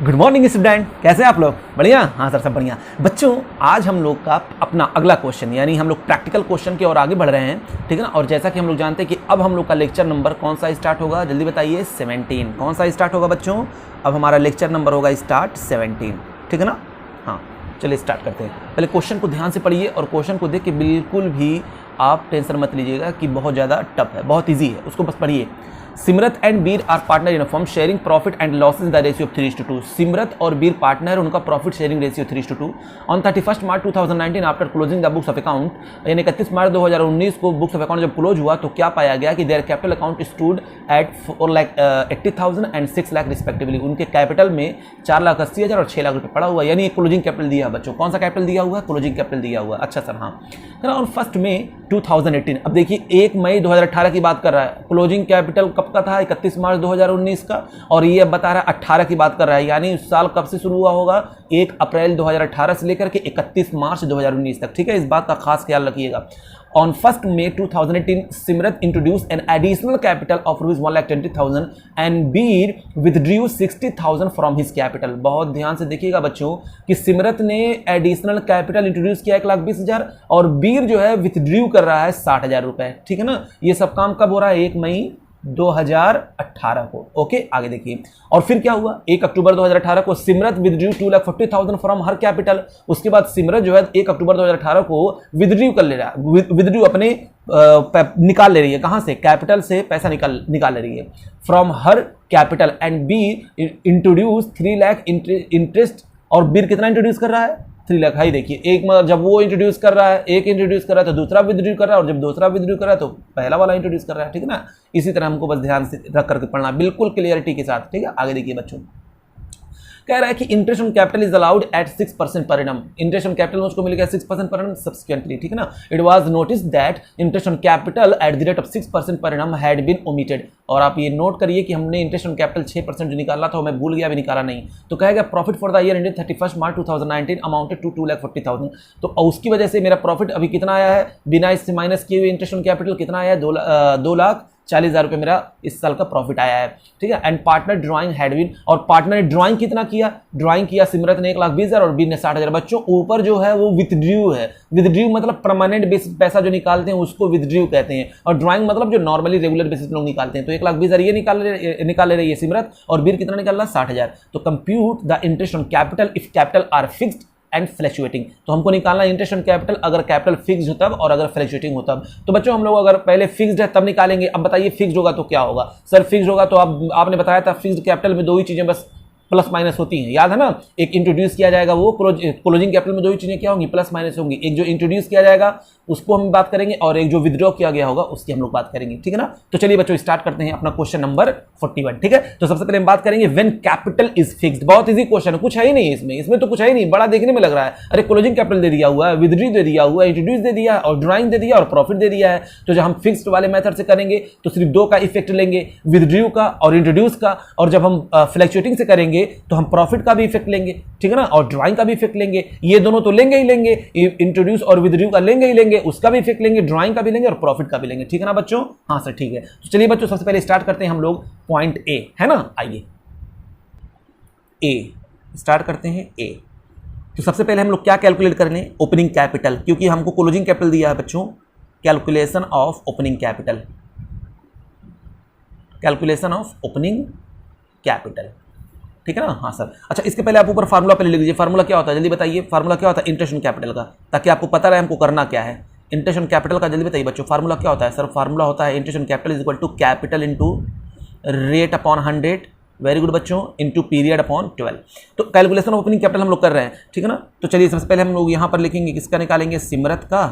Good morning student, कैसे हैं आप लोग? बढ़िया? हाँ सर, सब बढ़िया। बच्चों, आज हम लोग का अपना अगला क्वेश्चन यानी हम लोग प्रैक्टिकल क्वेश्चन की ओर आगे बढ़ रहे हैं, ठीक है ना। और जैसा कि हम लोग जानते हैं कि अब हम लोग का लेक्चर नंबर कौन सा स्टार्ट होगा, जल्दी बताइए। 17। कौन सा स्टार्ट होगा बच्चों? अब हमारा लेक्चर नंबर होगा स्टार्ट 17, ठीक है ना। हाँ चलिए स्टार्ट करते हैं। पहले क्वेश्चन को ध्यान से पढ़िए और क्वेश्चन को देख के बिल्कुल भी आप टेंशन मत लीजिएगा कि बहुत ज़्यादा टफ है, बहुत ईजी है, उसको बस पढ़िए। Simrat and Bir are partner in a firm sharing profit and losses in the ratio of 3:2। Simrat और बीर पार्टनर, उनका profit sharing ratio 3:2। On 31 March 2019 after closing the books of account, यानी 31 मार्च 2019 को बुक्स ऑफ अकाउंट जब close हुआ तो क्या पाया गया कि their capital account stood at 4,80,000 and 6 lakh respectively. उनके कैपिटल में 4,80,000 और 6 लाख रुपये पड़ा हुआ, यानी क्लोजिंग कैपिटल दिया बच्चों। कौन सा कैपिटल दिया हुआ? क्लोजिंग कैपिटल दिया हुआ। अच्छा सर, हाँ। और 1 मई 2018, अब देखिए 1 मई 2018 की बात कर रहा है। क्लोजिंग कैपिटल कब का था? 31 मार्च 2019 का। और ये अब बता रहा है 18 की बात कर रहा है, यानी उस साल कब से शुरू हुआ होगा? 1 अप्रैल 2018 से लेकर के 31 मार्च 2019 तक, ठीक है। इस बात का खास ख्याल रखिएगा। On 1 May 2018, Simrat introduced an additional capital of ₹1,20,000 and Beer withdrew 60,000 from his capital। बहुत ध्यान से देखिएगा बच्चों कि सिमरत ने एडिशनल कैपिटल इंट्रोड्यूस किया 1,20,000 और बीर जो है विथड्रू कर रहा है 60,000 रुपए, ठीक है ना। ये सब काम कब हो रहा है? 1 मई 2018 को। ओके, आगे देखिए। और फिर क्या हुआ? 1 अक्टूबर 2018 को Simrat withdrew 2,40,000 from her capital. उसके बाद सिमरत जो है 1 अक्टूबर 2018 को विथड्रू कर ले रहा है, विथड्रू अपने निकाल ले रही है। कहां से? कैपिटल से पैसा निकाल ले रही है from her capital. And be introduce 3 lakh interest. और बीर कितना इंट्रोड्यूस कर रहा है? 3 लाख। हाई देखिए, एक जब वो इंट्रोड्यूस कर रहा है, एक इंट्रोड्यूस कर रहा है तो दूसरा विथड्रू कर रहा है, और जब दूसरा विथड्रू कर रहा है तो पहला वाला इंट्रोड्यूस कर रहा है, ठीक है ना। इसी तरह हमको बस ध्यान से रख करके पढ़ना, बिल्कुल क्लियरिटी के साथ, ठीक है। आगे देखिए बच्चों, कह रहा है कि interest on capital is allowed at 6% per annum. Interest on capital मुझको मिलेगा 6% पर एनम सब्सिक्वेंटली, ठीक है ना। It was notice that interest on capital at the rate of 6% per annum had been omitted. और आप ये नोट करिए कि हमने इंटरेस्ट ऑन कैपिटल 6% जो निकाला था मैं भूल गया, अभी निकाला नहीं। तो कहेगा profit for the year ended 31 March 2019 amounted to 2,40,000। तो उसकी वजह से मेरा प्रॉफिट अभी कितना आया है? बिना इससे माइनस किए हुए इंटरेस्ट ऑन कैपिटल कितना आया है? 2,40,000 रुपये मेरा इस साल का प्रॉफिट आया है, ठीक है। एंड पार्टनर ड्राइंग हैडविन, और पार्टनर ने ड्राइंग कितना किया? ड्राइंग किया सिमरत ने 1,20,000 और बीर ने 60,000। बच्चों ऊपर जो है वो विथड्रू है। विथड्रू मतलब परमानेंट बेसिस पैसा जो निकालते हैं उसको विथड्रू कहते हैं, और ड्राइंग मतलब जो नॉर्मली रेगुलर बेसिस लोग निकालते हैं। तो 1,20,000 ये निकाल ले रही है सिमरत, और बीर कितना निकाल रहा है? 60,000। तो compute the interest on capital if capital R fixed and fluctuating. तो हमको निकालना इंटरेस्ट ऑन कैपिटल अगर कैपिटल फिक्स्ड हो तब, और अगर फ्लैक्चुएटिंग हो तब। तो बच्चों हम लोग अगर पहले फिक्स्ड है तब निकालेंगे। अब बताइए फिक्स्ड होगा तो क्या होगा? सर फिक्स्ड होगा तो आपने बताया था फिक्स्ड कैपिटल में 2 ही चीजें बस प्लस माइनस होती हैं, याद है ना। एक इंट्रोड्यूस किया जाएगा, वो क्लोजिंग कैपिटल में 2 ही चीजें क्या होंगी? प्लस माइनस होंगी। एक जो इंट्रोड्यूस किया जाएगा उसको हम बात करेंगे, और एक जो विथड्रॉ किया गया होगा उसकी हम लोग बात करेंगे, ठीक है ना। तो चलिए बच्चों स्टार्ट करते हैं अपना क्वेश्चन नंबर 41, ठीक है। तो सबसे पहले हम बात करेंगे व्हेन कैपिटल इज फिक्स्ड। बहुत इजी क्वेश्चन है, कुछ है ही नहीं इसमें तो कुछ है ही नहीं, बड़ा देखने में लग रहा है। अरे क्लोजिंग कैपिटल दे दिया हुआ है, विथड्रॉ दे दिया हुआ है, इंट्रोड्यूस दे दिया और ड्राइंग दे दिया और प्रॉफिट दे दिया है। तो जब हम फिक्स्ड वाले मेथड से करेंगे तो सिर्फ 2 का इफेक्ट लेंगे, विथड्रॉ का और इंट्रोड्यूस का। और जब हम फ्लैक्चुएटिंग से करेंगे तो हम प्रॉफिट का भी इफेक्ट लेंगे, ठीक है ना, और ड्राइंग का भी इफेक्ट लेंगे। ये दोनों तो लेंगे ही लेंगे, इंट्रोड्यूस और विथड्रॉ का लेंगे ही लेंगे, उसका भी इफेक्ट लेंगे, ड्राइंग का भी लेंगे और प्रॉफिट का भी लेंगे, ठीक है ना बच्चों। हाँ सर, ठीक है। तो चलिए बच्चों सबसे पहले स्टार्ट करते हैं हम लोग पॉइंट ए, है ना। आइए ए स्टार्ट करते हैं। ए तो सबसे पहले हम लोग क्या कैलकुलेट कर लें? ओपनिंग कैपिटल, क्योंकि हमको क्लोजिंग कैपिटल दिया है बच्चों। Calculation of opening capital, calculation of opening capital, ठीक है ना। हाँ सर। अच्छा, इसके पहले आप ऊपर फार्मूला पहले लिख लीजिए। फार्मूला क्या होता है जल्दी बताइए? फार्मूला क्या होता है इंटरेस्ट ऑन कैपिटल का, ताकि आपको पता रहे हमको करना क्या है। इंटरेस्ट ऑन कैपिटल का जल्दी बताइए बच्चों, फार्मूला क्या होता है? सर फार्मूला होता है interest on capital is equal to capital into rate upon 100, very good बच्चों, इंटू पीरियड अपॉन 12। तो कैलकुलेशन ऑफ ओपनिंग कैपिटल हम लोग कर रहे हैं, ठीक है ना। तो चलिए सबसे पहले हम लोग यहाँ पर लिखेंगे, किसका निकालेंगे? सिमरत का,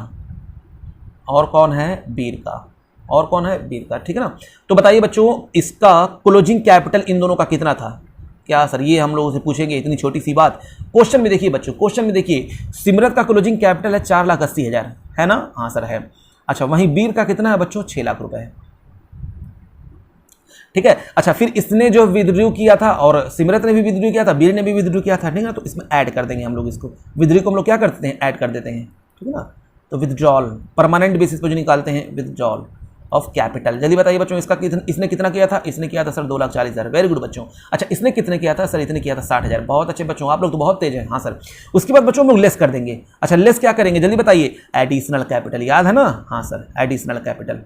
और कौन है? बीर का, और कौन है? बीर का, ठीक है ना। तो बताइए बच्चों इसका क्लोजिंग कैपिटल इन दोनों का कितना था? क्या सर ये हम लोगों से पूछेंगे? इतनी छोटी सी बात। क्वेश्चन में देखिए बच्चों, क्वेश्चन में देखिए सिमरत का क्लोजिंग कैपिटल है 4,80,000, है ना। हाँ सर है। अच्छा, वहीं बीर का कितना है बच्चों? 6 लाख रुपए है, ठीक है। अच्छा, फिर इसने जो विथड्रॉ किया था और सिमरत ने भी विथड्रॉ किया था, बीर ने भी विथड्रॉ किया था, ठीक है ना। तो इसमें ऐड कर देंगे हम लोग इसको। विथड्रॉ को हम लोग क्या करते हैं? ऐड कर देते हैं, ठीक है ना। तो विथड्रॉल परमानेंट बेसिस पर जो निकालते हैं विथड्रॉल, ऑफ कैपिटल। जल्दी बताइए बच्चों, इसने कितना किया था? इसने किया था सर 2,40,000। वेरी गुड बच्चों। अच्छा, इसने कितने किया था? सर इतने किया था 60,000। बहुत अच्छे बच्चों, आप लोग तो बहुत तेज हैं। हाँ सर। उसके बाद बच्चों हम लोग लेस कर देंगे। अच्छा, लेस क्या करेंगे जल्दी बताइए? एडिशनल कैपिटल, याद है ना? हाँ sir, additional capital.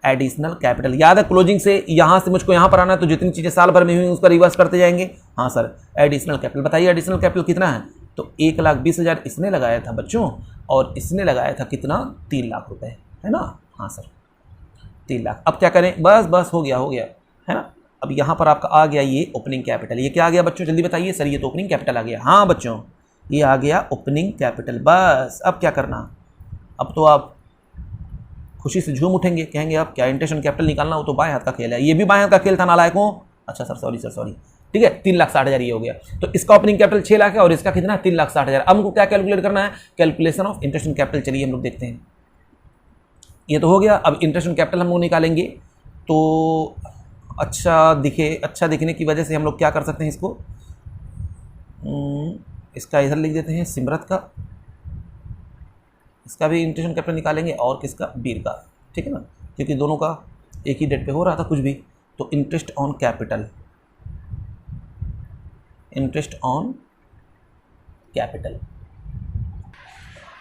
Additional capital याद है? क्लोजिंग से यहां से मुझको यहां पर आना है, तो जितनी चीजें साल भर में हुई उसका रिवर्स करते जाएंगे। हाँ सर, एडिशनल कैपिटल। बताइए एडिशनल कैपिटल कितना है? तो 1,20,000 इसने लगाया था बच्चों, और इसने लगाया था कितना? 3 लाख रुपए, है ना? हाँ सर, 3 लाख। अब क्या करें? बस हो गया है ना? अब यहाँ पर आपका आ गया ये ओपनिंग कैपिटल। ये क्या आ गया बच्चों? जल्दी बताइए सर, ये तो ओपनिंग कैपिटल आ गया। हाँ बच्चों, ये आ गया ओपनिंग कैपिटल। बस अब क्या करना? अब तो आप खुशी से झूम उठेंगे, कहेंगे अब क्या इंटरेस्ट ऑन कैपिटल निकालना, हो तो बाएं हाथ का खेल है। ये भी बाएं हाथ का खेल था नालायकों। अच्छा सर, सॉरी। ठीक है, 3,60,000 ये हो गया। तो इसका ओपनिंग कैपिटल 6 लाख है और इसका कितना है? 3,60,000। अब हमको क्या कैलकुलेट करना है? Calculation of interest on capital. चलिए हम लोग देखते हैं। ये तो हो गया। अब इंटरेस्ट ऑन कैपिटल हम लोग निकालेंगे। तो अच्छा दिखने की वजह से हम लोग क्या कर सकते हैं? इसका इधर लिख देते हैं, सिमरत का। इसका भी इंटरेस्ट ऑन कैपिटल निकालेंगे, और किसका? बीर का। ठीक है ना, क्योंकि दोनों का एक ही डेट पे हो रहा था कुछ भी। तो interest on capital, interest on capital.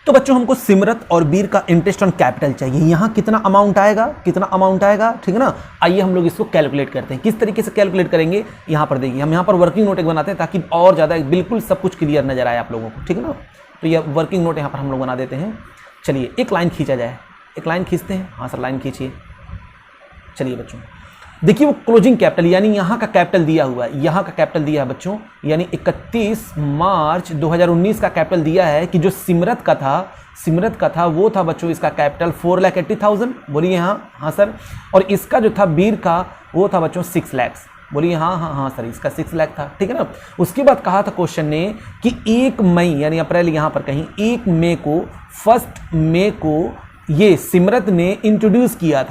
तो बच्चों हमको सिमरत और बीर का इंटरेस्ट ऑन कैपिटल चाहिए। यहां कितना अमाउंट आएगा? ठीक है ना? आइए हम लोग इसको कैलकुलेट करते हैं। किस तरीके से कैलकुलेट करेंगे यहाँ पर देखिए। हम यहाँ पर वर्किंग नोट एक बनाते हैं ताकि और ज़्यादा बिल्कुल सब कुछ क्लियर नजर आए आप लोगों को। ठीक है ना? तो यह वर्किंग नोट यहाँ पर हम लोग बना देते हैं। चलिए एक लाइन खींचा जाए। एक लाइन खींचते हैं। हाँ सर, लाइन खींचिए। चलिए बच्चों देखिए, वो क्लोजिंग कैपिटल यानी यहाँ का कैपिटल दिया हुआ है। यहाँ का कैपिटल दिया है बच्चों, यानी 31 मार्च 2019 का कैपिटल दिया है कि जो सिमरत का था वो था बच्चों, इसका कैपिटल 4,80,000। बोलिए हाँ सर। और इसका जो था बीर का, वो था बच्चों 6 लाख। बोलिए हाँ सर, इसका 6 लाख था। ठीक है ना? उसके बाद कहा था क्वेश्चन ने कि 1 मई यानी अप्रैल, यहाँ पर कहीं 1 मई को, 1 मई को ये सिमरत ने इंट्रोड्यूस किया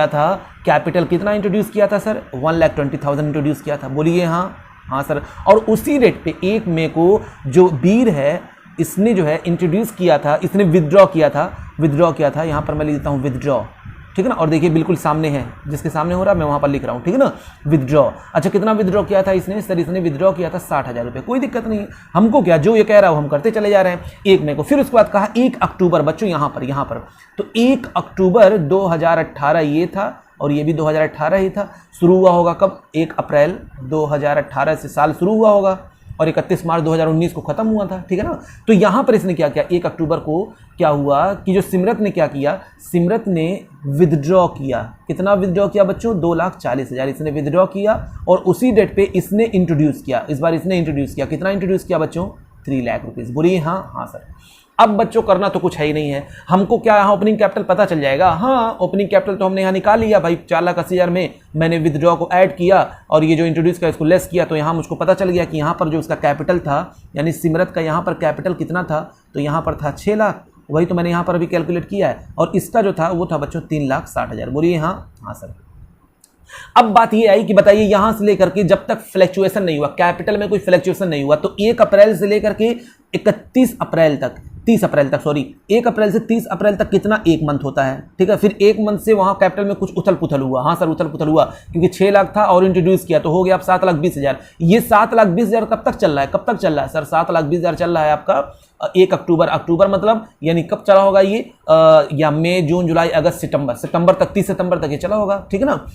था कैपिटल। कितना इंट्रोड्यूस किया था सर? 1,20,000 इंट्रोड्यूस किया था। बोलिए हाँ सर। और उसी डेट पे 1 मई को जो बीर है, इसने जो है इंट्रोड्यूस किया था, इसने विथड्रॉ किया था। यहाँ पर मैं लिख देता हूँ विथड्रॉ। ठीक है ना? और देखिए बिल्कुल सामने है, जिसके सामने हो रहा है मैं वहां पर लिख रहा हूं। ठीक है ना? विथड्रॉ। अच्छा, कितना विथड्रॉ किया था इसने? सर इसने विथड्रॉ किया था 60,000 रुपये। कोई दिक्कत नहीं है हमको, क्या जो ये कह रहा है हम करते चले जा रहे हैं। 1 मई को, फिर उसके बाद कहा 1 अक्टूबर बच्चों, यहाँ पर तो 1 अक्टूबर 2018 ये था, और ये भी 2018 ही था। शुरू हुआ होगा कब? 1 अप्रैल 2018 से साल शुरू हुआ होगा, और 31 मार्च 2019 को खत्म हुआ था। ठीक है ना? तो यहां पर इसने क्या किया? 1 अक्टूबर को क्या हुआ कि जो सिमरत ने क्या किया? सिमरत ने विथड्रॉ किया। कितना विथड्रॉ किया बच्चों? 2,40,000 इसने विथड्रॉ किया, और उसी डेट पे इसने इंट्रोड्यूस किया। इस बार इसने इंट्रोड्यूस किया। कितना इंट्रोड्यूस किया बच्चों? 3 लाख रुपीज। बोलिए हाँ सर। अब बच्चों करना तो कुछ है ही नहीं है हमको। क्या यहाँ ओपनिंग कैपिटल पता चल जाएगा? हाँ, ओपनिंग कैपिटल तो हमने यहाँ निकाल लिया भाई। 4,80,000 में मैंने विथड्रॉ को ऐड किया, और ये जो इंट्रोड्यूस किया इसको लेस किया, तो यहाँ मुझको पता चल गया कि यहाँ पर जो उसका कैपिटल था, यानी सिमरत का यहाँ पर कैपिटल कितना था? तो यहाँ पर था 6 लाख। वही तो मैंने यहाँ पर अभी कैलकुलेट किया है। और इसका जो था वो था बच्चों 3,60,000। बोलिए हाँ सर। अब बात ये आई कि बताइए यहां से लेकर के जब तक फ्लैक्चुएशन नहीं हुआ, कैपिटल में कोई फ्लैक्चुएशन नहीं हुआ, तो 1 अप्रैल से लेकर के 31 अप्रैल तक, 30 अप्रैल तक, सॉरी 1 अप्रैल से 30 अप्रैल तक कितना? 1 मंथ होता है। ठीक है? फिर 1 मंथ से वहां कैपिटल में कुछ उथल पुथल हुआ। हाँ सर, उथल पुथल हुआ, क्योंकि 6 लाख था और इंट्रोड्यूस किया तो हो गया अब 7,20,000। ये 7,20,000 कब तक चल रहा है? सर 7,20,000 चल रहा है आपका 1 अक्टूबर मतलब यानी कब चला होगा ये? या मई, जून, जुलाई, अगस्त, सितंबर तक, 30 सितंबर तक ये चला होगा। ठीक है ना?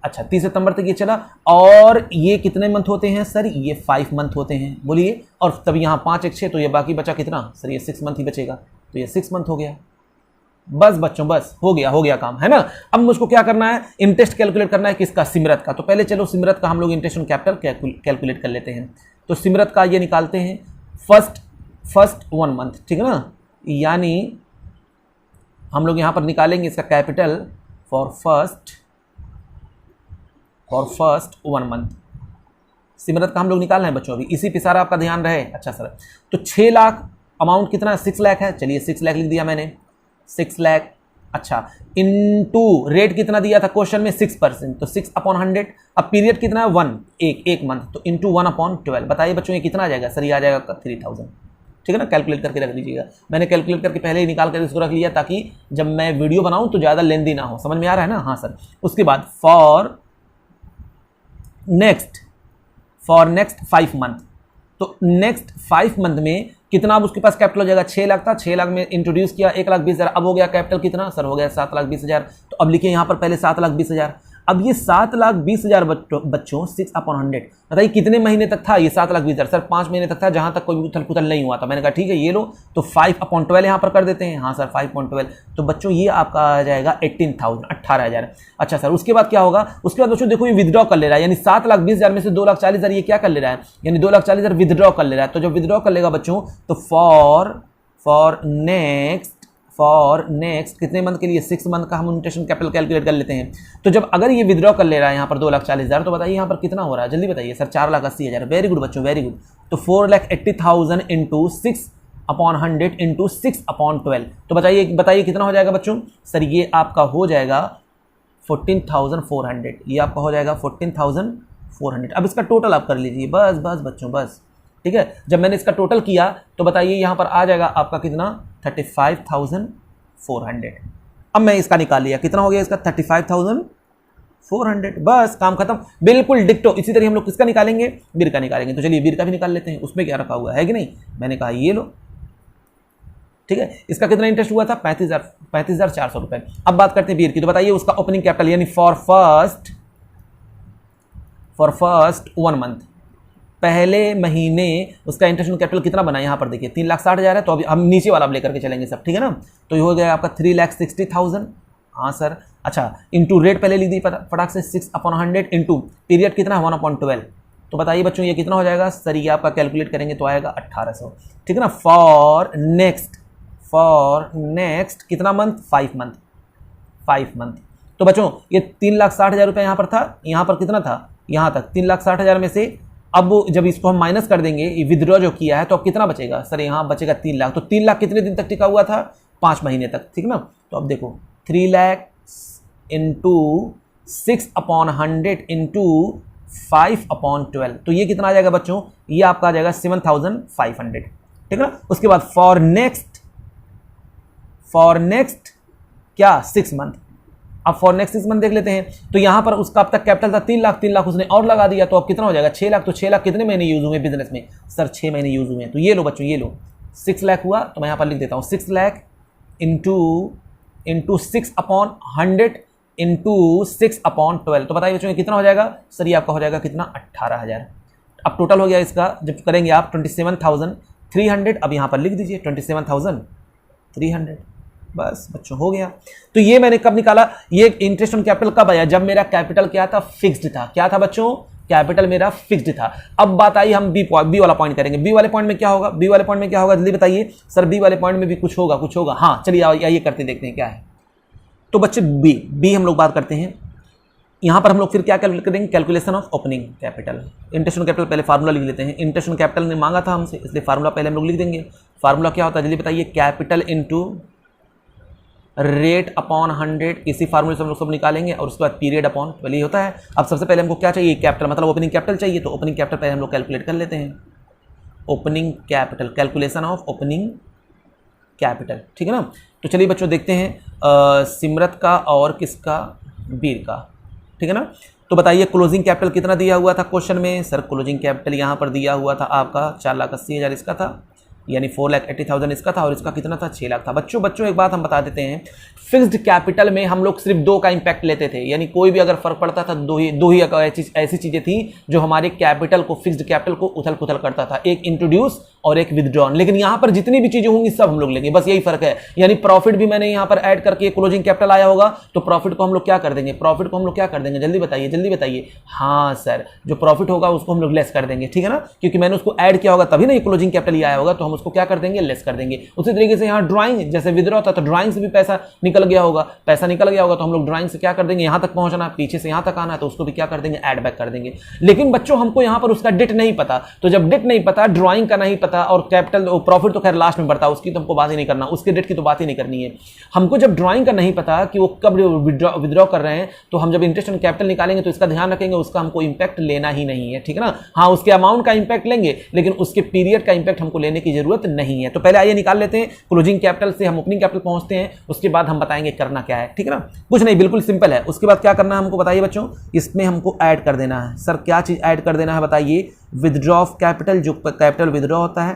अच्छा, 30 सितंबर तक ये चला। और ये कितने मंथ होते हैं सर? ये 5 मंथ होते हैं। बोलिए। और तब यहाँ 5 1 6, तो ये बाकी बचा कितना सर? ये 6 मंथ ही बचेगा, तो ये 6 मंथ हो गया। बस बच्चों, बस हो गया काम, है ना? अब मुझको क्या करना है? इंटरेस्ट कैलकुलेट करना है। किसका? सिमरत का। तो पहले चलो सिमरत का हम लोग इंटरेस्ट ऑन कैपिटल कैलकुलेट कर लेते हैं। तो सिमरत का ये निकालते हैं फर्स्ट 1 मंथ। ठीक है ना? यानी हम लोग यहाँ पर निकालेंगे इसका capital for first 1 month. Simrat का हम लोग निकालना है बच्चों, अभी इसी पे सारा आपका ध्यान रहे। अच्छा सर, तो 6 लाख अमाउंट कितना है? 6 लाख है। चलिए 6 लाख लिख दिया मैंने, 6 लाख। अच्छा, इनटू रेट कितना दिया था क्वेश्चन में? 6%, तो 6/100। अब पीरियड कितना है? 1 मंथ, तो इनटू 1/12। बताइए बच्चों ये कितना आ जाएगा? सर ये आ जाएगा 3,000। ठीक है ना, कैलकुलेट करके रख दीजिएगा। मैंने कैलकुलेट करके पहले ही निकाल कर इसको रख लिया ताकि जब मैं वीडियो बनाऊं तो ज़्यादा लेंदी ना हो। समझ में आ रहा है ना? हाँ सर। उसके बाद फॉर नेक्स्ट 5 मंथ, तो नेक्स्ट 5 मंथ में कितना अब उसके पास कैपिटल हो जाएगा? 6 लाख था, 6 लाख में इंट्रोड्यूस किया 1,20,000, अब हो गया कैपिटल कितना सर? हो गया 7,20,000। तो अब लिखिए यहाँ पर पहले 7,20,000। अब ये 7,20,000 बच्चों 6/100 बताइए कितने महीने तक था ये 7,20,000? सर 5 महीने तक था, जहां तक कोई उथल पुथल नहीं हुआ था। मैंने कहा ठीक है ये लो, तो 5/12 यहाँ पर कर देते हैं। हाँ सर 5/12, तो बच्चों ये आपका आ जाएगा 18,000। अच्छा सर, उसके बाद क्या होगा? उसके बाद बच्चों देखो ये विदड्रॉ कर ले रहा है, यानी 7,20,000 में से 2,40,000 ये क्या कर ले रहा है? यानी 2,40,000 विदड्रॉ कर ले रहा है। तो जब विदड्रॉ कर लेगा बच्चों, तो फॉर नेक्स्ट कितने मंथ के लिए? 6 मंथ का हम इंटरेस्ट कैपिटल कैलकुलेट कर लेते हैं। तो जब अगर ये विदड्रॉ कर ले रहा है यहाँ पर 2,40,000, तो बताइए यहाँ पर कितना हो रहा है? जल्दी बताइए सर। 4,80,000। वेरी गुड बच्चों, वेरी गुड। तो 4,80,000 इंटू 6/100 इंटू 6/12, तो बताइए कितना हो जाएगा बच्चों? सर ये आपका हो जाएगा 14,400। ये आपका हो जाएगा 14,400। अब इसका टोटल आप कर लीजिए, बस बच्चों बस, ठीक है। जब मैंने इसका टोटल किया तो बताइए यहाँ पर आ जाएगा आपका कितना? 35,400। अब मैं इसका निकाल लिया, कितना हो गया इसका? 35,400। बस काम खत्म, बिल्कुल डिक्टो। इसी तरह हम लोग किसका निकालेंगे? बीर का निकालेंगे। तो चलिए बीर का भी निकाल लेते हैं। उसमें क्या रखा हुआ है कि नहीं? मैंने कहा ये लो, ठीक है। इसका कितना इंटरेस्ट हुआ था? 35,400 रुपए। अब बात करते हैं बीर की। तो बताइए उसका ओपनिंग कैपिटल, यानी फॉर फर्स्ट 1 मंथ, पहले महीने उसका इंटरेस्ट कैपिटल कितना बना? यहाँ पर देखिए 3,60,000 है। तो अभी हम नीचे वाला लेकर के चलेंगे सब, ठीक है ना। तो ये हो गया आपका 3,60,000। हाँ सर। अच्छा, इंटू रेट पहले लिख दी फटाक से, 6/100 इंटू पीरियड कितना? 1/12। तो बताइए बच्चों ये कितना हो जाएगा? सर ये आपका कैलकुलेट करेंगे तो आएगा 1,800, ठीक है ना। फॉर नेक्स्ट कितना मंथ? 5 मंथ। तो बच्चों ये 3,60,000 रुपये यहाँ पर था, यहाँ पर कितना था? यहाँ तक 3,60,000 में से अब जब इसको हम माइनस कर देंगे, ये विदड्रॉ जो किया है, तो अब कितना बचेगा? सर यहाँ बचेगा 3 लाख। तो 3 लाख कितने दिन तक टिका हुआ था? 5 महीने तक, ठीक ना। तो अब देखो 3 लाख इंटू 6/100 इंटू 5/12, तो ये कितना आ जाएगा बच्चों? ये आपका आ जाएगा 7,500, ठीक है ना। उसके बाद फॉर नेक्स्ट क्या? 6 मंथ। अब फॉर नेक्स्ट 6 मंथ देख लेते हैं। तो यहां पर उसका अब तक कैपिटल था 3 लाख उसने और लगा दिया, तो अब कितना हो जाएगा? 6 लाख। तो 6 लाख कितने महीने यूज हुए बिजनेस में? सर 6 महीने यूज हुए हैं। तो ये लो बच्चों, ये लो 6 लाख हुआ। तो मैं यहां पर लिख देता हूं 6 लाख इंटू 6/100 इंटू 6/12। तो बताइए बच्चों ये कितना हो जाएगा? सर ये आपका हो जाएगा कितना? 18,000। अब टोटल हो गया इसका, जब करेंगे आप 27,300। अब यहां पर लिख दीजिए 27,300। बस बच्चों हो गया। तो ये मैंने कब निकाला? ये इंटरेस्ट ऑन कैपिटल कब आया? जब मेरा कैपिटल क्या था? फिक्स्ड था। क्या था बच्चों? कैपिटल मेरा फिक्स्ड था। अब बात आई हम बी वाला पॉइंट करेंगे। बी वाले पॉइंट में क्या होगा? जल्दी बताइए सर। बी वाले पॉइंट में भी कुछ होगा। हाँ चलिए आइए करते देखते हैं क्या है। तो बच्चे बी हम लोग बात करते हैं। यहां पर हम लोग फिर क्या करेंगे? Calculation of opening capital. Interest on capital पहले फार्मूला लिख लेते हैं। इंटरेस्ट ऑन कैपिटल ने मांगा था हमसे, इसलिए फार्मूला पहले हम लोग लिख देंगे। फार्मूला क्या होता है जल्दी बताइए? Capital into rate upon 100। इसी फार्मूले से हम लोग सब निकालेंगे, और उसके बाद पीरियड अपॉन 12 होता है। अब सबसे पहले हमको क्या चाहिए? कैपिटल, मतलब ओपनिंग कैपिटल चाहिए। तो ओपनिंग कैपिटल पहले हम लोग कैलकुलेट कर लेते हैं। Opening capital, calculation of opening capital, ठीक है ना। तो चलिए बच्चों देखते हैं सिमरत का और किसका? बीर का, ठीक है ना। तो बताइए क्लोजिंग कैपिटल कितना दिया हुआ था क्वेश्चन में? सर क्लोजिंग कैपिटल यहाँ पर दिया हुआ था आपका 4,80,000 इसका था, यानी 4,80,000 इसका था, और इसका कितना था? 6 लाख था। बच्चों एक बात हम बता देते हैं, फिक्स्ड कैपिटल में हम लोग सिर्फ 2 का इंपैक्ट लेते थे, यानी कोई भी अगर फर्क पड़ता था दो ही ऐसी चीजें थी जो हमारे कैपिटल को, फिक्स्ड कैपिटल को उथल पुथल करता था, एक इंट्रोड्यूस और एक विदड्रॉन। लेकिन यहां पर जितनी भी चीजें होंगी सब हम लोग लेंगे, बस यही फर्क है। यानी प्रॉफिट भी मैंने यहां पर ऐड करके क्लोजिंग कैपिटल आया होगा, तो प्रॉफिट को हम लोग क्या कर देंगे? जल्दी बताइए। हाँ सर, जो प्रॉफिट होगा उसको हम लोग लेस कर देंगे, ठीक है ना, क्योंकि मैंने उसको ऐड किया होगा तभी ना ये क्लोजिंग कैपिटल आया होगा, तो हम उसको क्या कर देंगे? लेस कर देंगे। उसी तरीके से यहाँ ड्राइंग, जैसे विदड्रॉ था तो ड्राइंग से भी पैसा निकल गया होगा, तो हम लोग ड्राइंग से क्या कर देंगे? यहां तक पहुंचना, पीछे से यहां तक आना है, तो उसको भी क्या कर देंगे? ऐड बैक कर देंगे। लेकिन बच्चों हमको यहां पर उसका डेट नहीं पता, तो जब डेट नहीं पता, ड्राइंग का नहीं पता, और कैपिटल प्रॉफिट तो खैर लास्ट में बढ़ता है, उसकी तो हमको बात ही नहीं करना, उसके डेट की तो बात ही नहीं करनी है। हमको जब ड्राइंग का नहीं पता कि वो कब विदड्रॉ कर रहे हैं, तो हम जब इंटरेस्ट ऑन कैपिटल निकालेंगे तो इसका ध्यान रखेंगे, उसका हमको इंपैक्ट लेना ही नहीं है, ठीक है ना। हाँ उसके अमाउंट का इंपैक्ट लेंगे, लेकिन उसके पीरियड का इंपैक्ट हमको लेने की जरूरत नहीं है। तो पहले आइए निकाल लेते हैं, क्लोजिंग कैपिटल से हम ओपनिंग कैपिटल पहुंचते हैं, उसके बाद हम बताएंगे करना क्या है, ठीक है ना। कुछ नहीं, बिल्कुल सिंपल है। उसके बाद क्या करना है हमको बताइए बच्चों, इसमें हमको ऐड कर देना है। सर क्या चीज ऐड कर देना है बताइए, विदड्रॉ ऑफ कैपिटल, जो कैपिटल विदड्रॉ होता है,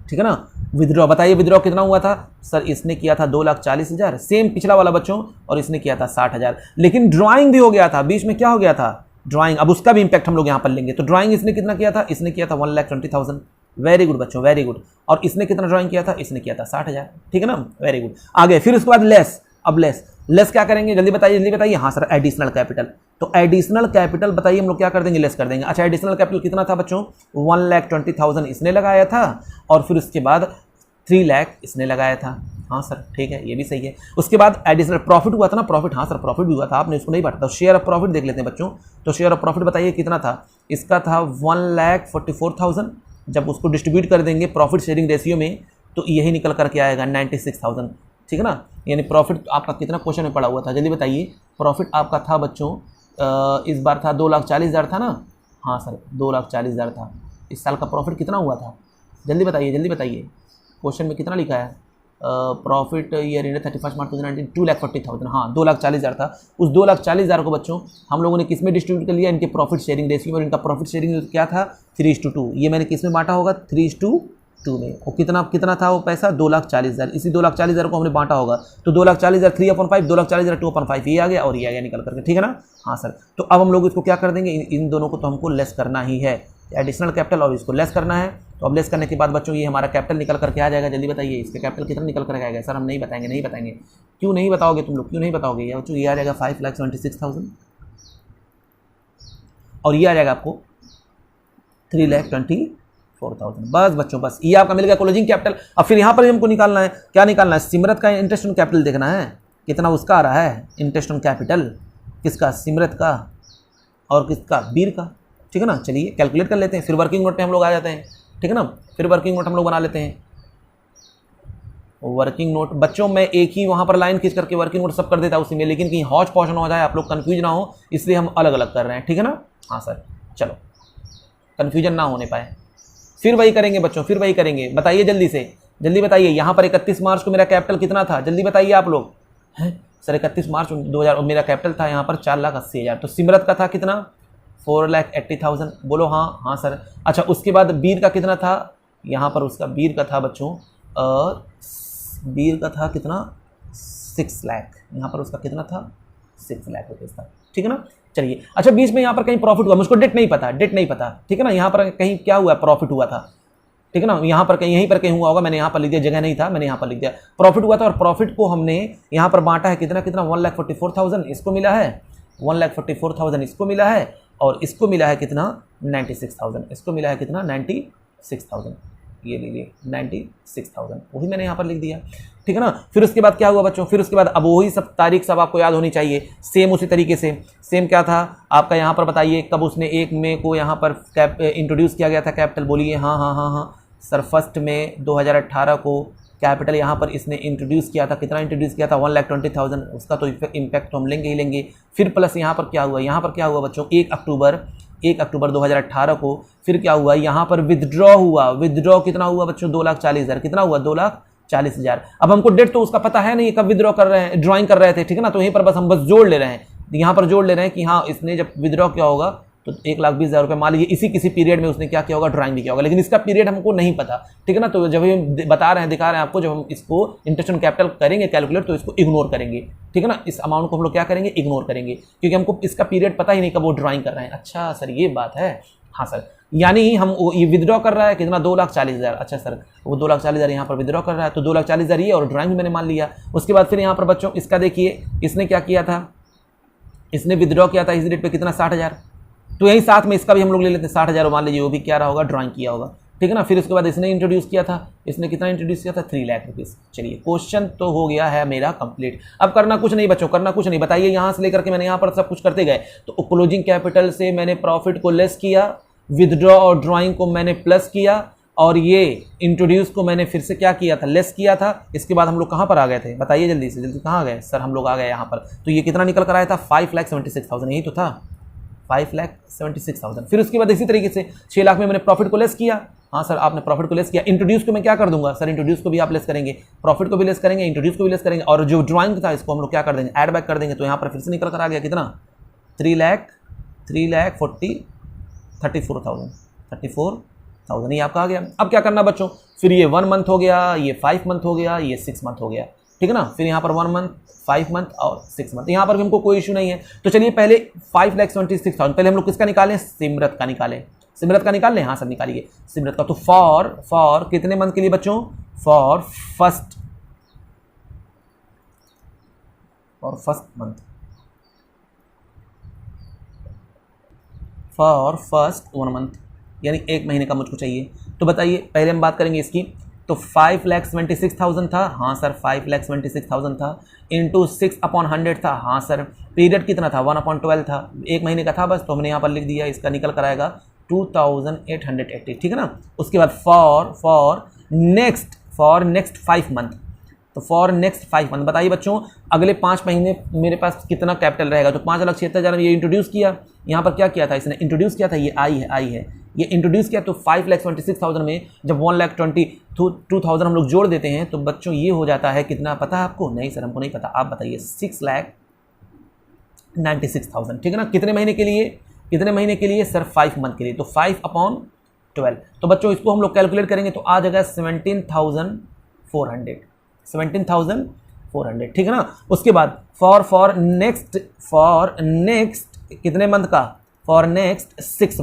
ठीक है ना। विदड्रॉ बताइए, विदड्रॉ कितना हुआ था सर, इसने किया था 2,40,000, सेम पिछला वाला बच्चों, और इसने किया था 60,000। लेकिन ड्राइंग भी हो गया था बीच में, क्या हो गया था ड्राइंग, अब उसका भी इंपैक्ट हम लोग यहाँ पर लेंगे। तो ड्राइंग इसने कितना किया था, इसने किया था 1,20,000, वेरी गुड बच्चों, वेरी गुड। और इसने कितना ड्राइंग किया था, इसने किया था 60,000, ठीक है ना, वेरी गुड। आगे फिर उसके बाद लेस, अब लेस क्या करेंगे, जल्दी बताइए। हाँ सर, एडिशनल कैपिटल, तो एडिशनल कैपिटल बताइए हम लोग क्या कर देंगे, लेस कर देंगे। अच्छा, एडिशनल कैपिटल कितना था बच्चों, 1,20,000 इसने लगाया था, और फिर उसके बाद 3 लाख इसने लगाया था। हाँ सर ठीक है, ये भी सही है। उसके बाद एडिशनल प्रॉफिट हुआ था ना, प्रॉफिट, हाँ सर प्रॉफिट भी हुआ था, आपने इसको नहीं बांटा। तो शेयर ऑफ प्रॉफिट देख लेते हैं बच्चों, तो शेयर ऑफ प्रॉफिट बताइए कितना था, इसका था 1,44,000। जब उसको डिस्ट्रीब्यूट कर देंगे प्रॉफिट शेयरिंग रेशियो में, तो यही निकल करके आएगा 96,000, ठीक है ना। यानी प्रॉफिट आपका कितना क्वेश्चन में पड़ा हुआ था, जल्दी बताइए। प्रॉफिट आपका था बच्चों इस बार था 2,40,000 था ना, हाँ सर 2,40,000 था। इस साल का प्रॉफिट कितना हुआ था, जल्दी बताइए। क्वेश्चन में कितना लिखा है, प्रॉफिट ईयर इंड 31 मार्च 2019 2,40,000, हाँ 2,40,000 था। उस 2,40,000 को बच्चों हम लोगों ने किस में डिस्ट्रीब्यूट कर लिया, इनके प्रॉफिट शेयरिंग रेशियो में। और इनका प्रॉफिट शेयरिंग क्या था 3:2, ये मैंने किस में बांटा होगा 3:2 में। और कितना था वो पैसा 2,40,000, इसी 2,40,000 को हमने बांटा होगा। तो 2,40,000 3/5, 2,40,000 2/5, ये आ गया और ये आ गया निकल करके, ठीक है ना। हाँ सर, तो अब हम लोग इसको क्या कर देंगे, इन दोनों को तो हमको लेस करना ही है, एडिशनल कैपिटल और इसको लेस करना है। तो अब लेस करने के बाद बच्चों ये हमारा कैपिटल निकल करके आ जाएगा, जल्दी बताइए इसका कैपिटल कितना निकल करके आएगा। सर हम नहीं बताएंगे। क्यों नहीं बताओगे तुम लोग, क्यों नहीं बताओगे यार बच्चों, ये आ जाएगा 5,76,000 और ये आ जाएगा आपको 3,24,000। बस बच्चों, बस ये आपका मिल गया क्लोजिंग कैपिटल। अब फिर यहाँ पर हमको निकालना है, क्या निकालना है, सिमरत का इंटरेस्ट ऑन कैपिटल देखना है, कितना उसका आ रहा है इंटरेस्ट ऑन कैपिटल, किसका, सिमरत का और किसका, बीर का, ठीक है ना। चलिए कैलकुलेट कर लेते हैं, फिर वर्किंग नोट पे हम लोग आ जाते हैं, ठीक है ना। फिर वर्किंग नोट हम लोग बना लेते हैं। वर्किंग नोट बच्चों मैं एक ही वहां पर लाइन खींच करके वर्किंग नोट सब कर देता उसी में, लेकिन कहीं हौच पौच ना हो जाए, आप लोग कंफ्यूज ना हो, इसलिए हम अलग अलग कर रहे हैं, ठीक है ना। हाँ सर, चलो कंफ्यूजन ना होने पाए, फिर वही करेंगे बच्चों, फिर वही करेंगे। बताइए जल्दी से, जल्दी बताइए। यहाँ पर 31 मार्च को मेरा कैपिटल कितना था, जल्दी बताइए आप लोग। हैं सर 31 मार्च 2000 मेरा कैपिटल था यहाँ पर 4,80,000। तो सिमरत का था कितना 4,80,000, बोलो हाँ सर। अच्छा उसके बाद बीर का कितना था, यहाँ पर उसका बीर का था बच्चों बीर का था कितना 6 लाख, यहाँ पर उसका कितना था 6 लाख रुपये था, ठीक है ना। चलिए अच्छा बीच में यहाँ पर कहीं प्रॉफिट हुआ, मुझको डेट नहीं पता, ठीक है ना। यहाँ पर कहीं क्या हुआ, प्रॉफिट हुआ था, ठीक है ना। यहाँ पर कहीं यहीं पर कहीं हुआ होगा, मैंने यहाँ पर लिख दिया, जगह नहीं था मैंने यहाँ पर लिख दिया, प्रॉफिट हुआ था। और प्रॉफिट को हमने यहाँ पर बांटा है कितना 1,44,000 इसको मिला है, 1,44,000 इसको मिला है, और इसको मिला है कितना 96,000, इसको मिला है कितना 96,000, ये लीजिए 96,000, वही मैंने यहाँ पर लिख दिया, ठीक है ना। फिर उसके बाद क्या हुआ बच्चों, फिर उसके बाद अब वही सब तारीख सब आपको याद होनी चाहिए, सेम उसी तरीके से। सेम क्या था आपका यहाँ पर बताइए, कब उसने 1 मई को यहाँ पर इंट्रोड्यूस किया गया था कैपिटल, बोलिए हाँ सर 1 मई 2018 को कैपिटल यहाँ पर इसने इंट्रोड्यूस किया था। कितना इंट्रोड्यूस किया था 1,20,000, उसका तो इम्पैक्ट तो हम लेंगे ही लेंगे। फिर प्लस यहाँ पर क्या हुआ बच्चों 1 अक्टूबर 2018 को फिर क्या हुआ, यहाँ पर विदड्रॉ कितना हुआ बच्चों 2,40,000, कितना हुआ 2,40,000। अब हमको डेट तो उसका पता है नहीं कब विदड्रॉ कर रहे हैं, ड्राइंग कर रहे थे, ठीक है ना। तो यहीं पर बस हम जोड़ ले रहे हैं, यहाँ पर जोड़ ले रहे हैं कि हाँ इसने जब विदड्रॉ किया होगा तो 1,20,000 रुपये, मान लीजिए इसी किसी पीरियड में उसने क्या किया होगा, ड्राइंग भी किया होगा, लेकिन इसका पीरियड हमको नहीं पता, ठीक है ना। तो जब हम बता रहे हैं, दिखा रहे हैं आपको, जब हम इसको इंटरेस्ट ऑन कैपिटल करेंगे कैलकुलेट, तो इसको इग्नोर करेंगे, ठीक है ना। इस अमाउंट को हम लोग क्या करेंगे, इग्नोर करेंगे, क्योंकि हमको इसका पीरियड पता ही नहीं कब वो ड्राइंग कर रहे हैं। अच्छा सर ये बात है, हाँ सर, यानी हम ये विदड्रॉ कर रहा है कितना 2,40,000। अच्छा सर वो 2,40,000 यहाँ पर विदड्रॉ कर रहा है, तो 2,40,000 ये और ड्राइंग भी मैंने मान लिया। उसके बाद फिर यहाँ पर बच्चों इसका देखिए, इसने क्या किया था, इसने विदड्रॉ किया था इस डेट पे कितना 60,000, तो यही साथ में इसका भी हम लोग ले लेते हैं 60,000, मान लीजिए वो भी क्या रहा होगा, ड्राइंग किया होगा, ठीक है ना। फिर उसके बाद इसने इंट्रोड्यूस किया था, इसने कितना इंट्रोड्यूस किया था 3 लाख रुपीज़। चलिए क्वेश्चन तो हो गया है मेरा कंप्लीट। अब करना कुछ नहीं बच्चों, करना कुछ नहीं, बताइए यहाँ से लेकर के मैंने यहाँ पर सब कुछ करते गए। तो क्लोजिंग कैपिटल से मैंने प्रॉफिट को लेस किया, विदड्रॉ और ड्राइंग को मैंने प्लस किया, और ये इंट्रोड्यूस को मैंने फिर से क्या किया था, लेस किया था। इसके बाद हम लोग कहाँ पर आ गए थे, बताइए जल्दी से, जल्दी कहाँ गए सर, हम लोग आ गए यहाँ पर। तो ये कितना निकल कर आया था 5,76,000, यही तो था 5,76,000। फिर उसके बाद इसी तरीके से 6 लाख में मैंने प्रॉफिट को लेस किया। हाँ सर, आपने प्रॉफिट को लेस किया। इंट्रोड्यूस को मैं क्या कर दूंगा सर, इंट्रोड्यूस को भी आप लेस करेंगे, प्रॉफिट को भी लेस करेंगे, इंट्रोड्यूस को भी लेस करेंगे, और जो ड्राइंग था इसको हम लोग क्या कर देंगे, ऐड बैक कर देंगे। तो यहाँ पर फिर से निकल कर आ गया कितना, 3,34,000 ये आपका आ गया। अब क्या करना बच्चों, फिर ये 1 मंथ हो गया, ये 5 मंथ हो गया, ये 6 मंथ हो गया, ठीक है ना। फिर यहाँ पर 1 मंथ, 5 मंथ और 6 मंथ, यहाँ पर भी हमको कोई इशू नहीं है। तो चलिए पहले 5,26,000 पहले हम लोग किसका निकालें, सिमरत का निकालें। सिमरत का निकाल लें, हाँ सर निकालिए सिमरत का। तो फॉर कितने मंथ के लिए बच्चों, for first month, for first 1 month, यानी 1 महीने का मुझको चाहिए। तो बताइए पहले हम बात करेंगे इसकी। तो 5,26,000 था, हाँ सर 5,26,000 था, इंटू 6/100 था, हाँ सर। पीरियड कितना था, 1/12 था, 1 महीने का था बस, तो हमने यहाँ पर लिख दिया। इसका निकल कर आएगा 2,880, ठीक है ना। उसके बाद फॉर नेक्स्ट 5 मंथ, तो फॉर नेक्स्ट 5 मंथ बताइए बच्चों अगले 5 महीने मेरे पास कितना कैपिटल रहेगा। तो 5,76,000 ये इंट्रोड्यूस किया, यहाँ पर क्या किया था इसने, इंट्रोड्यूस किया था, ये आई है ये इंट्रोड्यूस किया। तो 5,26,000 में जब 1,22,000 हम लोग जोड़ देते हैं तो बच्चों ये हो जाता है कितना, पता है आपको? नहीं सर हमको नहीं पता, आप बताइए। 6,96,000, ठीक है ना। कितने महीने के लिए सर, 5 मंथ के लिए। तो 5/12, तो बच्चों इसको हम लोग कैलकुलेट करेंगे तो आ जाएगा 17,400, ठीक है ना। उसके बाद फॉर नेक्स्ट कितने मंथ का, फॉर नेक्स्ट 6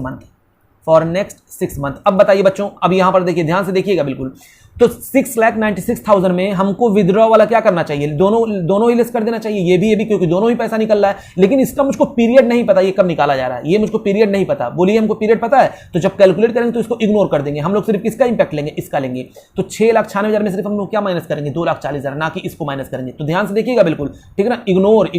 मंथ। अब बताइए बच्चों, अब यहां पर देखिए, ध्यान से देखिएगा बिल्कुल। तो 6,96,000 में हमको विड्रॉ वाला क्या करना चाहिए, दोनों ही लेस कर देना चाहिए, ये भी, क्योंकि दोनों ही पैसा निकल रहा है। लेकिन इसका मुझको पीरियड नहीं पता, ये कब निकाला जा रहा है, ये मुझको पीरियड नहीं पता। बोलिए हमको पीरियड पता है, तो जब कैलकुलेट करेंगे तो इसको इग्नोर कर देंगे। हम लोग सिर्फ किसका इंपैक्ट लेंगे, इसका लेंगे। तो 6,96,000 में सिर्फ हम लोग क्या माइनस करेंगे, 2,40,000, ना कि इसको माइनस करेंगे। तो ध्यान से देखिएगा बिल्कुल, ठीक है ना। इग्नोर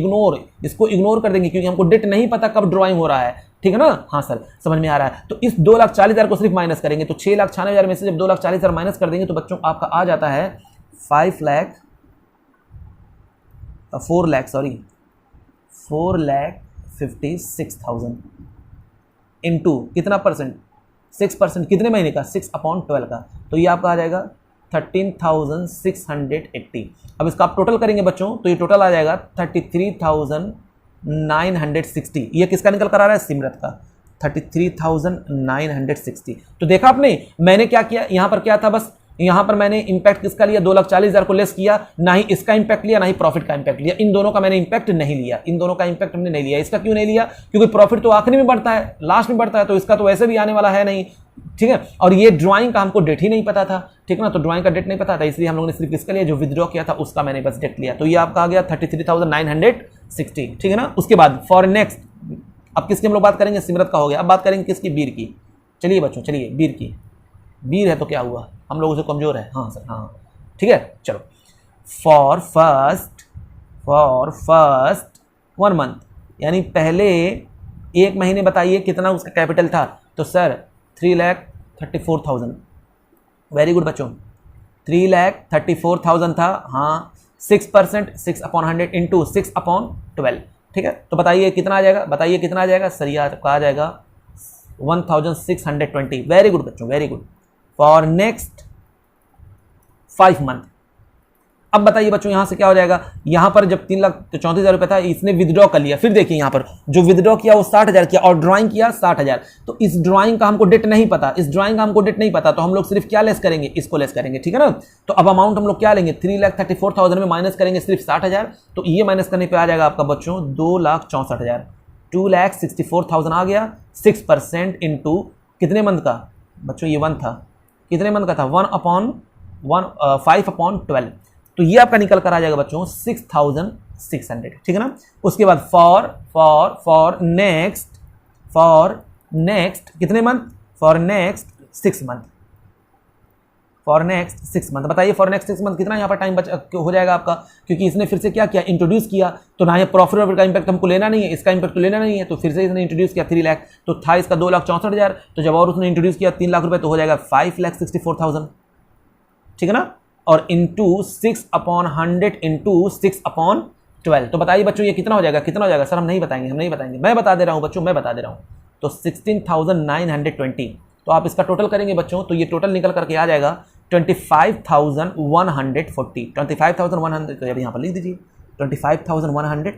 इसको इग्नोर कर देंगे, क्योंकि हमको डेट नहीं पता कब ड्रॉइंग हो रहा है, ठीक है ना। हाँ सर समझ में आ रहा है। तो इस 2,40,000 को सिर्फ माइनस करेंगे। तो 6,96,000 में से जब 2,40,000 माइनस कर देंगे तो बच्चों आपका आ जाता है 4,56,000 इंटू कितना परसेंट, 6%, कितने महीने का, 6/12 का। तो ये आपका आ जाएगा 13,680। अब इसका आप टोटल करेंगे बच्चों तो ये टोटल आ जाएगा 33,960। ये किसका निकल कर आ रहा है, सिमरत का, 33,960। तो देखा आपने, मैंने क्या किया यहाँ पर, क्या था बस यहाँ पर मैंने इंपैक्ट किसका लिया, 2,40,000 को लेस किया, ना ही इसका इंपैक्ट लिया, ना ही प्रॉफिट का इंपैक्ट लिया। इन दोनों का मैंने इंपैक्ट नहीं लिया, इन दोनों का इंपैक्ट हमने नहीं लिया। इसका क्यों नहीं लिया, क्योंकि प्रॉफिट तो आखिरी में बढ़ता है, लास्ट में बढ़ता है, तो इसका तो वैसे भी आने वाला है नहीं, ठीक है। और ये ड्राइंग का हमको डेट ही नहीं पता था, ठीक है ना। तो ड्राइंग का डेट नहीं पता था, इसलिए हम लोगों ने सिर्फ इसका लिया, जो विथड्रॉ किया था उसका मैंने बस डेट लिया। तो ये आपका आ गया 33,960, ठीक है ना। उसके बाद फॉर नेक्स्ट, अब किसकी हम लोग बात करेंगे, सिमरत का हो गया। अब बात करेंगे किसकी, बीर की। चलिए बच्चों, चलिए बीर की। बीर है तो क्या हुआ, हम लोगों से कमजोर है, हाँ सर, हाँ ठीक है। चलो फॉर फर्स्ट 1 मंथ, यानी पहले 1 महीने बताइए कितना उसका कैपिटल था। तो सर 3,34,000, वेरी गुड बच्चों, 3,34,000 था, हाँ। 6%, 6/100 इंटू 6/12, ठीक है। तो बताइए कितना आ जाएगा, सर ये आपका आ जाएगा 1,620। वेरी गुड बच्चों, very good. For next 5 month. अब बताइए बच्चों यहां से क्या हो जाएगा, यहां पर जब 3,34,000 रुपए था, इसने विदड्रॉ कर लिया। फिर देखिए यहां पर जो विदड्रॉ किया वो 60,000 किया और ड्राइंग किया 60,000। तो इस ड्राइंग का हमको डेट नहीं पता, तो हम लोग सिर्फ क्या लेस करेंगे, इसको लेस करेंगे, ठीक है ना। तो अब अमाउंट हम लोग क्या लेंगे, 3,34,000 में माइनस करेंगे सिर्फ 60,000। तो ये माइनस करने पर आ जाएगा आपका बच्चों 2,64,000, 2,64,000 आ गया। 6% इंटू कितने मंथ का बच्चों, ये 1 था, कितने मंथ का था, 5/12। तो ये आपका निकल कर आ जाएगा बच्चों 6,600, ठीक है ना। उसके बाद फॉर नेक्स्ट कितने मंथ, फॉर नेक्स्ट 6 मंथ, बताइए फॉर नेक्स्ट 6 मंथ कितना यहाँ पर टाइम हो जाएगा आपका, क्योंकि इसने फिर से क्या किया, इंट्रोड्यूस किया। तो ना ये प्रॉफिट का इंपैक्ट हमको लेना नहीं है, इसका इंपैक्ट तो लेना नहीं है। तो फिर से इसने इंट्रोड्यूस किया 3 लाख, तो था इसका 2,64,000। तो जब और उसने इंट्रोड्यूस किया 3 लाख रुपए, तो हो जाएगा 5,64,000, ठीक है ना। और इंटू 6/100 इंटू 6/12, 12। तो बताइए बच्चों ये कितना हो जाएगा, कितना हो जाएगा सर? हम नहीं बताएंगे, मैं बता दे रहा हूँ बच्चों, मैं बता दे रहा हूँ। तो 16,920। तो आप इसका टोटल करेंगे बच्चों तो ये टोटल निकल करके आ जाएगा 25,140। 25,100 तो यहाँ पर लिख दीजिए 25,140।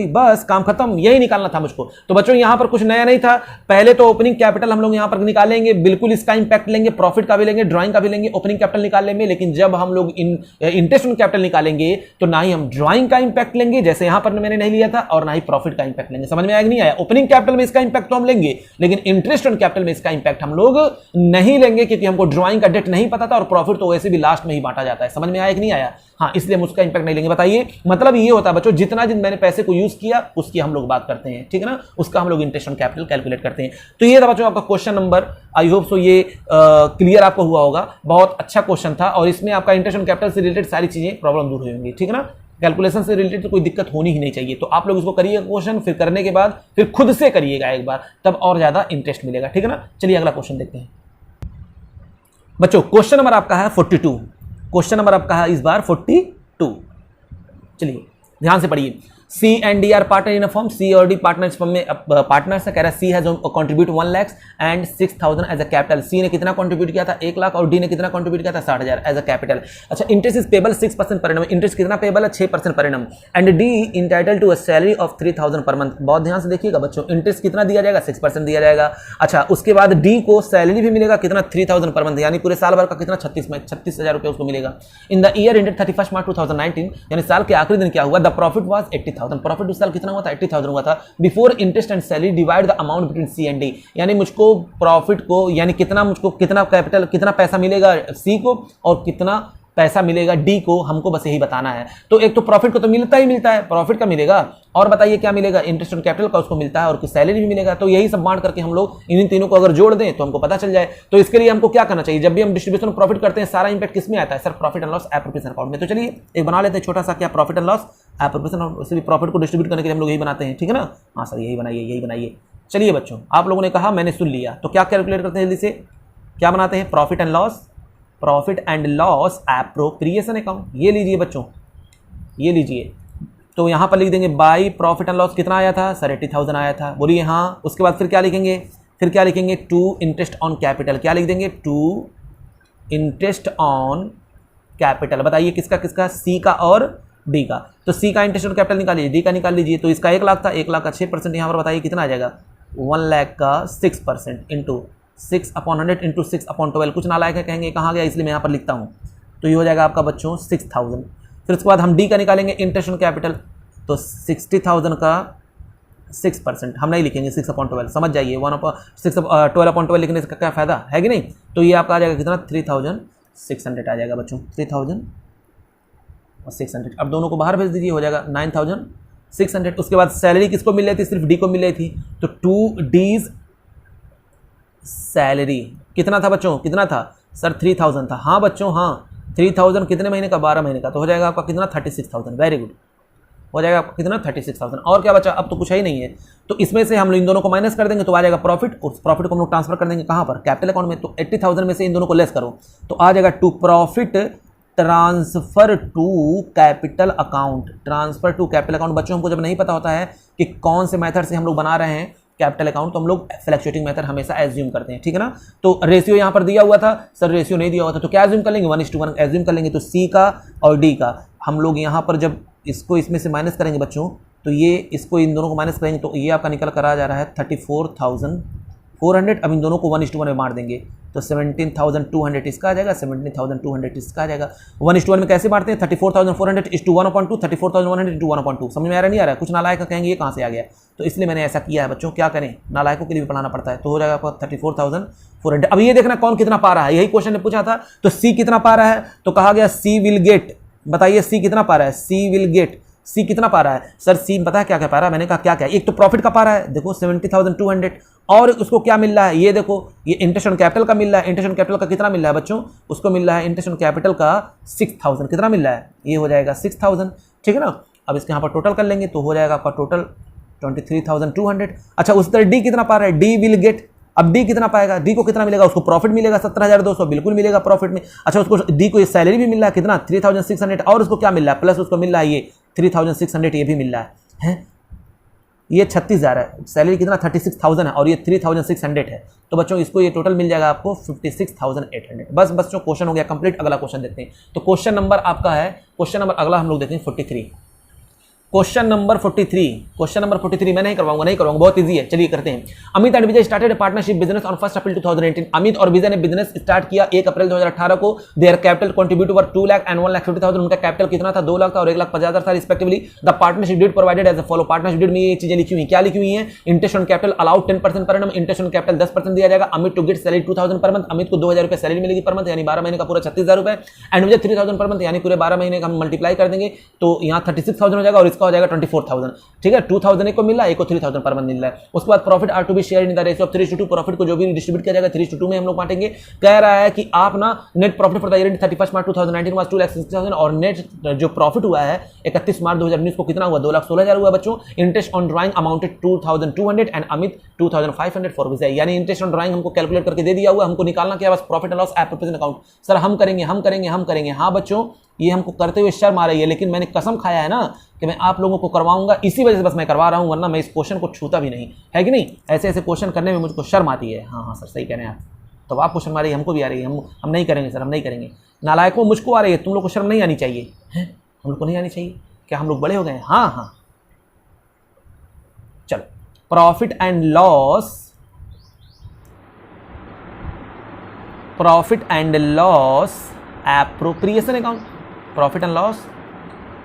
बस काम खत्म, यही निकालना था मुझको। तो बच्चों यहाँ पर कुछ नया नहीं था। पहले तो ओपनिंग कैपिटल हम लोग यहाँ पर निकालेंगे, बिल्कुल इसका इंपैक्ट लेंगे, प्रॉफिट का भी लेंगे, ड्राइंग का भी लेंगे, ओपनिंग कैपिटल निकालने में। लेकिन जब हम लोग इंटरेस्ट ऑन कैपिटल निकालेंगे तो ना ही हम ड्राइंग का इंपैक्ट लेंगे जैसे यहाँ पर मैंने नहीं लिया था, और ना ही प्रॉफिट का इंपैक्ट लेंगे। समझ में आया कि नहीं आया? ओपनिंग कैपिटल में इसका इंपैक्ट तो हम लेंगे, लेकिन इंटरेस्ट ऑन कैपिटल में इसका इंपैक्ट हम लोग नहीं लेंगे, क्योंकि हमको ड्राइंग का डेट नहीं पता था और प्रॉफिट तो वैसे भी लास्ट में ही बांटा जाता है। समझ में आया कि नहीं आया? हाँ, इसलिए हम उसका इंपैक्ट नहीं लेंगे। बताइए मतलब ये होता है बच्चों, जितना दिन मैंने पैसे को यूज किया उसकी हम लोग बात करते हैं, ठीक है ना, उसका हम लोग इंटरेस्ट ऑन कैपिटल कैलकुलेट करते हैं। तो ये था बच्चों आपका question number. I hope so ये क्लियर आपको हुआ होगा। बहुत अच्छा क्वेश्चन था और इसमें आपका इंटरेस्ट ऑन कैपिटल से रिलेटेड सारी चीजें प्रॉब्लम दूर होंगी, ठीक है ना। कैलकुलेशन से रिलेटेड कोई दिक्कत होनी ही नहीं चाहिए। तो आप लोग इसको करिएगा क्वेश्चन, फिर करने के बाद फिर खुद से करिएगा एक बार, तब और ज्यादा इंटरेस्ट मिलेगा, ठीक है ना। चलिए अगला क्वेश्चन देखते हैं बच्चों। क्वेश्चन नंबर आपका है 42। क्वेश्चन नंबर आपका है इस बार 42। चलिए ध्यान से पढ़िए। C and D are partner in a firm. C और डी पार्टनर्स फर्म में पार्टनर्स है। कह रहा है C has contribute 1 lakh and 6,000 as a capital. C ने कितना कंट्रीब्यूट किया था? 1 लाख। और डी ने कितना कंट्रीब्यूट किया था? 60,000 एज अ कैपिटल। अच्छा, interest is payable 6% per annum. Interest कितना पेबल है? 6% per annum. And D entitled to a salary of 3,000 per month. बहुत ध्यान से देखिएगा बच्चों, इंटरेस्ट कितना दिया जाएगा? 6% दिया जाएगा। अच्छा, उसके बाद डी को सैलरी भी मिलेगा कितना? 3,000 पर मंथ, यानी पूरे साल भर का कितना? 36,000 रुपये उसको मिलेगा। In the year ended 31 March 2019, यानी साल के आखिरी दिन क्या हुआ? The profit was 80,000। प्रॉफिट उस साल कितना हुआ था? 80,000 हुआ था। Before interest and salary divide the amount between C and D. यानी मुझको प्रॉफिट को, यानी मुझको कितना कैपिटल, कितना पैसा मिलेगा सी को और कितना पैसा मिलेगा डी को, हमको बस यही बताना है। तो एक तो प्रॉफिट को तो मिलता ही मिलता है, प्रॉफिट का मिलेगा, और बताइए क्या मिलेगा? इंटरेस्ट ऑन कैपिटल का उसको मिलता है और सैलरी भी मिलेगा। तो यही सब बांट करके हम लोग इन तीनों को अगर जोड़ दें तो हमको पता चल जाए। तो इसके लिए हमको क्या करना चाहिए? जब भी हम डिस्ट्रीब्यूशन ऑफ प्रॉफिट करते हैं सारा इंपैक्ट किस में आता है? Sir profit and loss appropriation account में। तो चलिए एक बना लेते हैं छोटा सा, क्या प्रॉफिट एंड लॉस एप्रोप्रिएशन। उससे भी प्रॉफिट को डिस्ट्रीब्यूट करने के लिए हम लोग यही बनाते हैं, ठीक है ना। हाँ सर यही बनाइए। चलिए बच्चों, आप लोगों ने कहा, मैंने सुन लिया, तो क्या कैलकुलेट करते हैं जल्दी से? क्या बनाते हैं? Profit and loss appropriation account. ये लीजिए बच्चों, ये लीजिए। तो यहां पर लिख देंगे बाई प्रॉफिट एंड लॉस कितना आया था? सर 80,000 आया था, बोलिए हाँ। उसके बाद फिर क्या लिखेंगे? To interest on capital. क्या लिख देंगे? To interest on capital. बताइए किसका? सी का और डी का। तो सी का इंटरेस्ट ऑन कैपिटल निकाल लीजिए, डी का निकाल लीजिए। तो इसका 1 लाख था, 1 लाख का 6% यहाँ पर बताइए कितना आ जाएगा? 1 लाख का 6% इंटू 6/100 इंटू 6/12। कुछ नालायक है कहेंगे कहाँ गया, इसलिए मैं यहाँ पर लिखता हूँ। तो ये हो जाएगा आपका बच्चों 6,000। फिर उसके बाद हम डी का निकालेंगे इंटरेस्ट ऑन कैपिटल। तो 60,000 का 6% हम नहीं लिखेंगे, 6/12 समझ जाइए। 12/12 लिखने से क्या फायदा है कि नहीं। तो ये आपका आ जाएगा कितना? 3,600 आ जाएगा बच्चों, 3,600। अब दोनों को बाहर भेज दीजिए, हो जाएगा 9,600। उसके बाद सैलरी किसको मिल रही थी? सिर्फ डी को मिल रही थी। तो 2 डीज सैलरी कितना था बच्चों? कितना था सर? 3,000 था। हाँ बच्चों हाँ, 3,000 कितने महीने का? 12 महीने का। तो हो जाएगा आपका कितना? 36,000। वेरी गुड, हो जाएगा आपका कितना? 36,000। और क्या बचा? अब तो कुछ ही नहीं है। तो इसमें से हम लोग इन दोनों को माइनस कर देंगे तो आ जाएगा प्रॉफिट। उस प्रॉफिट को हम लोग ट्रांसफर कर देंगे कहाँ पर? कैपिटल अकाउंट में। तो 80,000 में से इन दोनों को लेस करो तो आ जाएगा to profit transfer to capital account. Transfer to capital account बच्चों हमको जब नहीं पता होता है कि कौन से मेथड से हम लोग बना रहे हैं कैपिटल अकाउंट, तो हम लोग फ्लक्चुएटिंग मेथड हमेशा एज्यूम करते हैं, ठीक है ना। तो रेशियो यहाँ पर दिया हुआ था, सर रेशियो नहीं दिया हुआ था, तो क्या एज्यूम कर लेंगे? 1:1 एज्यूम कर लेंगे। तो सी का और डी का हम लोग यहाँ पर जब इसको इसमें से माइनस करेंगे बच्चों, तो ये इसको इन दोनों को माइनस करेंगे तो ये आपका निकल कर आ जा रहा है 34,400। अब इन दोनों को 1:1 में बांट देंगे तो 17,200 इसका आ जाएगा, 17,200 इसका आ जाएगा। 1:1 में कैसे बांटते हैं? 34,400 इस टू 1/2, 34,100 टू 1/2। समझ में आ रहा नहीं आ रहा है? कुछ नालायक कहेंगे ये कहाँ से आ गया, तो इसलिए मैंने ऐसा किया है बच्चों। क्या करें, नालायकों के लिए भी पढ़ाना पड़ता है। तो हो जाएगा आपका 34,400। अब ये देखना कौन कितना पा रहा है, यही क्वेश्चन ने पूछा था। तो सी कितना पा रहा है? तो कहा गया सी विल गेट। बताइए सी कितना पा रहा है? सी विल गेट। सी कितना पा रहा है? सर सी पता है क्या क्या पा रहा है? मैंने कहा क्या क्या। एक तो प्रॉफिट का पा रहा है, देखो 70,200, और उसको क्या मिल रहा है? ये देखो, ये इंटरेस्ट ऑन कैपिटल का मिल रहा है। इंटरेस्ट ऑन कैपिटल का कितना मिल रहा है बच्चों? उसको मिल रहा है इंटरेस्ट ऑन कैपिटल का 6,000। कितना मिल रहा है? ये हो जाएगा 6,000, ठीक है ना। अब इसके यहाँ पर टोटल कर लेंगे तो हो जाएगा आपका टोटल 23,200। अच्छा उस तरह डी कितना पा रहा है? D will get. अब डी कितना पाएगा? डी को कितना मिलेगा? उसको प्रॉफिट मिलेगा 17,200, बिल्कुल मिलेगा प्रॉफिट में। अच्छा उसको डी को ये सैलरी भी मिल रहा है कितना? 3,600, और उसको क्या मिल रहा है? प्लस उसको मिल रहा है ये 3600 ये भी मिल रहा है। ये 36,000 है, सैलरी कितना 36,000 है और ये 3600 है, तो बच्चों इसको ये टोटल मिल जाएगा आपको 56,800। बस बच्चों क्वेश्चन हो गया कंप्लीट। अगला क्वेश्चन देखते हैं। तो क्वेश्चन नंबर आपका है, क्वेश्चन नंबर अगला हम लोग देखते हैं 43। क्वेश्चन नंबर 43 मैं नहीं करवाऊंगा, बहुत इजी है। चलिए करते हैं। Amit and Vijay started partnership business on 1 अप्रैल 2018। अमित और विजय ने बिजनेस स्टार्ट किया 1 अप्रैल 2018 को। Their capital contribute over 2 lakh and 1,50,000। उनका कैपिटल कितना था? 2 लाख था और 1,50,000 था respectively. The partnership deed provided as a follow. Partnership deed में ये चीजें लिखी हुई, क्या लिखी हुई है? Interest on capital allowed 10% per annum, interest on capital 10% दिया जाएगा। Amit to get salary 2,000 per month. Amit को 2,000 रुपए सैलरी मिलेगी पर मंथ, यानी 12 महीने का पूरा 36,000 रुपए। एंड विजय 3,000 पर मंथ, यानी पूरे 12 महीने का हम मल्टीप्लाई कर देंगे तो यहाँ 36,000 हो जाएगा और इसका हो जाएगा 24,000। ठीक है, 2,000 एक को मिल रहा है, एक को 3,000 पर मंथ मिल रहा है। उसके बाद profit are to be share in the ratio of 3:2। Profit को जो भी डिस्ट्रीब्यूट किया जाएगा 3:2 में हम लोग बांटेंगे। कह रहा है कि आप ना net profit for the year 31 March 2019 was 2,60,000 और नेट जो प्रॉफिट हुआ है 31 मार्च 2019 को कितना हुआ? 2,16,000 हुआ बच्चों। Interest on drawing amounted 2,200 and Amit 2,500 for Vijay. यानी इंटरेस्ट ऑन ड्राइंग हमको कैलकुलेट करके दे दिया हुआ, हमको निकालना क्या? बस profit and loss appropriation account. Sir हम करेंगे। हाँ बच्चों, ये हमको करते हुए शर्म आ रही है, लेकिन मैंने कसम खाया है ना कि मैं आप लोगों को करवाऊंगा, इसी वजह से बस मैं करवा रहा हूं, वरना मैं इस क्वेश्चन को छूता भी नहीं, है कि नहीं? ऐसे ऐसे क्वेश्चन करने में मुझको शर्म आती है। हाँ सर सही कह रहे हैं आप। तो आप क्वेश्चन मारिए, हमको भी आ रही है, हम नहीं करेंगे सर, हम नहीं करेंगे। नालायकों, मुझको आ रही है, तुम लोग को शर्म नहीं आनी चाहिए है? हम लोग को नहीं आनी चाहिए क्या? हम लोग बड़े हो गए? हाँ। चलो, profit and loss appropriation account. Profit and loss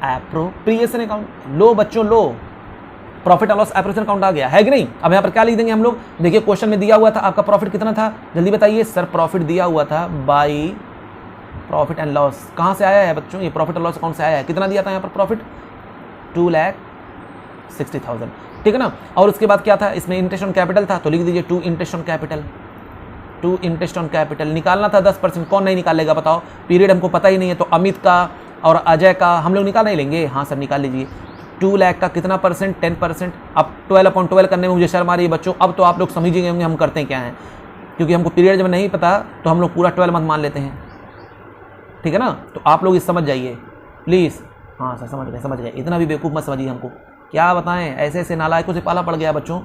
appropriation account, लो बच्चों, लो। Profit and loss appropriation account आ गया, है कि नहीं? अब यहां पर क्या लिख देंगे हम लोग? देखिए क्वेश्चन में दिया हुआ था आपका प्रॉफिट कितना था, जल्दी बताइए। सर प्रॉफिट दिया हुआ था बाई प्रॉफिट एंड लॉस। कहां से आया है बच्चों? ये प्रॉफिट एंड लॉस अकाउंट से आया है। कितना दिया था यहां पर प्रॉफिट? 2,60,000, ठीक है ना। और उसके बाद क्या था इसमें? इंटरेस्ट ऑन कैपिटल था, तो लिख दीजिए 2 इंटरेस्ट ऑन कैपिटल। निकालना था 10%, कौन नहीं निकालेगा बताओ? पीरियड हमको पता ही नहीं है, तो अमित का और अजय का हम लोग निकाल नहीं लेंगे? हाँ सर निकाल लीजिए। 2 लाख का कितना परसेंट? 10%। अब 12/12 करने में मुझे शर्म आ रही है बच्चों। अब तो आप लोग समझिए होंगे हम करते हैं क्या है, क्योंकि हमको पीरियड जब नहीं पता तो हम लोग पूरा 12 मंथ मान लेते हैं, ठीक है ना। तो आप लोग इस समझ जाइए प्लीज़। हाँ सर समझ गए। इतना भी बेवकूफ़ मत समझिए हमको, क्या बताएं, ऐसे ऐसे नालायकों से पाला पड़ गया बच्चों,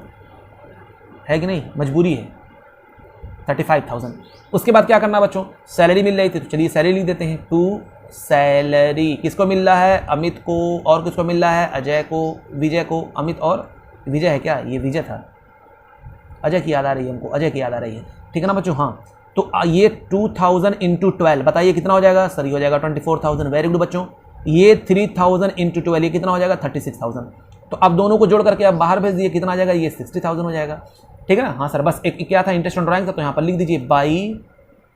है कि नहीं? मजबूरी है। 35,000। उसके बाद क्या करना बच्चों? सैलरी मिल रही थी, तो चलिए सैलरी लिख देते हैं। 2 सैलरी किसको मिल रहा है? अमित को। और किसको मिल रहा है? अजय को, विजय को। अमित और विजय है क्या? ये विजय था, अजय की याद आ रही है हमको, अजय की याद आ रही है, ठीक है ना बच्चों। हाँ, तो ये 2,000 इंटू 12 बताइए कितना हो जाएगा? सर ये हो जाएगा 24,000। वेरी गुड बच्चों। ये 3,000 इंटू 12 ये कितना हो जाएगा? 36,000। तो अब दोनों को जोड़ करके आप बाहर भेज दिए, कितना आ जाएगा? ये 60,000 हो जाएगा, ठीक है ना। हाँ सर, बस एक क्या था? इंटरेस्ट ऑन ड्राइंग था, तो यहाँ पर लिख दीजिए बाई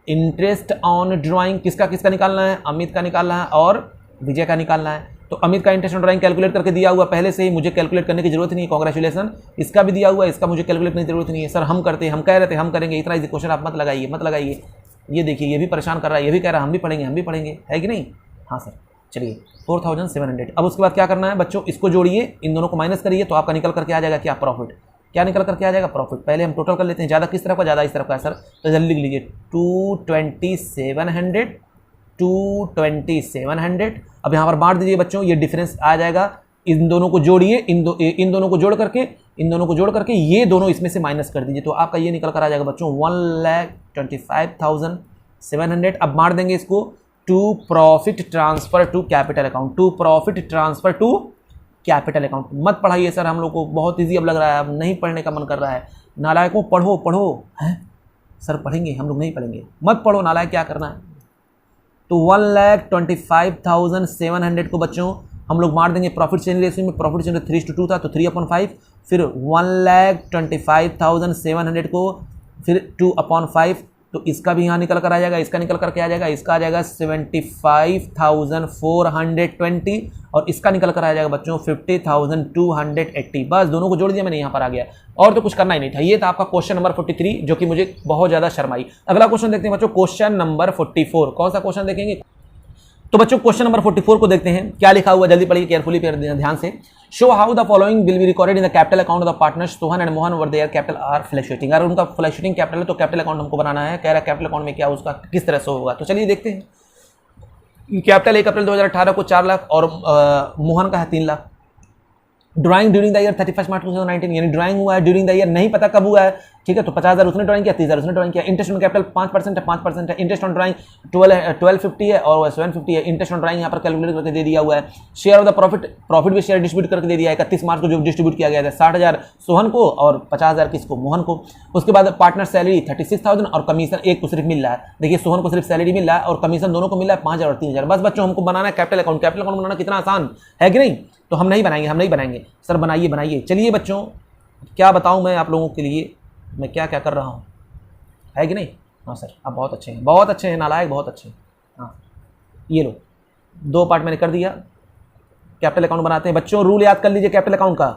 इंटरेस्ट ऑन ड्राइंग। किसका निकालना है? अमित का निकालना है और विजय का निकालना है। तो अमित का इंटरेस्ट ऑन ड्राइंग कैलकुलेट करके दिया हुआ पहले से ही, मुझे कैलकुलेट करने की जरूरत नहीं है, कांग्रेचुलेसन। इसका भी दिया हुआ है, इसका मुझे कैलकुलेट करने की जरूरत नहीं है। सर हम करते हैं, हम कह रहे थे हम करेंगे, इतना इजी क्वेश्चन आप मत लगाइए। ये देखिए, ये भी परेशान कर रहा है, ये भी कह रहा है हम भी पढ़ेंगे, है कि नहीं? हाँ सर, चलिए 4,700। अब उसके बाद क्या करना है बच्चों? इसको जोड़िए, इन दोनों को माइनस करिए, तो आपका निकल करके आ जाएगा क्या? प्रॉफिट। क्या निकल करके आ जाएगा? प्रॉफिट। पहले हम टोटल कर लेते हैं, ज़्यादा किस तरफ का? ज़्यादा इस तरफ का है सर, तो जल्दी लिख लीजिए 2,2700। अब यहाँ पर बांट दीजिए बच्चों, ये डिफरेंस आ जाएगा। इन दोनों को जोड़िए, इन दोनों को जोड़ करके ये दोनों इसमें से माइनस कर दीजिए, तो आपका ये निकल कर आ जाएगा बच्चों 1,25,700। अब बांट देंगे इसको to profit transfer to capital account. मत पढ़ाइए सर, हम लोग को बहुत इजी अब लग रहा है, अब नहीं पढ़ने का मन कर रहा है। नालायकों पढ़ो हैं सर, पढ़ेंगे हम लोग, नहीं पढ़ेंगे, मत पढ़ो नालायक, क्या करना है? तो 1,25,700 को बच्चों हम लोग मार देंगे प्रॉफिट शेयरिंग रेशियो में। प्रॉफिट शेयरिंग 3:2 था, तो 3/5। फिर 1,25,700 को फिर 2/5, तो इसका भी यहाँ निकल कर आ जाएगा, इसका निकल करके आ जाएगा, इसका आ जाएगा 75,420 और इसका निकल कर आ जाएगा बच्चों 50,280। बस दोनों को जोड़ दिया मैंने, यहाँ पर आ गया, और तो कुछ करना ही नहीं था। ये था आपका क्वेश्चन नंबर 43, जो कि मुझे बहुत ज़्यादा शर्म आई। अगला क्वेश्चन देखते हैं बच्चों, क्वेश्चन नंबर 44। कौन सा क्वेश्चन देखेंगे? तो बच्चों क्वेश्चन नंबर 44 को देखते हैं, क्या लिखा हुआ, जल्दी पढ़िए, केयरफुली ध्यान से। Show how the following will be recorded in the capital account of the partners Sohan and Mohan over their capital R fluctuating. अगर उनका फ्लक्चुएटिंग कैपिटल है तो कैपिटल अकाउंट हमको बनाना है, कह रहा है कैपिटल अकाउंट में क्या उसका किस तरह से होगा। तो चलिए देखते हैं। कैपिटल 1 अप्रैल 2018 को 4 लाख और मोहन का है 3 lakh. Drawing during the year 31 March 2019, यानी ड्राइंग हुआ है ड्यूरिंग द ईयर, नहीं पता कब हुआ है, ठीक है। तो 50,000 उसने ड्राइंग किया, 30,000 उसने ड्राइंग किया। इंटरेस्ट ऑन कैपिटल 5% है, 5% है। इंटरेस्ट ऑन ड्राइंग 1250 है और 750 है। इंटरेस्ट ऑन ड्राइंग यहाँ पर कैलकुलेट करके दे दिया हुआ है। शेयर ऑफ द प्रॉफिट भी शेयर डिस्ट्रीब्यूट करके दे दिया है 31 मार्च को जो डिस्ट्रीब्यूट किया गया था, 60,000 सोहन को और 50,000 किसको, मोहन को। उसके बाद पार्टनर सैलरी 36,000 और कमीशन एक को सिर्फ मिल रहा है। देखिए सोहन को सिर्फ सैलरी मिल रहा है और कमीशन दोनों को मिल रहा है 5,000 और 3,000। बस बच्चों हमको बनाना है कैपिटल अकाउंट। कैपिटल अकाउंट बनाना कितना आसान है कि नहीं, तो हम नहीं बनाएंगे सर, बनाइए। चलिए बच्चों, क्या बताऊं मैं आप लोगों के लिए, मैं क्या क्या कर रहा हूं, है कि नहीं। हाँ सर, आप बहुत अच्छे हैं, नालायक बहुत अच्छे हैं। हाँ ये लो, 2 पार्ट मैंने कर दिया। कैपिटल अकाउंट बनाते हैं बच्चों। रूल याद कर लीजिए, कैपिटल अकाउंट का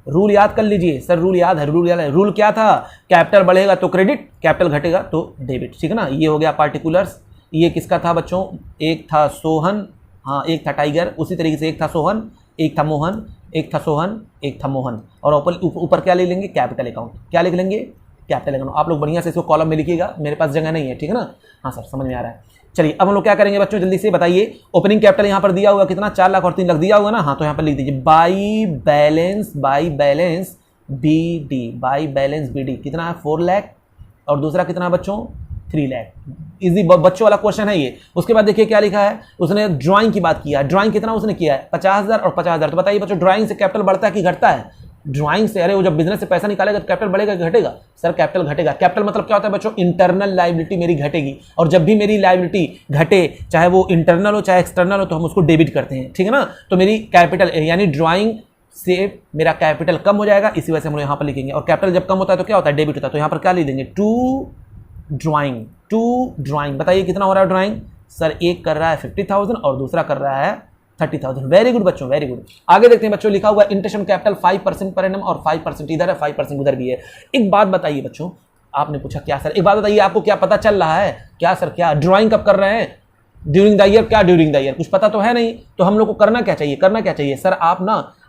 रूल याद कर लीजिए। सर रूल याद है, रूल क्या था, कैपिटल बढ़ेगा तो क्रेडिट, कैपिटल घटेगा तो डेबिट, ठीक है ना। ये हो गया पार्टिकुलर्स। ये किसका था बच्चों, एक था सोहन, हाँ एक था टाइगर, उसी तरीके से एक था सोहन, एक था मोहन, एक था सोहन, एक था मोहन। और ऊपर क्या ले लेंगे, कैपिटल अकाउंट। क्या लिख लेंगे, कैपिटल अकाउंट। आप लोग बढ़िया से इसको कॉलम में लिखिएगा, मेरे पास जगह नहीं है, ठीक है ना। हाँ सर समझ में आ रहा है। चलिए अब हम लोग क्या करेंगे बच्चों, जल्दी से बताइए। ओपनिंग कैपिटल यहाँ पर दिया हुआ कितना, 4 लाख और 3 लाख दिया हुआ ना। हाँ तो यहाँ पर लिख दीजिए बाई बैलेंस BD कितना है, 4 लाख और दूसरा कितना है बच्चों, 3 लाख। इजी बच्चों वाला क्वेश्चन है ये। उसके बाद देखिए क्या लिखा है, उसने ड्राइंग की बात किया। ड्राइंग कितना उसने किया है, 50,000 और 50,000। तो बताइए बच्चों, ड्राइंग से कैपिटल बढ़ता है कि घटता है, ड्राइंग से। अरे वो जब बिजनेस से पैसा निकालेगा तो कैपिटल बढ़ेगा कि घटेगा, सर कैपिटल घटेगा। कैपिटल मतलब क्या होता है बच्चों, इंटरनल लायबिलिटी मेरी घटेगी। और जब भी मेरी लायबिलिटी घटे, चाहे वो इंटरनल हो चाहे एक्सटर्नल हो, तो हम उसको डेबिट करते हैं, ठीक है ना। तो मेरी कैपिटल यानी ड्राइंग से मेरा कैपिटल कम हो जाएगा, इसी वजह से हम यहाँ पर लिखेंगे। और कैपिटल जब कम होता है तो क्या होता है, डेबिट होता है। तो यहाँ पर क्या लिख देंगे, टू ड्राइंग। बताइए कितना हो रहा है ड्राइंग, सर एक कर रहा है 50,000 और दूसरा कर रहा है 30,000। वेरी गुड बच्चों, वेरी गुड। आगे देखते हैं बच्चों, लिखा हुआ interest on capital 5% per annum और 5% इधर है, 5% उधर भी है। एक बात बताइए बच्चों, आपने पूछा क्या सर, एक बात बताइए, आपको क्या पता चल रहा है क्या सर, क्या ड्राइंग कब कर रहे हैं, ड्यूरिंग द ईयर। क्या ड्यूरिंग द ईयर, कुछ पता तो है नहीं। तो हम लोग को करना क्या चाहिए सर,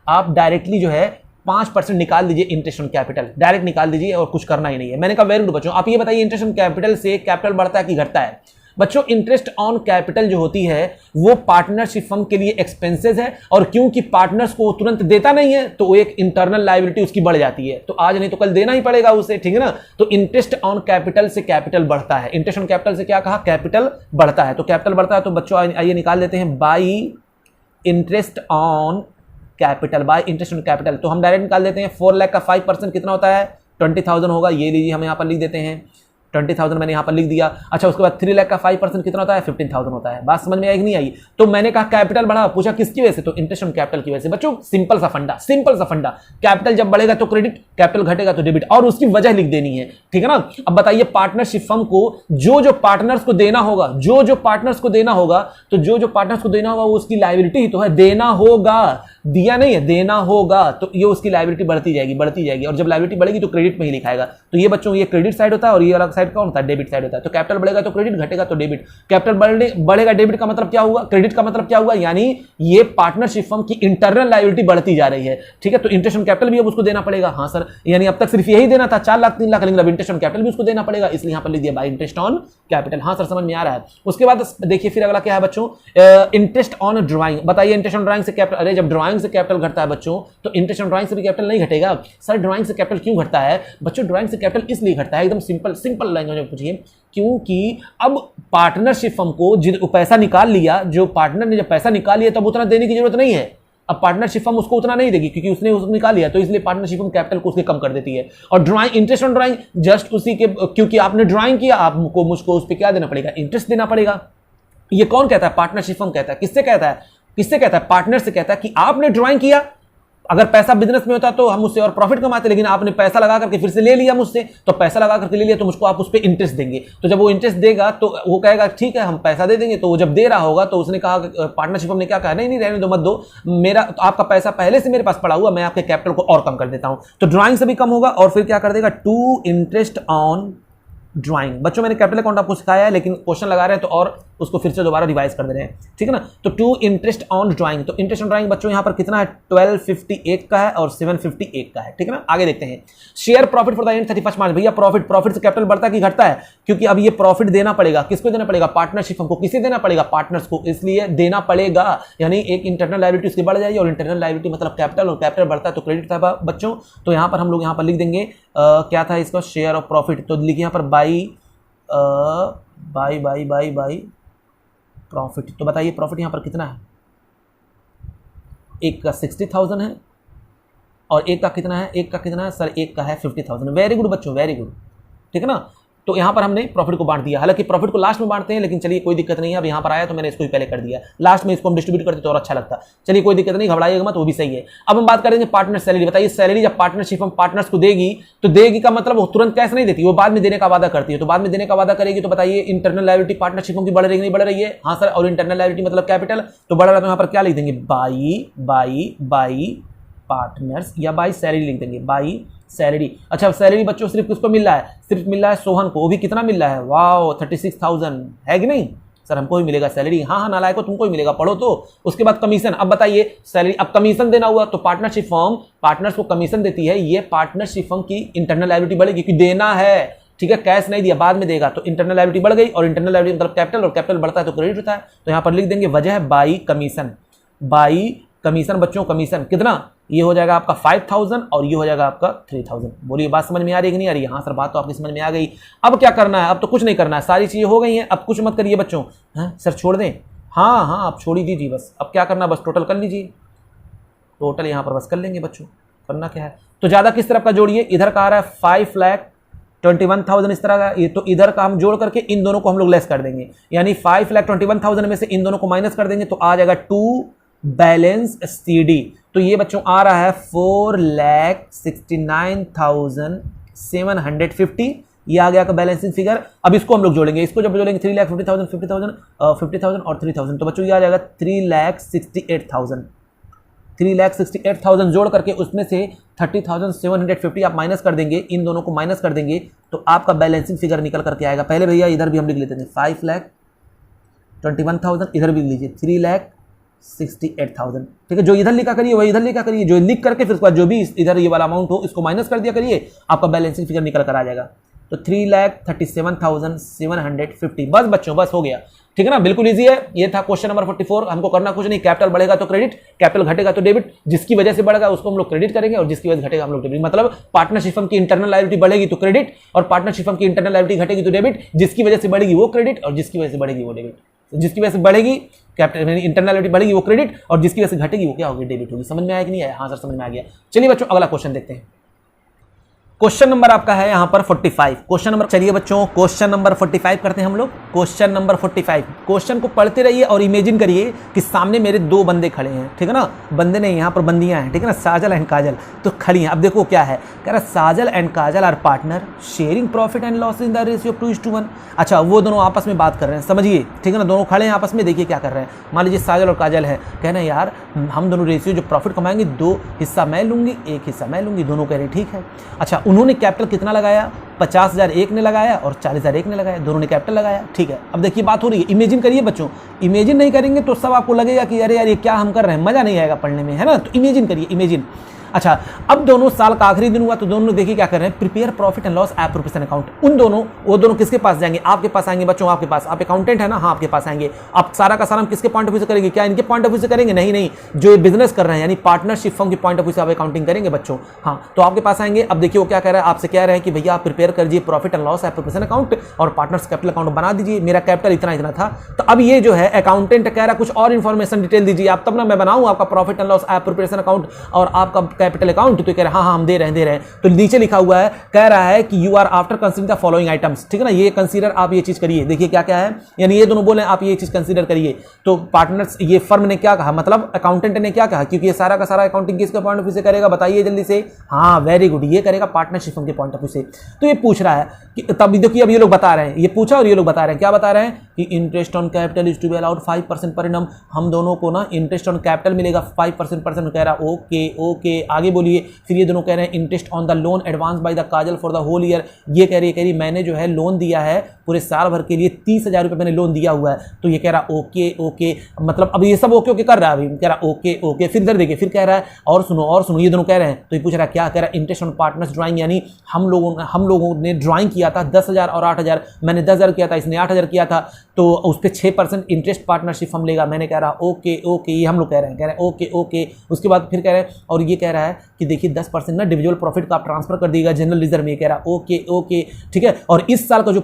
आप डायरेक्टली जो है 5% निकाल दीजिए इंटरेस्ट ऑन कैपिटल, डायरेक्ट निकाल दीजिए और कुछ करना ही नहीं है। मैंने कहा वेरी गुड बच्चों। आप ये बताइए इंटरेस्ट ऑन कैपिटल से कैपिटल बढ़ता है कि घटता है। बच्चों इंटरेस्ट ऑन कैपिटल जो होती है वो पार्टनरशिप फर्म के लिए एक्सपेंसेस है, और क्योंकि पार्टनर्स को तुरंत देता नहीं है तो एक इंटरनल लायबिलिटी उसकी बढ़ जाती है, तो आज नहीं तो कल देना ही पड़ेगा उसे, ठीक है ना। तो इंटरेस्ट ऑन कैपिटल से कैपिटल बढ़ता है। इंटरेस्ट ऑन कैपिटल से क्या कहा, कैपिटल बढ़ता है। तो कैपिटल बढ़ता है तो बच्चों आइए निकाल देते हैं by interest on capital, bye interest on capital. तो हम डायरेक्ट निकाल देते हैं। 4 लाख का 5% कितना होता है, 20,000 होगा। ये लीजिए हम यहाँ पर लिख देते हैं 20,000 मैंने यहाँ पर लिख दिया। अच्छा उसके बाद 3 लाख का 5% कितना होता है, 15,000 होता है। बात समझ में आई कि नहीं आई। तो मैंने कहा कैपिटल बढ़ा, पूछा किसकी वजह से, तो इंटरेस्ट ऑन कैपिटल की वजह से। बच्चों सिंपल सा फंडा, कैपिटल जब बढ़ेगा तो क्रेडिट, कैपिटल घटेगा तो डेबिट, और उसकी वजह लिख देनी है, ठीक है ना। अब बताइए पार्टनरशिप फर्म को जो पार्टनर्स को देना होगा, जो पार्टनर्स को देना होगा, तो जो पार्टनर्स को देना होगा वो उसकी लायबिलिटी ही तो है, देना होगा, दिया नहीं है, देना होगा। तो ये उसकी लायबिलिटी बढ़ती जाएगी, और जब लायबिलिटी बढ़ेगी तो क्रेडिट में ही लिखाएगा। तो ये बच्चों ये क्रेडिट साइड होता है और ये अलग साइड कौन होता है, डेबिट साइड होता है। तो कैपिटल बढ़ेगा तो क्रेडिट, घटेगा तो डेबिट। कैपिटल बढ़ेगा, डेबिट का मतलब क्या हुआ, क्रेडिट का मतलब क्या हुआ, यानी ये पार्टनरशिप फर्म की इंटरनल लायबिलिटी बढ़ती जा रही है, ठीक है। तो इंटरेस्ट ऑन कैपिटल भी अब उसको देना पड़ेगा। हाँ सर, यानी अब तक सिर्फ यही देना था 4 लाख 3 लाख, लेकिन अब इंटरेस्ट ऑन कैपिटल भी उसको देना पड़ेगा, इसलिए यहां पर लिख दिया बाय इंटरेस्ट ऑन कैपिटल। हाँ सर समझ में आ रहा है। उसके बाद देखिए फिर अगला क्या है बच्चों, इंटरेस्ट ऑन ड्राइंग। बताइए इंटरेस्ट ऑन ड्राइंग से कैपिटल, अरे जब ड्राइंग से कैपिटल घटता है बच्चों तो इंटरेस्ट ऑन ड्राइंग से भी कैपिटल नहीं घटेगा। सर ड्राइंग से कैपिटल क्यों घटता है बच्चों, ड्राइंग से कैपिटल इसलिए घटता है, एकदम सिंपल लैंग्वेज में पूछिए, क्योंकि अब पार्टनरशिप फर्म को पैसा निकाल लिया, जो पार्टनर ने जब पैसा निकाल लिया तब उतना देने की जरूरत नहीं है। अब पार्टनरशिप फर्म उसको उतना नहीं देगी क्योंकि उसने उसको निकाल लिया, तो इसलिए पार्टनरशिप फर्म कैपिटल को उसके कम कर देती है। और drawing, interest on drawing just उसी के, क्योंकि आपने ड्राइंग किया, आपको मुझको उस पर क्या देना पड़ेगा, इंटरेस्ट देना पड़ेगा। ये कौन कहता है, पार्टनरशिप फर्म कहता है। किससे कहता है, पार्टनर से कहता है कि आपने ड्राइंग किया, अगर पैसा बिजनेस में होता तो हम उससे और प्रॉफिट कमाते, लेकिन आपने पैसा लगा करके फिर से ले लिया मुझसे, तो पैसा लगा करके ले लिया तो मुझको आप उस पर इंटरेस्ट देंगे। तो जब वो इंटरेस्ट देगा तो वो कहेगा ठीक है हम पैसा दे देंगे। तो वो जब दे रहा होगा तो उसने कहा, पार्टनरशिप ने क्या कहा, नहीं रहने दो, मत दो, मेरा तो आपका पैसा पहले से मेरे पास पड़ा हुआ, मैं आपके कैपिटल को और कम कर देता हूं। तो ड्राइंग से भी कम होगा और फिर क्या कर देगा, टू इंटरेस्ट ऑन ड्राइंग। बच्चों मैंने कैपिटल अकाउंट आपको सिखाया है, लेकिन क्वेश्चन लगा रहे हैं तो और उसको फिर से दोबारा रिवाइज कर दे रहे हैं, ठीक है ना। तो टू इंटरेस्ट ऑन ड्राइंग, तो इंटरेस्ट ऑन ड्राइंग बच्चों यहाँ पर कितना है, 1258 का है और 758 का है, ठीक है ना। आगे देखते हैं, share profit for the end 31 मार्च। भैया प्रॉफिट से कैपिटल बढ़ता है कि घटता है, क्योंकि अब ये प्रॉफिट देना पड़ेगा, किसको देना पड़ेगा, पार्टनरशिप को। किसे देना पड़ेगा, पार्टनर्स को, इसलिए देना पड़ेगा, यानी एक इंटरनल लायबिलिटी उसकी बढ़ जाएगी, और इंटरनल लायबिलिटी मतलब कैपिटल, और कैपिटल बढ़ता है तो क्रेडिट था बच्चों। तो यहाँ पर हम लोग यहाँ पर लिख देंगे क्या था इसका, शेयर ऑफ प्रॉफिट, तो लिखिए यहाँ पर बाई प्रॉफिट। तो बताइए प्रॉफिट यहाँ पर कितना है, एक का 60,000 है और एक का कितना है, सर एक का है 50,000। वेरी गुड बच्चों, वेरी गुड, ठीक है ना। तो यहाँ पर हमने प्रॉफिट को बांट दिया, हालांकि प्रॉफिट को लास्ट में बांटते हैं, लेकिन चलिए कोई दिक्कत नहीं है, अब यहाँ पर आया तो मैंने इसको ही पहले कर दिया, लास्ट में इसको हम डिस्ट्रीब्यूट करते तो और अच्छा लगता। चलिए कोई दिक्कत नहीं, घबराइएगा मत, वो भी सही है। अब हम बात करेंगे पार्टनर सैलरी। बताइए सैलरी जब पार्टनरशिप हम पार्टनर्स को देगी, तो देगी का मतलब वो तुरंत कैश नहीं देती, वो बाद में देने का वादा करती है। तो बाद में देने का वादा करेगी, तो बताइए इंटरनल लायबिलिटी पार्टनरशिपों की बढ़ रही नहीं बढ़ रही है, हाँ सर, और इंटरनल लायबिलिटी मतलब कैपिटल, तो बढ़ रहा है। तो यहाँ पर क्या लिख देंगे, बाई पार्टनर्स, या बाई सैलरी लिख देंगे, बाई सैलरी। अच्छा सैलरी बच्चों सिर्फ किसको मिल रहा है, सिर्फ मिल रहा है सोहन को, वो भी कितना मिल रहा है, वाओ 36,000 है कि नहीं सर, हमको ही मिलेगा सैलरी, हाँ नालायक को तुमको ही मिलेगा, पढ़ो तो। उसके बाद कमीशन, अब बताइए सैलरी, अब कमीशन देना हुआ तो पार्टनरशिप फर्म पार्टनर्स को कमीशन देती है, ये पार्टनरशिप फर्म की इंटरनल लायबिलिटी बढ़ेगी, क्योंकि देना है, ठीक है, कैश नहीं दिया, बाद में देगा, तो इंटरनल लायबिलिटी बढ़ गई, और इंटरनल लायबिलिटी मतलब कैपिटल, और कैपिटल बढ़ता है तो क्रेडिट होता है। तो यहाँ पर लिख देंगे वजह है बाई कमीशन बच्चों, कमीशन कितना, ये हो जाएगा आपका 5,000 और ये हो जाएगा आपका 3,000। बोलिए बात समझ में आ रही है कि नहीं आ रही है, हाँ सर बात तो आपकी समझ में आ गई। अब क्या करना है, अब तो कुछ नहीं करना है, सारी चीजें हो गई हैं, अब कुछ मत करिए बच्चों, हाँ सर छोड़ दें, हाँ आप छोड़ ही दीजिए बस। अब क्या करना है, बस टोटल कर लीजिए, टोटल यहाँ पर बस कर लेंगे बच्चों, करना क्या है। तो ज्यादा किस तरफ का जोड़िए, इधर का आ रहा है 5,21,000 इस तरह का, ये तो इधर का हम जोड़ करके इन दोनों को हम लोग लेस कर देंगे, यानी 5,21,000 में से इन दोनों को माइनस कर देंगे, तो आ जाएगा 2 बैलेंस CD। तो ये बच्चों आ रहा है 4,69,750, ये आ गया का बैलेंसिंग फिगर। अब इसको हम लोग जोड़ेंगे, इसको जब जोड़ेंगे 3,50,000 50,000 और 3,000, तो बच्चों ये आ जाएगा 3,68,000 जोड़ करके उसमें से 30,750 आप माइनस कर देंगे, इन दोनों को माइनस कर देंगे, तो आपका बैलेंसिंग फिगर निकल करके आएगा। पहले भैया इधर भी हम लिख लेते हैं 5,21,000, इधर भी लीजिए 3,68,000, ठीक है। जो इधर लिखा करिए वही इधर लिखा करिए, जो लिख करके फिर उसके बाद जो भी इधर ये वाला अमाउंट हो इसको माइनस कर दिया करिए, आपका बैलेंसिंग फिगर निकल कर आ जाएगा। तो 3,37,750, बस बच्चों बस हो गया, ठीक है ना, बिल्कुल इजी है। ये था क्वेश्चन नंबर 44। हमको करना कुछ नहीं, कैपिटल बढ़ेगा तो क्रेडिट, कैपिटल घटेगा तो डेबिट, जिसकी वजह से बढ़ेगा उसको हम लोग क्रेडिट करेंगे, और जिसकी वजह से घटेगा हम लोग डेबिट। मतलब पार्टनरशिप फर्म की इंटरनल लायबिलिटी बढ़ेगी तो क्रेडिट, और पार्टनरशिप फर्म की इंटरनल लायबिलिटी घटेगी तो डेबिट, जिसकी वजह से बढ़ेगी वो क्रेडिट, और जिसकी वजह से बढ़ेगी वो डेबिट। जिसकी वजह से बढ़ेगी कैपिटल इंटरनल लायबिलिटी बढ़ेगी वो क्रेडिट, और जिसकी वजह से घटेगी वो क्या होगी, डेबिट होगी। समझ में आया कि नहीं आया, हाँ सर समझ में आ गया। चलिए बच्चों अगला क्वेश्चन देखते हैं। क्वेश्चन नंबर आपका है यहाँ पर 45। क्वेश्चन नंबर, चलिए बच्चों क्वेश्चन नंबर 45 करते हैं हम लोग। क्वेश्चन नंबर 45, क्वेश्चन को पढ़ते रहिए और इमेजिन करिए कि सामने मेरे दो बंदे खड़े हैं, ठीक है ना, बंदे नहीं यहाँ पर बंदियां हैं, ठीक है ना, साजल एंड काजल तो खड़ी हैं। अब देखो क्या है, कह रहा Sajal and Kajal are partner sharing profit and loss in the ratio 2:1। अच्छा वो दोनों आपस में बात कर रहे हैं, समझिए, ठीक है ना, दोनों खड़े हैं आपस में। देखिए क्या कर रहे हैं, मान लीजिए साजल और काजल है, कहना यार हम दोनों रेशियो जो प्रॉफिट कमाएंगे 2 हिस्सा मैं लूंगी 1 हिस्सा मैं लूंगी, दोनों कह रहे ठीक है। अच्छा उन्होंने कैपिटल कितना लगाया, 50,000 एक ने लगाया और 40,000 एक ने लगाया, दोनों ने कैपिटल लगाया, ठीक है। अब देखिए बात हो रही है, इमेजिन करिए बच्चों, इमेजिन नहीं करेंगे तो सब आपको लगेगा कि अरे यार ये क्या हम कर रहे हैं, मजा नहीं आएगा पढ़ने में, है ना। तो इमेजिन करिए, इमेजिन। अच्छा अब दोनों साल का आखिरी दिन हुआ तो दोनों देखिए क्या कर रहे हैं, prepare profit and loss appropriation account. उन दोनों वो दोनों किसके पास जाएंगे, आपके पास आएंगे बच्चों, आपके पास, आप अकाउंटेंट है ना, हाँ आपके पास आएंगे। आप सारा का सारा हम किसके पॉइंट ऑफ व्यू से करेंगे, क्या इनके पॉइंट ऑफ व्यू से करेंगे, नहीं नहीं, जो बिजनेस कर रहे हैं यानी पार्टनरशिप फर्म के पॉइंट ऑफ व्यू से आप अकाउंटिंग करेंगे बच्चों, हाँ। तो आपके पास आएंगे, अब देखिए वो क्या कह रहा है, आपसे कह रहे हैं कि भैया आप प्रिपेयर करिए profit and loss appropriation account और पार्टनर्स कैपिटल अकाउंट बना दीजिए, मेरा कैपिटल इतना इतना था। तो अब ये जो है अकाउंटेंट कह रहा है कुछ और इन्फॉर्मेशन डिटेल दीजिए आप, तब ना मैं बनाऊं आपका profit and loss appropriation account और आपका कैपिटल अकाउंट। तो कह रहा है हाँ हम दे रहे हैं। तो नीचे लिखा हुआ है, कह रहा है कि you are after considering the following items, ठीक है ना, ये कंसीडर आप ये चीज करिए। देखिए क्या क्या है, यानी ये दोनों बोले आप ये चीज कंसीडर करिए। तो पार्टनर्स, ये फर्म ने क्या कहा, मतलब अकाउंटेंट ने क्या कहा, क्योंकि ये सारा का सारा अकाउंटिंग किसके पॉइंट ऑफ व्यू से करेगा, बताइए जल्दी से। हाँ वेरी गुड, ये करेगा पार्टनरशिप फर्म के पॉइंट ऑफ व्यू से। तो ये पूछ रहा है कि तब देखिए अब ये लोग बता रहे हैं, ये पूछा और ये लोग बता रहे हैं, क्या बता रहे हैं कि interest on capital is to be allowed 5% per annum, हम दोनों को ना इंटरेस्ट ऑन कैपिटल मिलेगा 5% कह रहा है ओके ओके। आगे बोलिए, फिर ये दोनों कह रहे हैं interest on the loan advance by the Kajal for the whole year, ये कह रही मैंने जो है लोन दिया है पूरे साल भर के लिए 30,000 रुपये मैंने लोन दिया हुआ है। तो ये कह रहा ओके ओके, मतलब अब ये सब ओके ओके कर रहा है, अभी कह रहा ओके ओके। फिर इधर देखिए, फिर कह रहा है और सुनो, ये दोनों कह रहे हैं। तो ये पूछ रहा क्या, कह रहा है इंटरेस्ट ऑन पार्टनर्स ड्राइंग, यानी हम लोगों ने ड्राइंग किया था 10,000 और 8,000, मैंने 10,000 किया था, इसने 8,000 किया था, तो उस पर 6% इंटरेस्ट पार्टनरशिप हम लेगा। मैंने कह रहा ओके ओके, ये हम लोग कह रहे हैं ओके ओके। उसके बाद फिर कह रहे हैं, और ये कह रहा है कि देखिए 10% ना डिविजुअल प्रॉफिट का आप ट्रांसफर कर दीजिएगा जनरल रिजर्व में। कह रहा ओके ओके, ठीक है। और इस साल का जो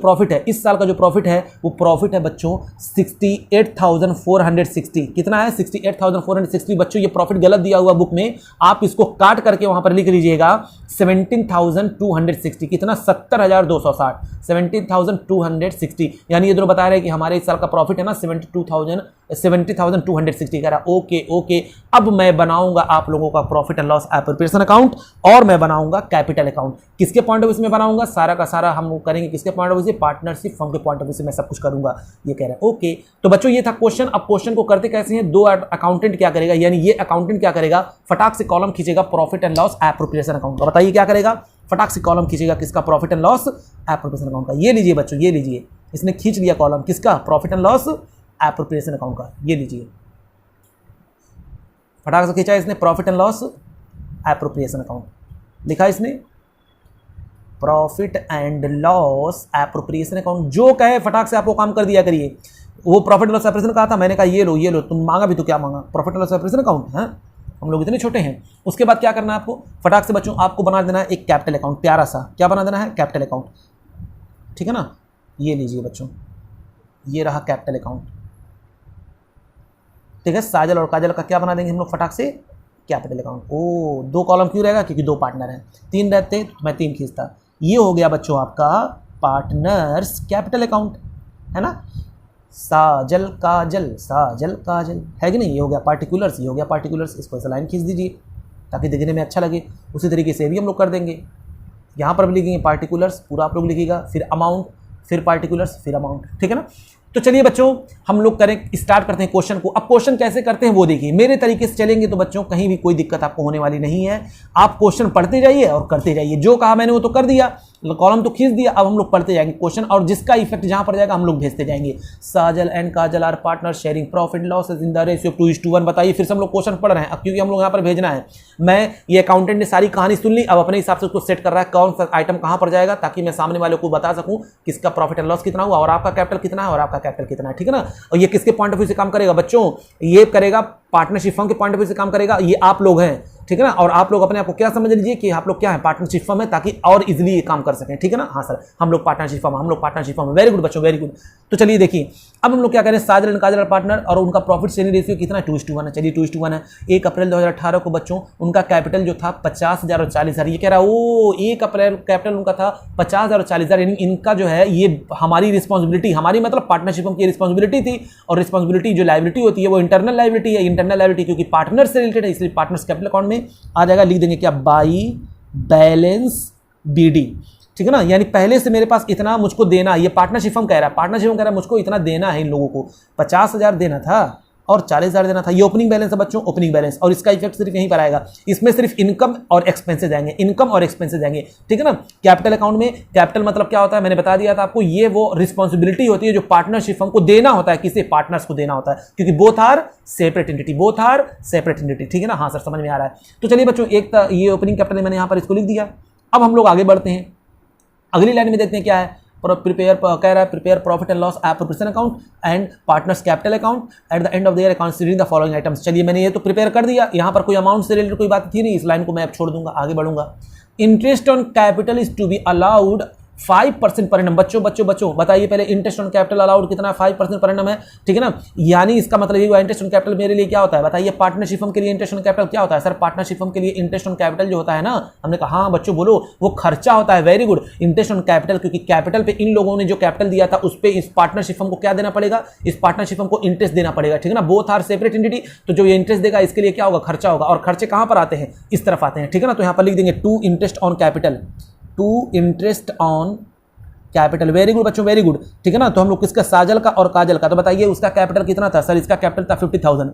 प्रॉफिट है, वो प्रॉफिट है बच्चों 68,460। कितना है? 68,460। बच्चों ये प्रॉफिट गलत दिया हुआ बुक में, आप इसको काट करके वहां पर लिख लीजिएगा 17,260। कितना? 70,260, 17,260। यानी ये दोनों बता रहे हैं कि हमारे इस साल का प्रॉफिट है ना 70,260। कह रहा ओके ओके। अब मैं बनाऊंगा आप लोगों का profit and loss appropriation account, और मैं बनाऊंगा कैपिटल अकाउंट। किसके पॉइंट ऑफ व्यू से मैं बनाऊंगा? सारा का सारा हम करेंगे किसके पॉइंट ऑफ व्यू से? पार्टनरशिप फर्म के पॉइंट ऑफ व्यू से मैं सब कुछ करूंगा। ये कह रहा है ओके। तो बच्चों ये था क्वेश्चन। अब क्वेश्चन को करते कैसे हैं? दो अकाउंटेंट क्या करेगा, यानी ये अकाउंटेंट क्या करेगा, फटाक से कॉलम खींचेगा profit and loss appropriation account का। बताइए क्या करेगा? फटाक से कॉलम खींचेगा किसका? Profit and loss appropriation account का। ये लीजिए बच्चों, ये लीजिए, इसने खींच लिया कॉलम किसका? Profit and loss appropriation account का। ये लीजिए, फटाक से खींचा इसने profit and loss appropriation account, लिखा इसने profit and loss appropriation account. जो कहे फटाक से आपको काम कर दिया करिए। वो प्रॉफिट एंड लॉस एप्रोप्रिएशन कहा था, मैंने कहा ये लो, तुम मांगा भी तो क्या मांगा? Profit and loss appropriation account है। हम लोग इतने छोटे हैं। उसके बाद क्या करना है आपको? फटाक से बच्चों आपको बना देना है एक कैपिटल अकाउंट, प्यारा सा। क्या बना देना है? कैपिटल अकाउंट, ठीक है ना। ये लीजिए बच्चों, ये रहा कैपिटल अकाउंट, ठीक है। साजल और काजल का क्या बना देंगे हम लोग फटाक से? Capital account. ओ, 2 कॉलम क्यों रहेगा? क्योंकि 2 पार्टनर हैं। 3 रहते तो मैं 3 खींचता। ये हो गया बच्चों आपका पार्टनर्स कैपिटल अकाउंट, है ना। साजल काजल है कि नहीं? ये हो गया पार्टिकुलर्स, ये हो गया पार्टिकुलर्स। इसको ऐसा लाइन खींच दीजिए ताकि दिखने में अच्छा लगे। उसी तरीके से भी हम लोग कर देंगे। यहाँ पर भी लिखेंगे पार्टिकुलर्स, पूरा आप लोग लिखिएगा, फिर अमाउंट, फिर पार्टिकुलर्स, फिर अमाउंट, ठीक है ना। तो चलिए बच्चों हम लोग स्टार्ट करते हैं क्वेश्चन को। अब क्वेश्चन कैसे करते हैं वो देखिए। मेरे तरीके से चलेंगे तो बच्चों कहीं भी कोई दिक्कत आपको होने वाली नहीं है। आप क्वेश्चन पढ़ते जाइए और करते जाइए। जो कहा मैंने वो तो कर दिया, कॉलम तो खींच दिया। अब हम लोग पढ़ते जाएंगे क्वेश्चन, और जिसका इफेक्ट जहां पर जाएगा हम लोग भेजते जाएंगे। Sajal and Kajal are partner sharing profit loss in the ratio 2:1। बताइए, फिर से हम लोग क्वेश्चन पढ़ रहे हैं। अब क्योंकि हम लोग यहाँ पर भेजना है, मैं ये अकाउंटेंट ने सारी कहानी सुन ली, अब अपने हिसाब से उसको सेट कर रहा है कौन सा आइटम कहां पर जाएगा, ताकि मैं सामने वाले को बता सकूं किसका प्रॉफिट एंड लॉस कितना हुआ और आपका कैपिटल कितना है और आपका कैपिटल कितना है, ठीक है ना। और ये किसके पॉइंट ऑफ व्यू से काम करेगा बच्चों? ये करेगा पार्टनरशिप फर्म के पॉइंट ऑफ व्यू से काम करेगा। ये आप लोग हैं, ठीक है ना। और आप लोग अपने आप को क्या समझ लीजिए कि आप लोग क्या है? पार्टनरशिप फर्म है, ताकि और इजीली ये काम कर सकें, ठीक है ना। हाँ सर, हम लोग पार्टनरशिप फर्म है। वेरी गुड बच्चों, वेरी गुड। तो चलिए देखिए, अब हम लोग क्या करें? साजल एंड काजल पार्टनर, और उनका प्रॉफिट शेयरिंग रेशियो कितना है? 2:1 है। चलिए 2:1 है। 1 अप्रैल 2018 को बच्चों उनका कैपिटल जो था 50,000 और 40,000। ये कह रहा है ओ 1 अप्रैल कैपिटल उनका था 50,000 और 40,000, यानी इनका जो है ये हमारी रिस्पॉन्सिबिलिटी, हमारी मतलब पार्टनरशिप फर्म की रिस्पॉन्सिबिलिटी थी। और रिस्पॉन्सिबिलिटी जो लायबिलिटी होती है वो इंटरनल लायबिलिटी है। इंटरनल लायबिलिटी क्योंकि पार्टनर से रिलेटेड है, इसलिए पार्टनर्स कैपिटल अकाउंट में आ जाएगा। लिख देंगे क्या? बाई बैलेंस बीडी, ठीक है ना। यानी पहले से मेरे पास इतना मुझको देना, ये पार्टनरशिप फर्म कह रहा है, मुझको इतना देना है इन लोगों को। 50,000 देना था और 40,000 देना था। ये ओपनिंग बैलेंस है बच्चों, ओपनिंग बैलेंस। और इसका इफेक्ट सिर्फ यहीं पर आएगा। इसमें सिर्फ इनकम और एक्सपेंसेस आएंगे, ठीक है ना। कैपिटल अकाउंट में कैपिटल मतलब क्या होता है? मैंने बता दिया था आपको, ये वो रिस्पॉन्सिबिलिटी होती है जो पार्टनरशिप फर्म को देना होता है। किसे? पार्टनर्स को देना होता है, क्योंकि बोथ आर सेपरेट एंटिटी, ठीक है ना। हाँ सर, समझ में आ रहा है। तो चलिए बच्चों, एक ये ओपनिंग कैपिटल मैंने यहाँ पर इसको लिख दिया। अब हम लोग आगे बढ़ते हैं, अगली लाइन में देखते हैं क्या है। प्रिपेयर कह रहा है prepare profit and loss appropriation account and partners capital account at the end of the year considering the following items. चलिए मैंने ये तो प्रिपेयर कर दिया। यहाँ पर कोई अमाउंट से रिलेटेड कोई बात थी नहीं, इस लाइन को मैं अब छोड़ दूंगा, आगे बढ़ूंगा। Interest on capital is to be allowed 5% per annum. बच्चों बताइए पहले, इंटरेस्ट ऑन कैपिटल अलाउड कितना है? 5% पर एनम है, ठीक है ना। यानी इसका मतलब ये हुआ इंटरेस्ट ऑन कैपिटल मेरे लिए क्या होता है? बताइए, पार्टनरशिप फर्म के लिए इंटरेस्ट ऑन कैपिटल क्या होता है? सर पार्टनरशिप फर्म के लिए इंटरेस्ट ऑन कैपिटल जो होता है ना, हमने कहा हाँ बच्चों बोलो, वो खर्चा होता है। Very good, interest on capital, क्योंकि कैपिटल पे इन लोगों ने जो कैपिटल दिया था उस पर इस पार्टनरशिप फर्म को क्या देना पड़ेगा? इस पार्टनरशिप फर्म को इंटरेस्ट देना पड़ेगा, ठीक है ना। बोथ आर सेपरेट एंटिटी, तो जो ये इंटरेस्ट देगा इसके लिए क्या होगा? खर्चा होगा। और खर्चे कहां पर आते हैं? इस तरफ आते हैं, ठीक है ना। तो यहां पर लिख देंगे to interest on capital, to interest on capital, very good बच्चों, वेरी गुड, ठीक है ना। तो हम लोग किसका, साजल का और काजल का। तो बताइए उसका कैपिटल कितना था सर, इसका कैपिटल था 50,000,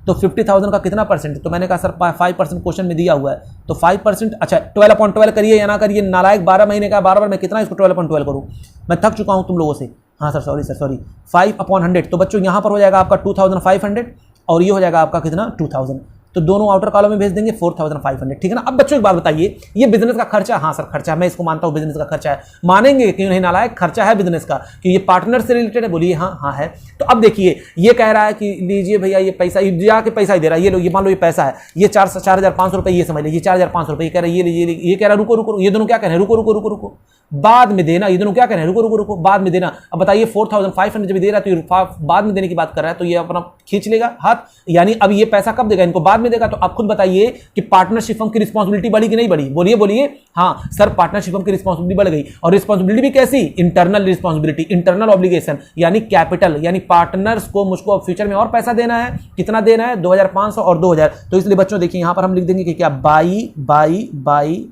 तो 50,000 का कितना परसेंट, तो मैंने कहा सर 5% क्वेश्चन में दिया हुआ है, तो 5%, अच्छा 12/12 करिए या ना करिए, नालायक 12 महीने का, बार बार मैं कितना इसको 12/12 करूँ, मैं थक चुका हूँ तुम लोगों से। हाँ सर सॉरी 5/100, तो बच्चों यहाँ पर हो जाएगा आपका 2500 और ये हो जाएगा आपका कितना 2000, तो दोनों आउटर कॉलम में भेज देंगे 4500, ठीक है ना। अब बच्चों एक बात बताइए, ये बिजनेस का खर्चा, हाँ सर खर्चा, मैं इसको मानता हूँ बिजनेस का खर्चा है, मानेंगे क्यों नहीं नालायक, खर्चा है बिजनेस का, कि ये पार्टनर से रिलेटेड है, बोलिए हाँ हाँ है। तो अब देखिए ये कह रहा है कि लीजिए भैया ये पैसा, जाके पैसा ही दे रहा है, ये लो, ये मान लो ये पैसा है, ये 4,500 रुपये, ये समझ लीजिए 4,500 रुपये, ये कह रहा है ये लीजिए, ये कह रहा है रुको, ये दोनों क्या कह रहे हैं, रुको बाद में देना, ये दोनों क्या कह रहे हैं, रुको बाद में देना। अब बताइए 4,500 जब दे रहा है तो बाद में देने की बात कर रहा है, तो ये अपना खींच लेगा हाथ, यानी अब ये पैसा कब देगा, इनको बाद में देगा। तो आप खुद बताइए कि पार्टनरशिप फर्म की रिस्पांसिबिलिटी बढ़ी कि नहीं बढ़ी, बोलिए हाँ सर पार्टनरशिप फर्म की रिस्पांसिबिलिटी बढ़ गई, और रिस्पांसिबिलिटी भी कैसी, इंटरनल रिस्पांसिबिलिटी, इंटरनल ऑब्लिगेशन, यानी कैपिटल, यानी पार्टनर्स को मुझको अब फ्यूचर में और पैसा देना है, कितना देना है 2,500 और 2,000। तो इसलिए बच्चों देखिए यहां पर हम लिख देंगे कि क्या, बाई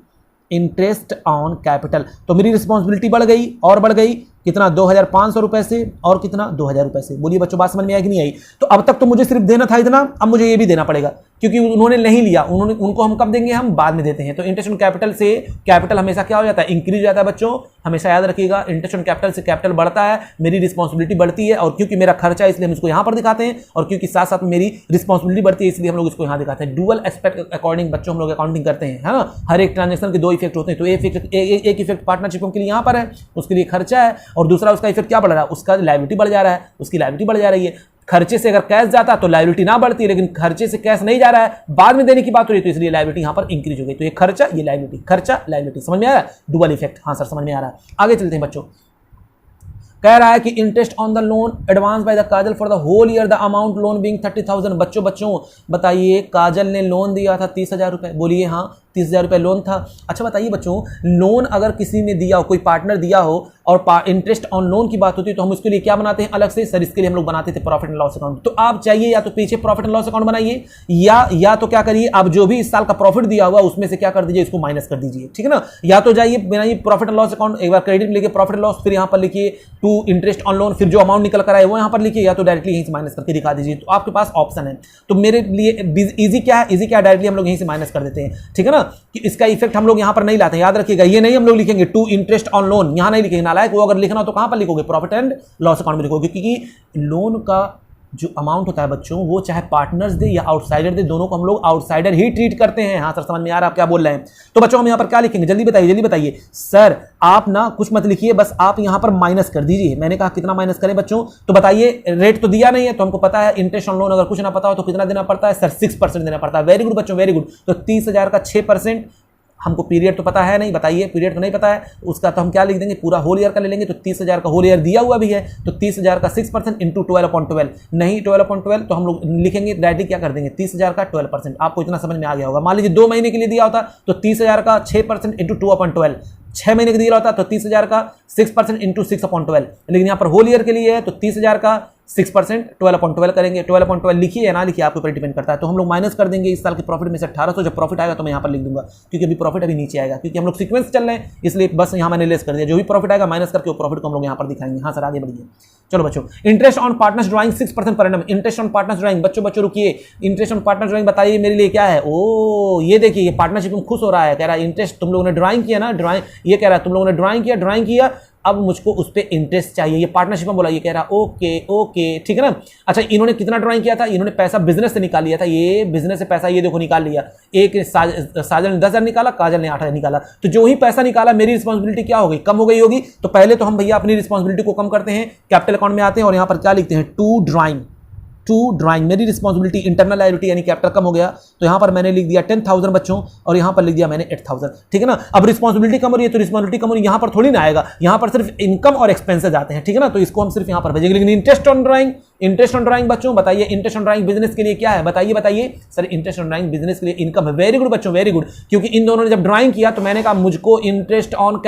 इंटरेस्ट ऑन कैपिटल, तो मेरी रिस्पांसिबिलिटी बढ़ गई, और बढ़ गई कितना 2,500 रुपए से, और कितना 2,000 रुपए से। बोलिए बच्चों बात समझ में आई कि नहीं आई। तो अब तक तो मुझे सिर्फ देना था इतना, अब मुझे ये भी देना पड़ेगा, क्योंकि उन्होंने नहीं लिया, उनको हम कब देंगे, हम बाद में देते हैं। तो इंटरेस्ट ऑन कैपिटल से कैपिटल हमेशा क्या हो जाता है, इंक्रीज हो जाता है बच्चों, हमेशा याद रखिएगा। इंटरेस्ट ऑन कैपिटल से कैपिटल बढ़ता है, मेरी रिस्पांसिबिलिटी बढ़ती है, और क्योंकि मेरा खर्चा है इसलिए हम इसको यहां पर दिखाते हैं, और क्योंकि साथ साथ मेरी रिस्पांसिबिलिटी बढ़ती है इसलिए हम लोग इसको यहां दिखाते हैं। डुअल एस्पेक्ट अकॉर्डिंग बच्चों हम लोग अकाउंटिंग करते हैं, है ना। हर एक ट्रांजेक्शन के दो इफेक्ट होते हैं, तो एक इफेक्ट पार्टनरशिप के लिए यहां पर है, उसके लिए खर्चा है, और दूसरा उसका इफेक्ट क्या बढ़ रहा है, उसका लायबिलिटी बढ़ जा रहा है, उसकी लायबिलिटी बढ़ जा रही है। खर्चे से अगर कैश जाता तो लायबिलिटी ना बढ़ती, लेकिन खर्चे से कैश नहीं जा रहा है, बाद में देने की बात हो रही है, तो इसलिए लायबिलिटी यहां पर इंक्रीज हो गई। तो ये खर्चा, ये लायबिलिटी, खर्चा लायबिलिटी, समझ में आ रहा है, डुअल इफेक्ट। हाँ सर समझ में आ रहा है। आगे चलते हैं बच्चों, कह रहा है कि interest on the loan advance by the Kajal for the whole year, the amount loan being 30,000। बच्चों बताइए काजल ने लोन दिया था 30,000 रुपए, बोलिए हाँ 30,000 रुपए लोन था। अच्छा बताइए बच्चों, लोन अगर किसी ने दिया हो, कोई पार्टनर दिया हो, और इंटरेस्ट ऑन लोन की बात होती है, तो हम उसके लिए क्या बनाते हैं अलग से, सर इसके लिए हम लोग बनाते थे प्रॉफिट एंड लॉस अकाउंट। तो आप चाहिए या तो पीछे प्रॉफिट एंड लॉस अकाउंट बनाइए, या तो क्या करिए, आप जो भी इस साल का प्रॉफिट दिया हुआ उसमें से क्या कर दीजिए, इसको माइनस कर दीजिए, ठीक है ना। या तो जाइए बनाइए प्रॉफिट एंड लॉस अकाउंट, एक बार क्रेडिट में लिखिए प्रॉफिट एंड लॉस, फिर यहां पर लिखिए टू इंटरेस्ट ऑन लोन, फिर जो अमाउंट निकल कर आए वो यहां पर लिखिए, या तो डायरेक्टली यहीं से माइनस करके दिखा दीजिए। तो आपके पास ऑप्शन है। तो मेरे लिए इजी क्या है, डायरेक्टली हम लोग यहीं से माइनस कर देते हैं, ठीक है ना। कि इसका इफेक्ट हम लोग यहां पर नहीं लाते हैं, याद रखिएगा। ये नहीं हम लोग लिखेंगे टू इंटरेस्ट ऑन लोन, यहां नहीं लिखेंगे नालायक, वो अगर लिखना हो तो कहां पर लिखोगे, प्रॉफिट एंड लॉस अकाउंट में लिखोगे, क्योंकि लोन का जो अमाउंट होता है बच्चों, वो चाहे पार्टनर्स दे या आउटसाइडर दे, दोनों को हम लोग आउटसाइडर ही ट्रीट करते हैं। हाँ सर समझ में आ रहा है आप क्या बोल रहे हैं। तो बच्चों हम यहां पर क्या लिखेंगे, जल्दी बताइए। सर आप ना कुछ मत लिखिए, बस आप यहां पर माइनस कर दीजिए। मैंने कहा कितना माइनस करें बच्चों, तो बताइए, रेट तो दिया नहीं है तो हमको पता है इंटरेस्ट ऑन लोन अगर कुछ ना पता हो तो कितना देना पड़ता है, सर 6% देना पड़ता है। वेरी गुड बच्चों, वेरी गुड। तो 30,000 का 6%, हमको पीरियड तो पता है नहीं, बताइए पीरियड तो नहीं पता है उसका, तो हम क्या लिख देंगे, पूरा होल ईयर का ले लेंगे। तो 30,000 का होल ईयर दिया हुआ भी है, तो 30,000 का 6% इंटू 12/12, नहीं 12/12 तो हम लोग लिखेंगे डायरेक्टली क्या कर देंगे, 30,000 का 12%। आपको इतना समझ में आ गया होगा। मान लीजिए 2 महीने के लिए दिया होता तो 30,000 का 6% इंटू 2/12, 6 महीने का दिया होता तो 30,000 का 6% इंटू 6/12, लेकिन यहाँ पर होल ईयर के लिए है तो 30,000 का 6% 12/12 करेंगे। 12/12 लिखिए या ना लिखिए आपके ऊपर डिपेंड करता है। तो हम लोग माइनस कर देंगे इस साल के प्रॉफिट में से 1800, जब प्रॉफिट आएगा तो मैं यहाँ पर लिख दूंगा, क्योंकि अभी प्रॉफिट अभी नीचे आएगा, क्योंकि हम लोग सीक्वेंस चल रहे हैं, इसलिए बस यहाँ मैंने लेस कर दिया। जो भी प्रॉफिट आएगा माइनस करके वो प्रॉफिट को हम लोग यहाँ पर दिखाएंगे। हाँ सर आगे बढ़िए। चलो बच्चों, interest on partners drawing 6% per annum. Interest on partners drawing, बच्चों रुकिए, इंटरेस्ट ऑन पार्टनर्स ड्राइंग बताइए मेरे लिए क्या है। ओ ये देखिए, ये पार्टनरशिप में खुश हो रहा है, कह रहा है इंटरेस्ट तुम लोगों ने ड्राइंग किया ना, ड्राइंग, ये कह रहा है तुम लोगों ने ड्राइंग किया, अब मुझको उस पर इंटरेस्ट चाहिए। ये पार्टनरशिप में बोला, ये कह रहा ओके ठीक है ना। अच्छा इन्होंने कितना ड्राइंग किया था, इन्होंने पैसा बिजनेस से निकाल लिया था, ये बिजनेस से पैसा ये देखो निकाल लिया। एक साजल ने 10,000 निकाला, काजल ने 8,000 निकाला। तो जो ही पैसा निकाला मेरी रिस्पॉन्सिबिलिटी क्या हो गई, कम हो गई होगी। तो पहले तो हम भैया अपनी रिस्पॉन्सिबिलिटी को कम करते हैं, कैपिटल अकाउंट में आते हैं और यहाँ पर क्या लिखते हैं, टू ड्राइंग मेरी रिस्पॉन्सिबिलिटी इंटरनल लायबिलिटी यानी कैपिटल कम हो गया। तो यहां पर मैंने लिख दिया 10,000 बच्चों, और यहां पर लिख दिया मैंने 8,000, ठीक है ना। अब रिस्पॉन्सिबिलिटी कम हो रही है तो रिस्पॉन्सिबिलिटी कम हो रही है, यहां पर थोड़ी ना आएगा, यहां पर सिर्फ इनकम और एक्सपेंसेस आते हैं, ठीक है ना। तो इसको हम सिर्फ यहां पर भेजेंगे। लेकिन इंटरेस्ट ऑन ड्राइंग बच्चों बताइए, इंटरेस्ट ऑन ड्राइंग बिजनेस के लिए क्या है, बताइए sir. Interest on drawing business के लिए इनकम है। वेरी गुड बच्चों, वेरी गुड, क्योंकि इन दोनों ने जब ड्राइंग किया तो मैंने कहा मुझको इंटरेस्ट ऑन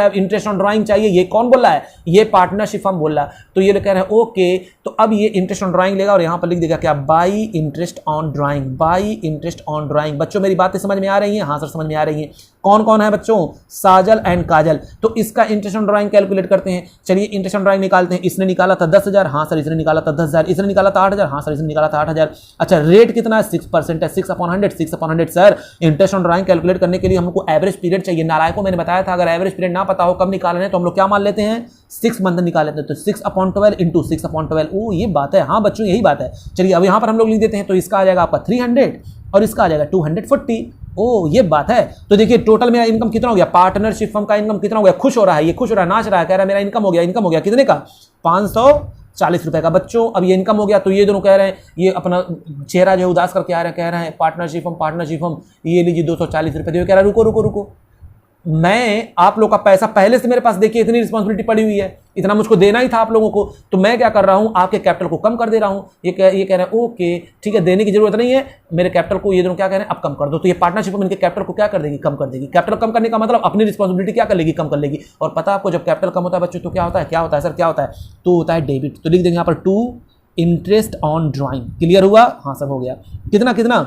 ड्राइंग चाहिए। ये कौन बोल रहा है, ये पार्टनरशिप फर्म बोल रहा है। तो ये कह रहे हैं ओके, तो अब ये इंटरेस्ट ऑन ड्राइंग लेगा और यहां पर लिख देगा लिखिएगा क्या, by interest on drawing, by interest on drawing. बच्चों मेरी बातें समझ में आ रही हैं? हाँ सर समझ में आ रही हैं। कौन कौन है बच्चों? साजल एंड काजल। तो इसका इंटरेस्ट ऑन ड्राइंग कैलकुलेट करते हैं। चलिए इंटरेस्ट ऑन ड्राइंग निकालते हैं। इसने निकाला था 10,000, हाँ सर इसने निकाला था 10,000। इसने निकाला था 8,000, हाँ सर इसने निकाला था 8,000। अच्छा रेट कितना है? 6% है, 6/100, 6/100। Sir interest on drawing calculate करने के लिए हमको एवरेज पीरियड चाहिए। नालायकों मैंने बताया था अगर एवरेज पीरियड ना पता हो कब निकालना है तो हम लोग क्या मान लेते हैं, 6 मंथ निकाल लेते हैं। तो 6/12 इंटू 6/12। ओ ये बात है, हाँ बच्चों यही बात है। चलिए अब यहाँ पर हम लोग लिख देते हैं। तो इसका आ जाएगा आपका 300 और इसका आ जाएगा 240। ओ ये बात है। तो देखिए टोटल मेरा इनकम कितना हो गया, पार्टनरशिप फर्म का इनकम कितना हो गया। खुश हो रहा है, ये खुश हो रहा है, नाच रहा है, कह रहा है मेरा इनकम हो गया। इनकम हो गया कितने का? 540 रुपए का। बच्चों अब ये इनकम हो गया तो ये दोनों कह रहे हैं, ये अपना चेहरा जो उदास करके आ रहे हैं, कह रहे हैं पार्टनरशिप फर्म ये लीजिए 240 रुपए। तो कह रहा है रुको रुको रुको, मैं आप लोग का पैसा पहले से मेरे पास देखिए इतनी रिस्पॉन्सिबिलिटी पड़ी हुई है, इतना मुझको देना ही था आप लोगों को, तो मैं क्या कर रहा हूं आपके कैपिटल को कम कर दे रहा हूं। ये कह रहे हैं ओके ठीक है देने की जरूरत नहीं है, मेरे कैपिटल को ये दोनों क्या कह रहे हैं अब कम कर दो। तो ये पार्टनरशिप में इनके कैपिटल को क्या कर देगी, कम कर देगी। कैपिटल कम करने का मतलब अपनी रिस्पॉन्सिबिलिटी क्या कर लेगी, कम कर लेगी। और पता आपको जब कैपिटल कम होता है बच्चों तो क्या होता है, क्या होता है सर क्या होता है, तो होता है डेबिट। तो लिख देंगे यहाँ पर to interest on drawing. Clear हुआ? हाँ सर हो गया। कितना कितना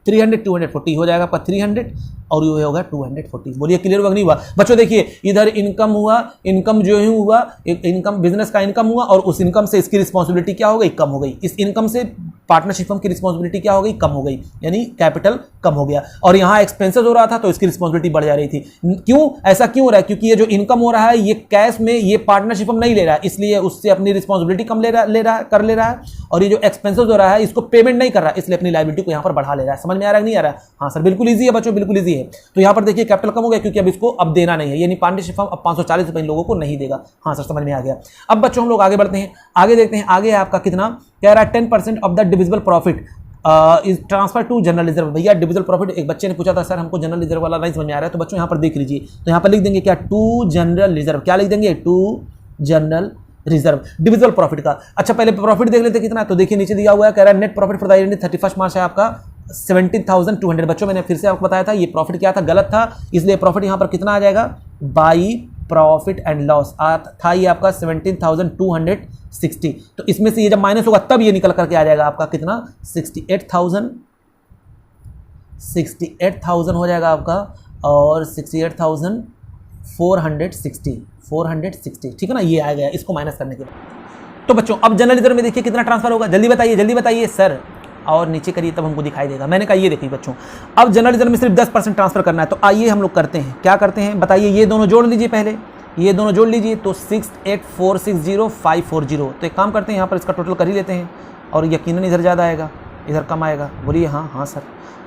300 240 हो जाएगा आपका 300 और ये होगा 240। बोलिए क्लियर हुआ नहीं हुआ बच्चों? देखिए इधर इनकम हुआ, इनकम जो ही हुआ इनकम बिजनेस का इनकम हुआ और उस इनकम से इसकी रिस्पॉन्सिबिलिटी क्या हो गई, कम हो गई। इस इनकम से पार्टनरशिप फर्म की रिस्पॉन्सिबिलिटी क्या हो गई, कम हो गई, यानी कैपिटल कम हो गया। और यहाँ एक्सपेंसेस हो रहा था तो इसकी रिस्पॉन्सिबिलिटी बढ़ जा रही थी। क्यों ऐसा क्यों हो रहा है? क्योंकि ये जो इनकम हो रहा है ये कैश में ये पार्टनरशिप फर्म नहीं ले रहा है, इसलिए उससे अपनी रिस्पॉन्सिबिलिटी कम ले रहा है। और ये जो एक्सपेंसेस हो रहा है इसको पेमेंट नहीं कर रहा है, इसलिए अपनी लायबिलिटी को यहाँ पर बढ़ा ले रहा है। समझ में आ रहा है नहीं आ रहा है? हाँ सर बिल्कुल ईजी है बच्चों, बिल्कुल ईजी है। तो यहाँ पर देखिए कैपिटल कम हो गया क्योंकि अब इसको अब देना नहीं है, यानी पार्टनरशिप फर्म अब 540 रुपए इन लोगों को नहीं देगा। हाँ सर समझ में आ गया। अब बच्चों हम लोग आगे बढ़ते हैं, आगे देखते हैं। आगे है आपका कितना, कह रहा है 10% of the divisible profit is transfer to general reserve. भैया डिविजिबल प्रॉफिट एक बच्चे ने पूछा था सर हमको जनरल रिजर्व वाला नहीं समझ में आ रहा है, तो बच्चों यहाँ पर देख लीजिए। तो यहाँ पर लिख देंगे क्या, टू जनरल रिजर्व। क्या लिख देंगे, to general reserve divisible profit का। अच्छा पहले प्रॉफिट देख लेते कितना, तो देखिए नीचे दिया हुआ है, कह रहा है net profit for the year 31 मार्च है आपका 17,200। बच्चों मैंने फिर से आपको बताया था ये प्रॉफिट क्या था, गलत था, इसलिए प्रॉफिट यहाँ पर कितना आ जाएगा, बाई प्रॉफिट एंड लॉस था ये आपका 17,260। तो इसमें से ये जब माइनस होगा तब ये निकल करके आ जाएगा आपका कितना, 68,000 हो जाएगा आपका, और 68,460 ठीक है ना, ये आ गया इसको माइनस करने के बाद। तो बच्चों अब जनरल रिजर्व में देखिए कितना ट्रांसफर होगा, जल्दी बताइए सर, और नीचे करिए तब हमको दिखाई देगा। मैंने कहा ये देखिए बच्चों अब जनरल रिजर्व में सिर्फ 10% ट्रांसफर करना है, तो आइए हम लोग करते हैं। क्या करते हैं बताइए, ये दोनों जोड़ लीजिए, पहले ये दोनों जोड़ लीजिए, तो 68,460,540। तो एक काम करते हैं यहाँ पर इसका टोटल कर ही लेते हैं, और यकीनन इधर ज़्यादा आएगा इधर कम आएगा। बोलिए हाँ सर।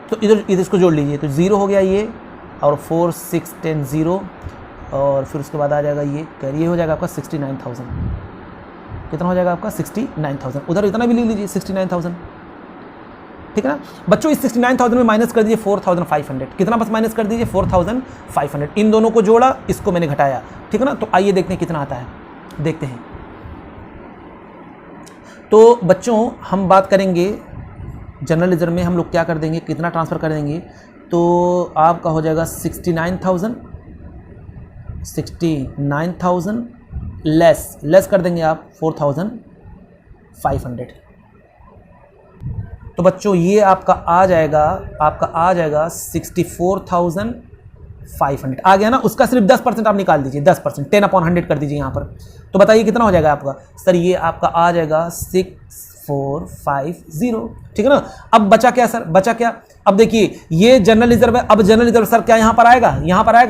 तो इधर इसको जोड़ लीजिए, तो 0 हो गया ये, और 4 6 10 0, और फिर उसके बाद आ जाएगा ये हो जाएगा आपका 69,000। कितना हो जाएगा आपका 69,000। उधर इतना भी ले लीजिए 69,000, ठीक है ना बच्चों। इस 69,000 में माइनस कर दीजिए 4,500। कितना बस माइनस कर दीजिए 4,500। इन दोनों को जोड़ा, इसको मैंने घटाया, ठीक है ना। तो आइए देखते हैं कितना आता है, देखते हैं। तो बच्चों हम बात करेंगे जनरल रिजर्व में हम लोग क्या कर देंगे, कितना ट्रांसफ़र कर देंगे, तो आपका हो जाएगा 69,000 लेस कर देंगे आप 4,500। तो बच्चों ये आपका आ जाएगा 64,500 आ गया ना। उसका सिर्फ 10% आप निकाल दीजिए, 10% 10/100 कर दीजिए यहाँ पर। तो बताइए कितना हो जाएगा आपका, सर ये आपका आ जाएगा 6450, ठीक है ना। अब बचा क्या सर, बचा क्या, अब देखिए ये जनरल रिजर्व है। अब जनरल रिजर्व सर क्या यहाँ पर आएगा,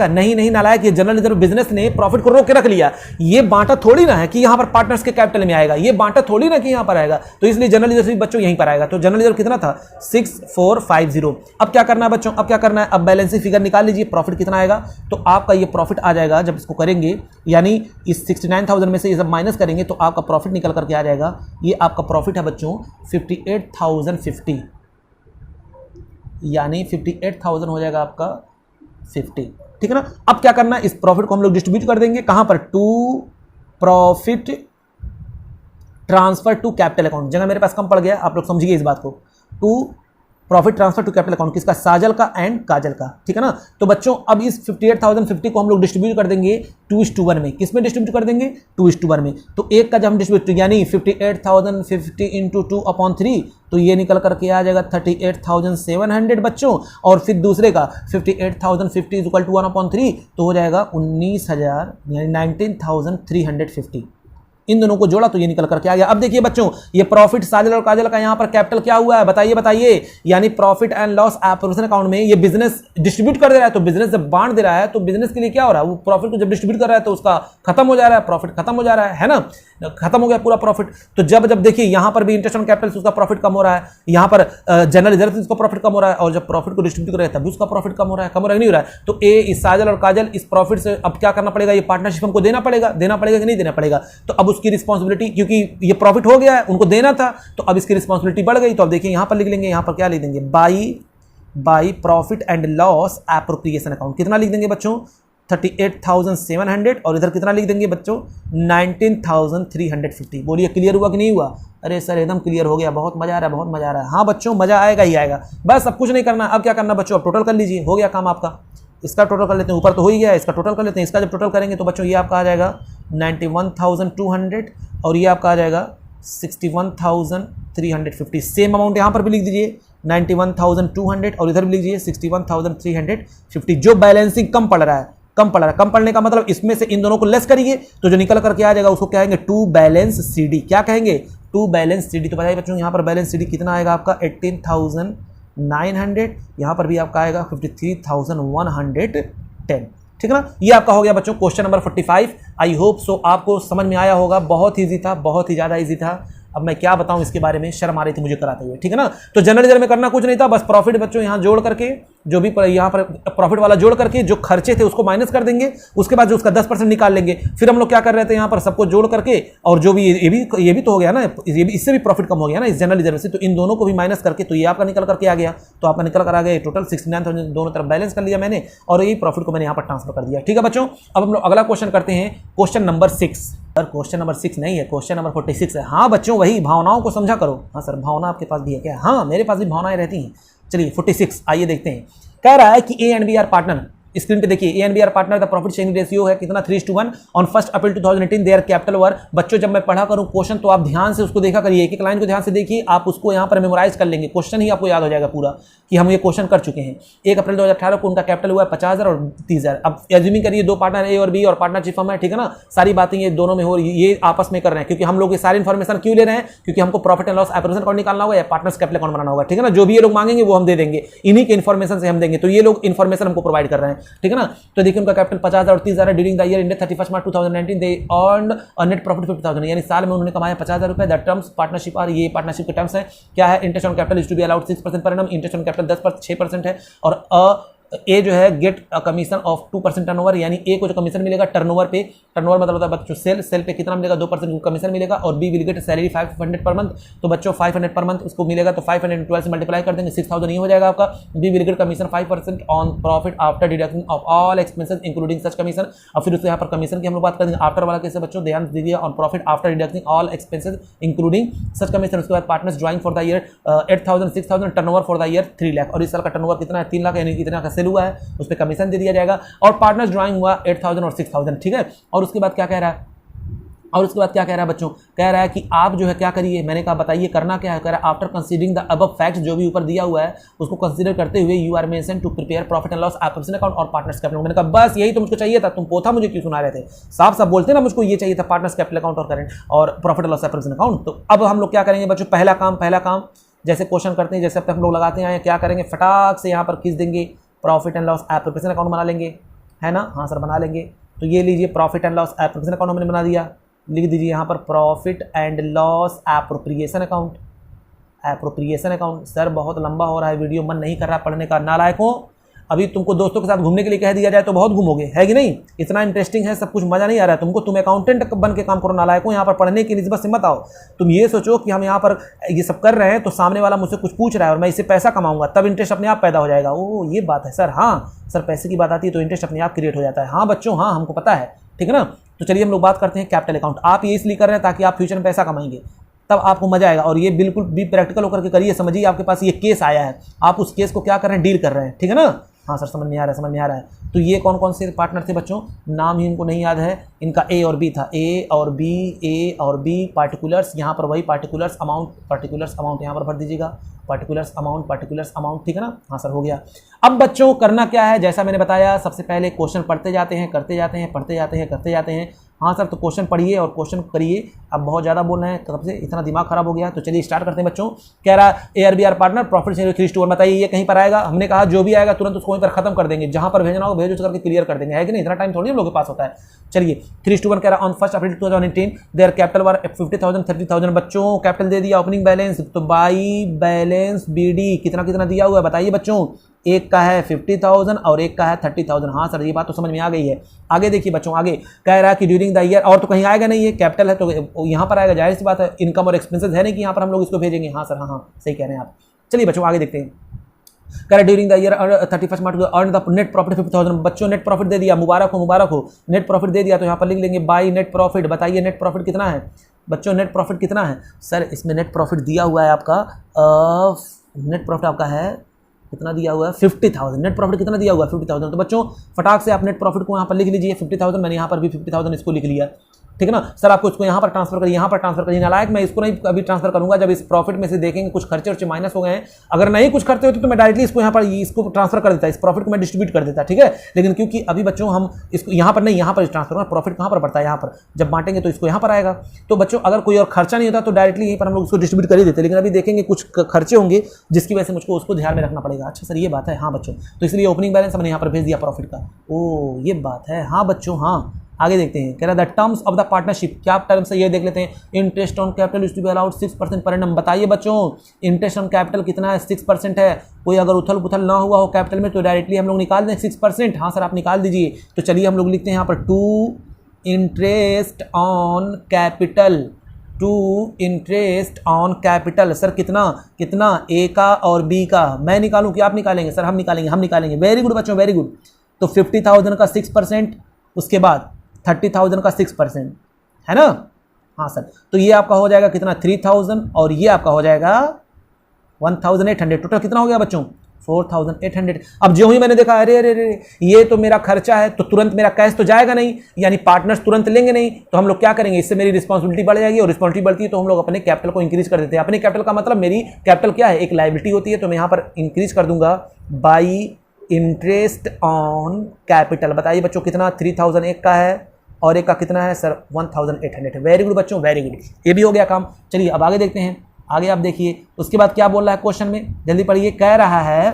नहीं नालायक, ये जनरल रिजर्व बिजनेस ने प्रॉफिट को रोक के रख लिया। ये बांटा थोड़ी ना है कि यहाँ पर पार्टनर्स के कैपिटल में आएगा, ये बांटा थोड़ी ना कि यहाँ पर आएगा, तो इसलिए जनरल रिजर्व बच्चों यहीं पर आएगा। तो जनरल रिजर्व कितना था 6450। अब क्या करना है बच्चों, अब क्या करना है, अब बैलेंसिंग फिगर निकाल लीजिए, प्रॉफिट कितना आएगा। तो आपका ये प्रॉफिट आ जाएगा जब इसको करेंगे, यानी इस 69,000 में से ये सब माइनस करेंगे तो आपका प्रॉफिट निकल करके आ जाएगा। ये आपका प्रॉफिट है बच्चों 58,050, यानी 58,000 हो जाएगा आपका 50, ठीक है ना। अब क्या करना है, इस प्रॉफिट को हम लोग डिस्ट्रीब्यूट कर देंगे कहां पर, to profit transfer to capital account. जगह मेरे पास कम पड़ गया, आप लोग समझिए इस बात को, to profit transfer to capital account किसका, साजल का एंड काजल का, ठीक है ना। तो बच्चों अब इस 58,050 को हम लोग डिस्ट्रीब्यूट कर देंगे 2:1 में। किस में डिस्ट्रीब्यूट कर देंगे, 2:1 में। तो एक का जब हम डिस्ट्रीब्यूट यानी 58,050 इंटू 2/3 तो ये निकल करके आ जाएगा 38,700 बच्चों। और फिर दूसरे का 58,050 इज इक्वल टू 1/3 तो हो जाएगा 19,000 यानी 19,350। इन दोनों को जोड़ा तो ये निकल करके आ गया। अब देखिए बच्चों ये प्रॉफिट साजल और काजल का यहाँ पर कैपिटल क्या हुआ है, बताइए। यानी profit and loss appropriation account में ये बिजनेस डिस्ट्रीब्यूट कर दे रहा है। तो बिजनेस जब बांट दे रहा है तो बिजनेस के लिए क्या हो रहा है, वो प्रॉफिट को जब डिस्ट्रीब्यूट कर रहा है तो उसका खत्म हो जा रहा है, प्रॉफिट खत्म हो जा रहा है ना, खत्म हो गया पूरा प्रॉफिट। तो जब देखिए यहाँ पर भी इंटरेस्ट ऑन कैपिटल से उसका प्रॉफिट कम हो रहा है, यहाँ पर जनरल रिजर्व से उसका प्रॉफिट कम हो रहा है, और जब प्रॉफिट को डिस्ट्रीब्यूट कर रहा है तब भी उसका प्रॉफिट कम हो रहा है नहीं हो रहा है। तो इस साजल और काजल इस प्रॉफिट से अब क्या करना पड़ेगा, ये पार्टनरशिप हमको देना पड़ेगा कि नहीं देना पड़ेगा। तो अब उसकी रिस्पॉन्सिबिलिटी, क्योंकि ये प्रॉफिट हो गया है उनको देना था, तो अब इसकी रिस्पॉन्सिबिलिटी बढ़ गई। तो अब देखिए यहां पर लिख लेंगे, यहां पर क्या लिख देंगे, by profit and loss appropriation account. कितना लिख देंगे बच्चों, 38,700। और इधर कितना लिख देंगे बच्चों, 19,350। बोलिए क्लियर हुआ कि नहीं हुआ। अरे सर एकदम क्लियर हो गया, बहुत मजा आ रहा है। हाँ बच्चों मजा आएगा ही आएगा। बस अब कुछ नहीं करना, अब क्या करना बच्चों, अब टोटल कर लीजिए, हो गया काम आपका। इसका टोटल कर लेते हैं, ऊपर तो हो ही गया, इसका टोटल कर लेते हैं। इसका जब टोटल करेंगे तो बच्चों ये आपका आ जाएगा 91,200 और ये आपका आ जाएगा 61,350। सेम अमाउंट यहाँ पर भी लिख दीजिए 91,200 और इधर भी लिख दीजिए 61,350। जो बैलेंसिंग कम पड़ रहा है, कम पड़ने का मतलब इसमें से इन दोनों को लेस करिए तो जो निकल करके आ जाएगा उसको क्या कहेंगे, टू बैलेंस सीडी। क्या कहेंगे, टू बैलेंस सीडी। तो बताइए बच्चों यहाँ पर बैलेंस सीडी कितना आएगा आपका, 18,900। यहाँ पर भी आपका आएगा 53,110। ठीक है ना। ये आपका हो गया बच्चों question number 45। I hope so आपको समझ में आया होगा। बहुत ईजी था, बहुत ही ज़्यादा ईजी था। अब मैं क्या बताऊं इसके बारे में, शर्म आ रही थी मुझे कराते हुए। ठीक है ना। तो जनरल रिजर्व में करना कुछ नहीं था, बस प्रॉफिट बच्चों यहाँ जोड़ करके, जो भी यहाँ पर प्रॉफिट वाला जोड़ करके जो खर्चे थे उसको माइनस कर देंगे, उसके बाद जो उसका 10% निकाल लेंगे। फिर हम लोग क्या कर रहे थे, यहाँ पर सबको जोड़ करके, और जो भी ये भी तो हो गया ना, ये भी, इससे भी प्रॉफिट कम हो गया ना इस जनरल रिजर्व से, तो इन दोनों को भी माइनस करके तो ये आपका निकल करके आ गया। तो आपका निकल कर आ गया टोटल 69,000, दोनों तरफ बैलेंस कर लिया मैंने, और यही प्रॉफिट को मैंने यहाँ पर ट्रांसफर कर दिया। ठीक है बच्चों। अब हम लोग अगला क्वेश्चन करते हैं, question number 6। Sir question number 6 नहीं है, क्वेश्चन नंबर 46 है। हाँ बच्चों वही, भावनाओं को समझा करो। हाँ सर भावना आपके पास भी है क्या, हाँ मेरे पास भी भावनाएं रहती हैं। चलिए 46 आइए देखते हैं। कह रहा है कि A and B are partner, screen पे देखिए, A and B are partner, the profit sharing ratio है कितना, 3:1 on 1 April 2018 their capital were. बच्चों जब मैं पढ़ा करूं क्वेश्चन तो आप ध्यान से उसको देखा करिए, एक लाइन को ध्यान से देखिए, आप उसको यहां पर मेमोराइज कर लेंगे, क्वेश्चन ही आपको याद हो जाएगा पूरा कि हम ये क्वेश्चन कर चुके हैं। 1 अप्रैल 2018 को उनका कैपिटल हुआ है 50,000 और 30,000। अब एज्यूमिंग करिए दो पार्टनर ए और बी और पार्टनरशिप फर्म है, ठीक है ना। सारी बातें ये दोनों में हो रही है, ये आपस में कर रहे हैं, क्योंकि हम लोग ये सारी इन्फॉर्मेशन क्यों ले रहे हैं, क्योंकि हमको profit and loss appropriation account निकालना होगा या पार्टनर्स कैपिटल अकाउंट बनाना होगा, ठीक है ना। जो भी ये लोग मांगेंगे वो हम दे देंगे, इन्हीं के इन्फॉर्मेशन से हम देंगे, तो ये लोग इन्फॉर्मेशन हमको प्रोवाइड कर रहे हैं, ठीक है ना। तो देखिए उनका कैपिटल 50,000 और 30,000 during the year ended 31 March 2019 they earned a net profit 50,000, यानी साल में उन्होंने कमाया 50,000 रुपए। दैट टर्म्स पार्टनरशिप और ये पार्टनरशिप के टर्म्स है क्या है, interest on capital is to be allowed 6% per annum, interest on capital 6% है, और ए जो है get a commission of 2% turnover, यानी ए को जो कमीशन मिलेगा टर्नओवर पे, टर्नओवर मतलब होता है बच्चों सेल पे कितना मिलेगा, 2% कमीशन मिलेगा, और B will get salary 500 per month. तो बच्चों 500 पर मंथ उसको मिलेगा, तो 512 से मल्टीप्लाई कर देंगे 6,000 ही हो जाएगा आपका। B will get commission 5% on profit after deduction of all expenses including such commission. और फिर उससे यहाँ पर कमीशन की हम लोग बात करेंगे, आफ्टर वाला कैसे बच्चों ध्यान दीजिए, on profit after deducting all expenses including such commission. उसके बाद partners drawing for the year 8,000 6,000, turnover for the year 3 lakh, और इस साल का टर्नओवर कितना है, 3 लाख, यानी कितना का सेल हुआ है उस पर कमीशन दे दिया जाएगा। और पार्टनर्स ड्राइंग हुआ 8,000 और 6,000, ठीक है। और उसके बाद क्या कह रहा है, बच्चों, कह रहा है कि आप जो है क्या करिए, मैंने कहा बताइए करना क्या है, कह रहा है after considering the above facts, जो भी ऊपर दिया हुआ है उसको कंसीडर करते हुए you are mention to prepare profit and loss appropriation account और पार्टनर्स कैपिटल। मैंने कहा बस यही तो मुझको चाहिए था, तुम पोथा मुझे क्यों सुना रहे थे, साफ साफ बोलते ना, मुझको ये चाहिए था पार्टनर्स कैपिटल अकाउंट और करेंट और profit and loss appropriation account. तो अब हम लोग क्या करेंगे बच्चों, पहला काम जैसे क्वेश्चन करते हैं, जैसे अब तक हम लोग लगाते हैं, क्या करेंगे, फटाक से यहाँ पर खींच देंगे, profit and loss appropriation account बना लेंगे, है ना। हाँ सर बना लेंगे। तो ये लीजिए profit and loss appropriation account हमने बना दिया, लिख दीजिए यहाँ पर profit and loss appropriation account. Sir बहुत लंबा हो रहा है वीडियो, मन नहीं कर रहा पढ़ने का, नालायकों। अभी तुमको दोस्तों के साथ घूमने के लिए कह दिया जाए तो बहुत घूमोगे, है कि नहीं, इतना इंटरेस्टिंग है सब कुछ, मजा नहीं आ रहा है तुमको, तुम अकाउंटेंट बन के काम करो, नालायकों। यहाँ पर पढ़ने की निस्बत से मत आओ। तुम ये सोचो कि हम यहाँ पर ये सब कर रहे हैं तो सामने वाला मुझसे कुछ पूछ रहा है और मैं इससे पैसा कमाऊंगा, तब इंटरेस्ट अपने आप पैदा हो जाएगा। ओह ये बात है सर, हाँ सर पैसे की बात आती है तो इंटरेस्ट अपने आप क्रिएट हो जाता है। हाँ बच्चों, हाँ हमको पता है, ठीक है ना। तो चलिए हम लोग बात करते हैं कैपिटल अकाउंट। आप ये इसलिए कर रहे हैं ताकि आप फ्यूचर में पैसा कमाएंगे, तब आपको मजा आएगा। और ये बिल्कुल भी प्रैक्टिकल होकर के करिए, समझिए आपके पास ये केस आया है, आप उस केस को क्या कर रहे हैं, डील कर रहे हैं, ठीक है ना। हाँ सर समझ में आ रहा है, समझ में आ रहा है। तो ये कौन कौन से पार्टनर थे बच्चों, नाम ही इनको नहीं याद है, इनका ए और बी था, ए और बी पार्टिकुलर्स, यहाँ पर वही पार्टिकुलर्स अमाउंट यहाँ पर भर दीजिएगा, पार्टिकुलर्स अमाउंट, ठीक है ना। हाँ सर हो गया। अब बच्चों करना क्या है, जैसा मैंने बताया सबसे पहले क्वेश्चन पढ़ते जाते हैं, करते जाते हैं, पढ़ते जाते हैं, करते जाते हैं। हाँ सर तो क्वेश्चन पढ़िए और क्वेश्चन करिए। अब बहुत ज़्यादा बोल रहे हैं तब से इतना दिमाग खराब हो गया, तो चलिए स्टार्ट करते हैं बच्चों। कह रहा है ARBR पार्टनर प्रॉफिट 3:1, बताइए ये कहीं पर आएगा। हमने कहा जो भी आएगा तुरंत उसको वहीं पर खत्म कर देंगे, जहां पर भेजना हो भेज उस करके क्लियर कर देंगे, है कि नहीं, इतना टाइम थोड़ी हम लोग के पास होता है। चलिए 3:1 कह रहा है ऑन 1 अप्रैल 2018 देयर कैपिटल वर 50,000 30,000। बच्चों कैपिटल दे दिया, ओपनिंग बैलेंस, तो बाई बैलेंस BD कितना कितना दिया हुआ है बताइए बच्चों। एक का है 50,000 और एक का है 30,000। हाँ सर ये बात तो समझ में आ गई है। आगे देखिए बच्चों, आगे कह रहा है कि ड्यूरिंग द ईयर, और तो कहीं आएगा नहीं, ये कैपिटल है तो यहाँ पर आएगा, जाहिर सी बात है। इनकम और एक्सपेंसेस है नहीं कि यहाँ पर हम लोग इसको भेजेंगे। हाँ सर हाँ सही कह रहे हैं आप। चलिए बच्चों आगे देखते हैं। कह रहा during the year 31 March earn the net profit 50,000। बच्चों नेट प्रॉफिट दे दिया, मुबारक हो, नेट प्रॉफिट दे दिया, तो यहाँ पर लिख लेंगे बाई नेट प्रॉफिट। बताइए नेट प्रॉफिट कितना है बच्चों, नेट प्रॉफिट कितना है सर, इसमें नेट प्रॉफिट दिया हुआ है आपका, नेट प्रॉफिट आपका है कितना दिया हुआ है 50,000। नेट प्रॉफिट कितना दिया हुआ है 50,000। तो बच्चों फटाक से आप नेट प्रॉफिट को यहाँ पर लिख लीजिए 50,000। मैंने यहाँ पर भी 50,000 इसको लिख लिया, ठीक है ना। सर आपको इसको यहाँ पर ट्रांसफर करिए, यहाँ पर ट्रांसफर करिए। नालायक मैं इसको नहीं अभी ट्रांसफर करूंगा, जब इस प्रॉफिट में से देखेंगे कुछ खर्चे वर्चे माइनस हो गए हैं। अगर नहीं कुछ खर्चे होते तो मैं डायरेक्टली इसको यहाँ पर इसको ट्रांसफर कर देता, इस प्रॉफिट को मैं डिस्ट्रीब्यूट कर देता, ठीक है। लेकिन क्योंकि अभी बच्चों हम इसको यहाँ पर नहीं, यहाँ पर ट्रांसफर होगा, प्रॉफिट कहाँ पर पड़ता है, यहाँ पर जब बांटेंगे तो इसको यहाँ पर आएगा। तो बच्चों अगर कोई और खर्चा नहीं होता तो डायरेक्टली यहीं पर हम लोग उसको डिस्ट्रीब्यूट कर ही देते, लेकिन अभी देखेंगे कुछ खर्चे होंगे जिसकी वजह से मुझको उसको ध्यान में रखना पड़ेगा। अच्छा सर ये बात है, हाँ बच्चों, तो इसलिए ओपनिंग बैलेंस हमने यहाँ पर भेज दिया प्रॉफिट का। ओ ये बात है, हाँ बच्चों हाँ। आगे देखते हैं, कह रहा है the terms of the partnership, क्या टर्म्स है ये देख लेते हैं। Interest on capital is to be allowed 6% per annum. बताइए बच्चों इंटरेस्ट ऑन कैपिटल कितना है, 6% है। कोई अगर उथल पुथल ना हुआ हो कैपिटल में तो डायरेक्टली हम लोग निकाल दें 6%। हाँ सर आप निकाल दीजिए। तो चलिए हम लोग लिखते हैं यहाँ पर to interest on capital, to interest on capital. Sir कितना कितना, ए का और बी का, मैं निकालूं कि आप निकालेंगे सर, हम निकालेंगे। वेरी गुड बच्चों वेरी गुड। तो 50,000 का 6%, उसके बाद 30,000 का 6%, है ना। हाँ सर तो ये आपका हो जाएगा कितना 3,000 और ये आपका हो जाएगा 1,800। टोटल कितना हो गया बच्चों 4,800। अब जो ही मैंने देखा अरे अरे अरे ये तो मेरा खर्चा है, तो तुरंत मेरा कैश तो जाएगा नहीं, यानी पार्टनर्स तुरंत लेंगे नहीं, तो हम लोग क्या करेंगे, इससे मेरी रिस्पॉन्सिबिलिटी बढ़ जाएगी, और रिस्पॉन्सिबिलिटी बढ़ती है तो हम लोग अपने कैपिटल को इंक्रीज कर देते हैं। अपने कैपिटल का मतलब मेरी कैपिटल क्या है, एक लायबिलिटी होती है, तो मैं यहाँ पर इंक्रीज कर दूंगा बाई इंटरेस्ट ऑन कैपिटल। बताइए बच्चों कितना, 3,000 एक का है और एक का कितना है सर 1,800। वेरी गुड बच्चों वेरी गुड, ये भी हो गया काम। चलिए अब आगे देखते हैं, आगे आप देखिए उसके बाद क्या बोल रहा है क्वेश्चन में, जल्दी पढ़िए। कह रहा है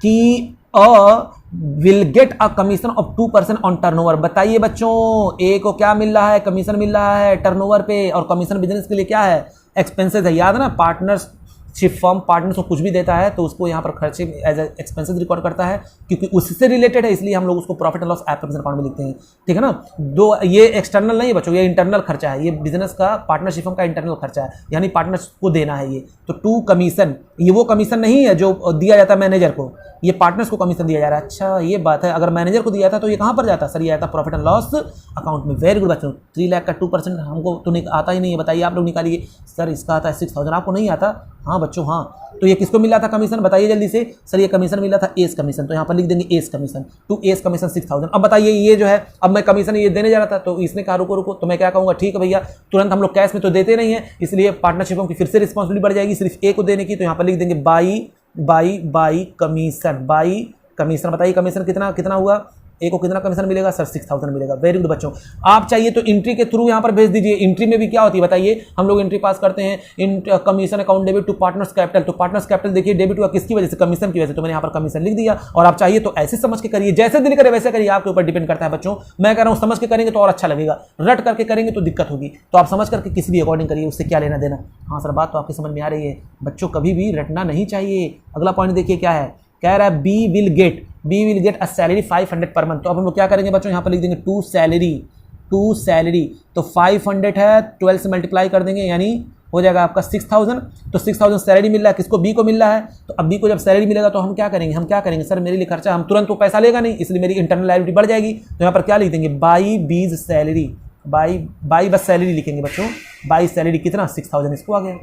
कि will get a commission of 2% on turnover. बताइए बच्चों ए को क्या मिल रहा है, कमीशन मिल रहा है टर्नओवर पे, और कमीशन बिजनेस के लिए क्या है, एक्सपेंसेस है। याद है ना, पार्टनरशिप फर्म पार्टनर्स को कुछ भी देता है तो उसको यहाँ पर खर्चे एज एक्सपेंसेस रिकॉर्ड करता है, क्योंकि उससे रिलेटेड है, इसलिए हम लोग उसको profit and loss application account में लिखते हैं, ठीक है ना। दो ये एक्सटर्नल नहीं है बच्चों, ये इंटरनल खर्चा है, ये बिजनेस का पार्टनरशिप फर्म का इंटरनल खर्चा है, यानी पार्टनर्स को देना है ये। तो टू कमीशन, ये वो कमीशन नहीं है जो दिया जाता है मैनेजर को, ये पार्टनर्स को कमीशन दिया जा रहा है। अच्छा ये बात है, अगर मैनेजर को दिया था तो ये कहाँ पर जाता, सर ये आता प्रॉफिट एंड लॉस अकाउंट में। वेरी गुड बच्चों। 3 लाख का 2% हमको तो आता ही नहीं है, बताइए आप लोग निकालिए। सर इसका आता है 6,000, आपको नहीं आता। हाँ बच्चों हाँ, तो ये किसको मिला था कमीशन, बताइए जल्दी से। सर ये कमीशन मिला था एस कमीशन, तो यहाँ पर लिख देंगे S commission, to S commission 6,000। अब बताइए ये जो है, अब मैं कमीशन ये देने जा रहा था तो इसने कहा रुको रुको, तो मैं क्या कहूँगा, ठीक है भैया तुरंत हम लोग कैश में तो देते नहीं है, इसलिए पार्टनरशिपों की फिर से रिस्पॉन्सिबिलिटी बढ़ जाएगी सिर्फ ए को देने की, तो यहाँ पर लिख देंगे बाई कमीशन। बताइए कमीशन कितना कितना हुआ, ए को कितना कमीशन मिलेगा सर 6,000 मिलेगा। वेरी गुड बच्चों। आप चाहिए तो एंट्री के थ्रू यहाँ पर भेज दीजिए। एंट्री में भी क्या होती है बताइए, हम लोग एंट्री पास करते हैं commission account debit to partners capital. तो पार्टनर्स कैपिटल देखिए डेबिट हुआ किसकी वजह से, कमीशन की वजह से, तो मैंने यहाँ पर कमीशन लिख दिया। और आप चाहिए तो ऐसे समझ के करिए, जैसे दिल करे वैसे करिए, आपके ऊपर डिपेंड करता है बच्चों। मैं कह रहा हूँ समझ के करेंगे तो और अच्छा लगेगा, रट करके करेंगे तो दिक्कत होगी, तो आप समझ करके किसी भी अकॉर्डिंग करिए, उससे क्या लेना देना। हाँ सर बात तो आपकी समझ में आ रही है बच्चों, कभी भी रटना नहीं चाहिए। अगला पॉइंट देखिए क्या है, कह रहा है B will get a salary 500 per month. तो अब हम लोग क्या करेंगे बच्चों, यहाँ पर लिख देंगे टू सैलरी। तो 500 है, 12 से मल्टीप्लाई कर देंगे, यानी हो जाएगा आपका 6,000। तो 6,000 सैलरी मिल रहा है, किसको, बी को मिल रहा है। तो अब बी को जब सैलरी मिलेगा तो हम क्या करेंगे सर मेरे लिए खर्चा, हम तुरंत तो पैसा लेगा नहीं, इसलिए मेरी इंटरनल लायबिलिटी बढ़ जाएगी। तो यहाँ पर क्या लिख देंगे, बाई बीज सैलरी। बाई बस सैलरी लिखेंगे बच्चों, बाई सैलरी कितना 6000 इसको आ गया,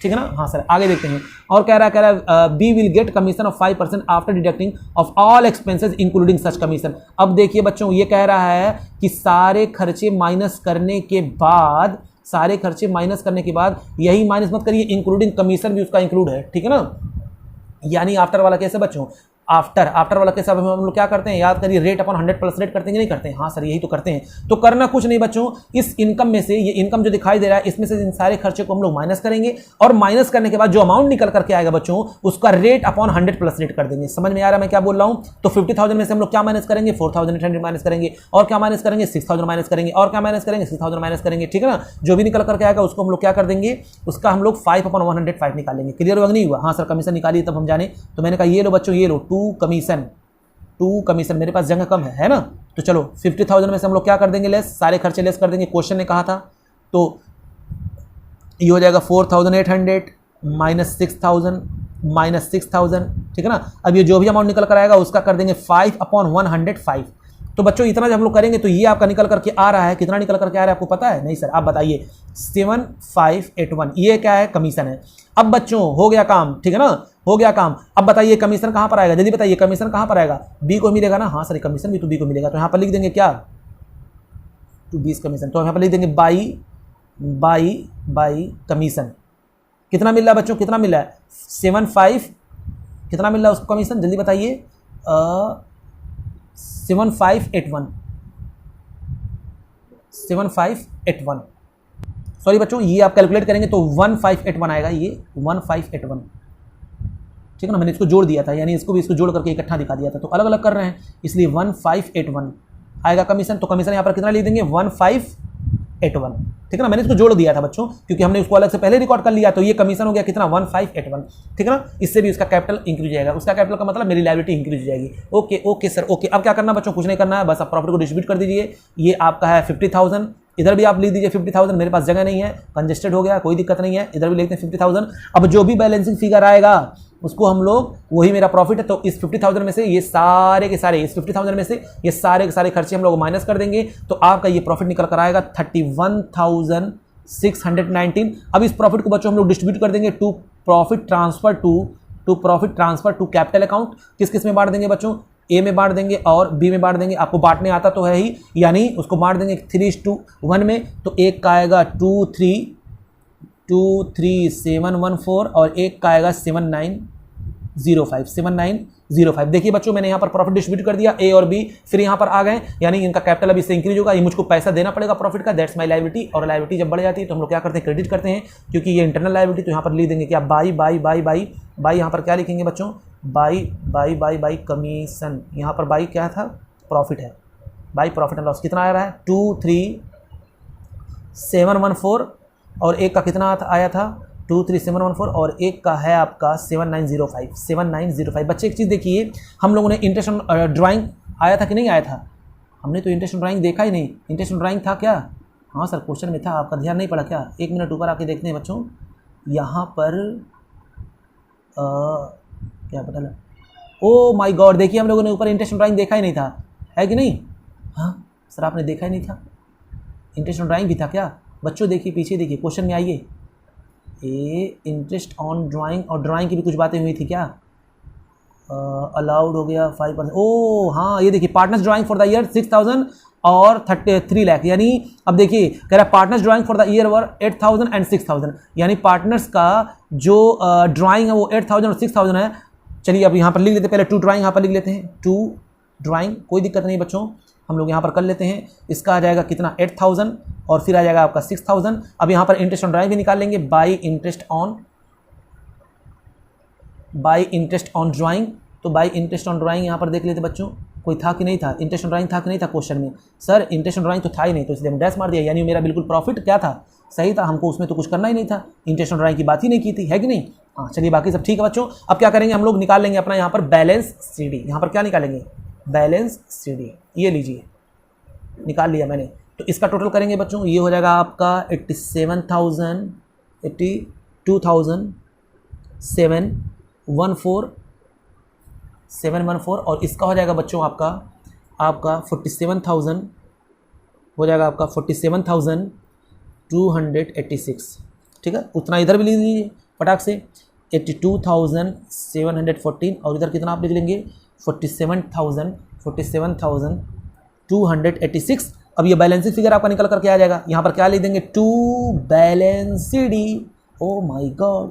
ठीक है ना। हाँ सर आगे देखते हैं और कह रहा है B will get commission of 5% after deducting of all expenses including such commission. अब देखिए बच्चों ये कह रहा है कि सारे खर्चे माइनस करने के बाद, सारे खर्चे माइनस करने के बाद, यही माइनस मत करिए, इंक्लूडिंग कमीशन भी उसका इंक्लूड है, ठीक है ना। यानी आफ्टर वाला कैसे बच्चों, आफ्टर वाला कैसे हम लोग क्या करते हैं, याद करिए रेट अपॉन 100 प्लस रेट करते हैं कि नहीं करते हैं। हाँ सर यही तो करते हैं। तो करना कुछ नहीं बच्चों, इस इनकम में से, ये इनकम जो दिखाई दे रहा है इसमें से इन सारे खर्चे को हम लोग माइनस करेंगे और माइनस करने के बाद जो अमाउंट निकल करके आएगा बच्चों उसका रेट अपॉन 100 प्लस रेट कर देंगे। समझ में आ रहा है मैं क्या बोल रहा हूँ। तो 50,000 में से हम लोग क्या माइनस करेंगे, 4800 माइनस करेंगे, और क्या माइनस करेंगे 6000 माइनस करेंगे, और क्या माइनस करेंगे 6000 माइनस करेंगे, ठीक है ना। जो भी निकल करके आएगा उसको हम लोग क्या कर देंगे, उसका हम लोग 5/105 निकालेंगे। क्लियर हुआ नहीं हुआ। हाँ सर कमीशन निकालिए तब हम जाने। तो मैंने कहा ये लो बच्चों, ये लो 2 कमीशन, मेरे पास जगह कम है ना। तो चलो 50,000 में से हम लोग क्या कर देंगे लेस, सारे खर्चे लेस कर देंगे, क्वेश्चन ने कहा था। तो ये हो जाएगा 4800 माइनस 6000, ठीक है ना। अब ये जो भी अमाउंट निकल कर आएगा उसका कर देंगे 5/105। तो बच्चों इतना जब हम लोग करेंगे तो ये आपका निकल करके आ रहा है, कितना निकल करके आ रहा है आपको पता है, नहीं सर आप बताइए, 7581। ये क्या है, कमीशन है। अब बच्चों हो गया काम, ठीक है ना, हो गया काम। अब बताइए कमीशन कहां पर आएगा, जल्दी बताइए कमीशन कहां पर आएगा, बी को मिलेगा ना। हाँ सर कमीशन भी तो बी को मिलेगा, तो यहां पर लिख देंगे क्या, 2 कमीशन। तो यहां पर लिख देंगे बाई कमीशन। कितना मिल रहा है बच्चों, कितना मिल रहा है 75, कितना मिल रहा है उसको कमीशन, जल्दी बताइए 7581। सॉरी बच्चों ये आप कैलकुलेट करेंगे तो 1581 आएगा, ये 1581, ठीक है ना। मैंने इसको जोड़ दिया था, यानी इसको भी इसको जोड़ करके इकट्ठा दिखा दिया था, तो अलग अलग कर रहे हैं इसलिए 1581 आएगा कमीशन। तो कमीशन यहाँ पर कितना लिख देंगे 1581, ठीक है ना। मैंने इसको जोड़ दिया था बच्चों क्योंकि हमने उसको अलग से पहले रिकॉर्ड कर लिया। तो ये कमीशन हो गया कितना 1581, ठीक है ना। इससे भी उसका कैपिटल इंक्रीज जाएगा, उसका कैपिटल का मतलब मेरी लायबिलिटी इंक्रीज हो जाएगी। Okay sir okay. अब क्या करना बच्चों, कुछ नहीं करना है, बस आप प्रॉफिट को डिस्ट्रीब्यूट कर दीजिए। ये आपका है 50,000, इधर भी आप लिख दीजिए 50,000, मेरे पास जगह नहीं है, कंजेस्टेड हो गया, कोई दिक्कत नहीं है, इधर भी लिखते हैं 50,000। अब जो भी बैलेंसिंग फिगर आएगा उसको हम लोग, वही मेरा प्रॉफिट है। तो इस 50,000 में से ये सारे के सारे, इस 50,000 में से ये सारे के सारे खर्चे हम लोग माइनस कर देंगे, तो आपका ये प्रॉफिट निकल कर आएगा 31,619। अब इस प्रॉफिट को बच्चों हम लोग डिस्ट्रीब्यूट कर देंगे to profit transfer to capital account. किस किस में बांट देंगे बच्चों, ए में बांट देंगे और बी में बांट देंगे। आपको बांटने आता तो है ही, यानी उसको बांट देंगे 3:1 में। तो एक का आएगा 23714 और एक का आएगा 7905। देखिए बच्चों मैंने यहाँ पर प्रॉफिट डिस्ट्रीब्यूट कर दिया, ए और बी फिर यहाँ पर आ गए, यानी इनका कैपिटल अभी इससे इंक्रीज होगा। ये मुझको पैसा देना पड़ेगा प्रॉफिट का, दैट्स माय लायबिलिटी। और लायबिलिटी जब बढ़ जाती है तो हम लोग क्या करते हैं, क्रेडिट करते हैं, क्योंकि ये इंटरनल लायबिलिटी। तो यहाँ पर लिख देंगे क्या, बाई यहाँ पर क्या लिखेंगे बच्चों, बाई कमीशन। यहाँ पर बाई क्या था, प्रॉफिट है, बाई प्रॉफिट एंड लॉस। कितना आ रहा है 23714 और एक का कितना आया था 23714 और एक का है आपका 7905। बच्चे एक चीज़ देखिए, हम लोगों ने इंटरेस्ट ड्राइंग आया था कि नहीं आया था, हमने तो इंटरेस्ट ड्राइंग देखा ही नहीं। इंटरेस्ट ड्राइंग था क्या, हाँ सर क्वेश्चन में था, आपका ध्यान नहीं पड़ा क्या। एक मिनट ऊपर आके देखते हैं बच्चों, यहाँ पर क्या बता, ओ माय गॉड, देखिए हम लोगों ने ऊपर इंटरेस्ट ड्राइंग देखा ही नहीं था, है कि नहीं। हाँ सर आपने देखा ही नहीं था, इंटरेस्ट ड्राइंग भी था क्या बच्चों। देखिए पीछे देखिए, क्वेश्चन में आइए, इंटरेस्ट ऑन ड्राइंग, और ड्राइंग की भी कुछ बातें हुई थी क्या, अलाउड हो गया 5%। ओ हाँ ये देखिए, partners drawing for the year 6,000 और 3 लाख। यानी अब देखिए कह रहा है partners drawing for the year were 8,000 and 6,000, यानी पार्टनर्स का जो ड्राइंग है वो 8,000 और 6,000 है। चलिए अब यहाँ पर लिख लेते हैं, पहले 2 ड्राइंग यहाँ पर लिख लेते हैं, 2 ड्राइंग, कोई दिक्कत नहीं बच्चों, हम लोग यहाँ पर कर लेते हैं। इसका आ जाएगा कितना 8,000 और फिर आ जाएगा आपका 6,000। अब यहाँ पर इंटरेस्ट ऑन ड्राइंग भी निकाल लेंगे, बाई इंटरेस्ट ऑन ड्राइंग। तो बाई इंटरेस्ट ऑन ड्राइंग यहाँ पर देख लेते बच्चों, कोई था कि नहीं था, इंटरेस्ट ऑन ड्राइंग था कि नहीं था क्वेश्चन में। सर इंटरेस्ट ऑन ड्राइंग तो था ही नहीं, तो इसलिए हम डैश मार दिया, यानी मेरा बिल्कुल प्रॉफिट क्या था, सही था, हमको उसमें तो कुछ करना ही नहीं था, इंटरेस्ट ऑन ड्राइंग की बात ही नहीं की थी, है कि नहीं। हाँ चलिए बाकी सब ठीक है बच्चों। अब क्या करेंगे, हम लोग निकाल लेंगे अपना यहाँ पर बैलेंस CD। यहाँ पर क्या निकालेंगे, बैलेंस CD, ये लीजिए निकाल लिया मैंने। तो इसका टोटल करेंगे बच्चों, ये हो जाएगा आपका 82,714 और इसका हो जाएगा बच्चों आपका 47,114 हो जाएगा आपका 47,286, ठीक है। उतना इधर भी लिख लीजिए फटाक से, 82,714, और इधर कितना आप लिख लेंगे 47,286। अब ये बैलेंसिंग फिगर आपका निकल करके आ जाएगा। यहाँ पर क्या लिख देंगे, टू बैलेंसिडी, ओ माय गॉड,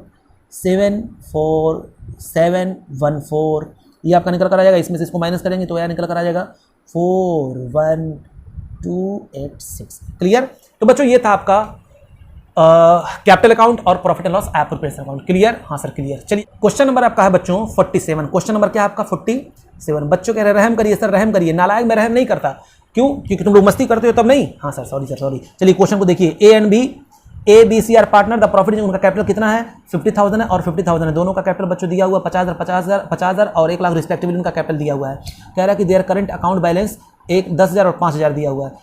74714, ये आपका निकल कर आ जाएगा। इसमें से इसको माइनस करेंगे तो यह निकल कर आ जाएगा 41286। क्लियर। तो बच्चों ये था आपका कैपिटल अकाउंट और profit and loss appropriation account. Clear, हाँ सर क्लियर। चलिए क्वेश्चन नंबर आपका है बच्चों 47। क्वेश्चन नंबर क्या है आपका 47। बच्चों कह रहे रहम करिए सर, रहम करिए। नालायक मैं रहम नहीं करता, क्यों? क्योंकि तुम लोग मस्ती करते हो तब नहीं। हाँ सर सॉरी सर सॉरी। चलिए क्वेश्चन को देखिए, A and B, A B C are partner, the profit, उनका कैपिटल कितना है 50,000 है और 50,000 है। दोनों का कैपिटल बच्चों दिया हुआ 50,000 और 1 लाख रिस्पेक्टिवली उनका कैपिटल दिया हुआ है। कह रहा है कि देयर करंट अकाउंट बैलेंस 10,000 और 5,000 दिया हुआ है।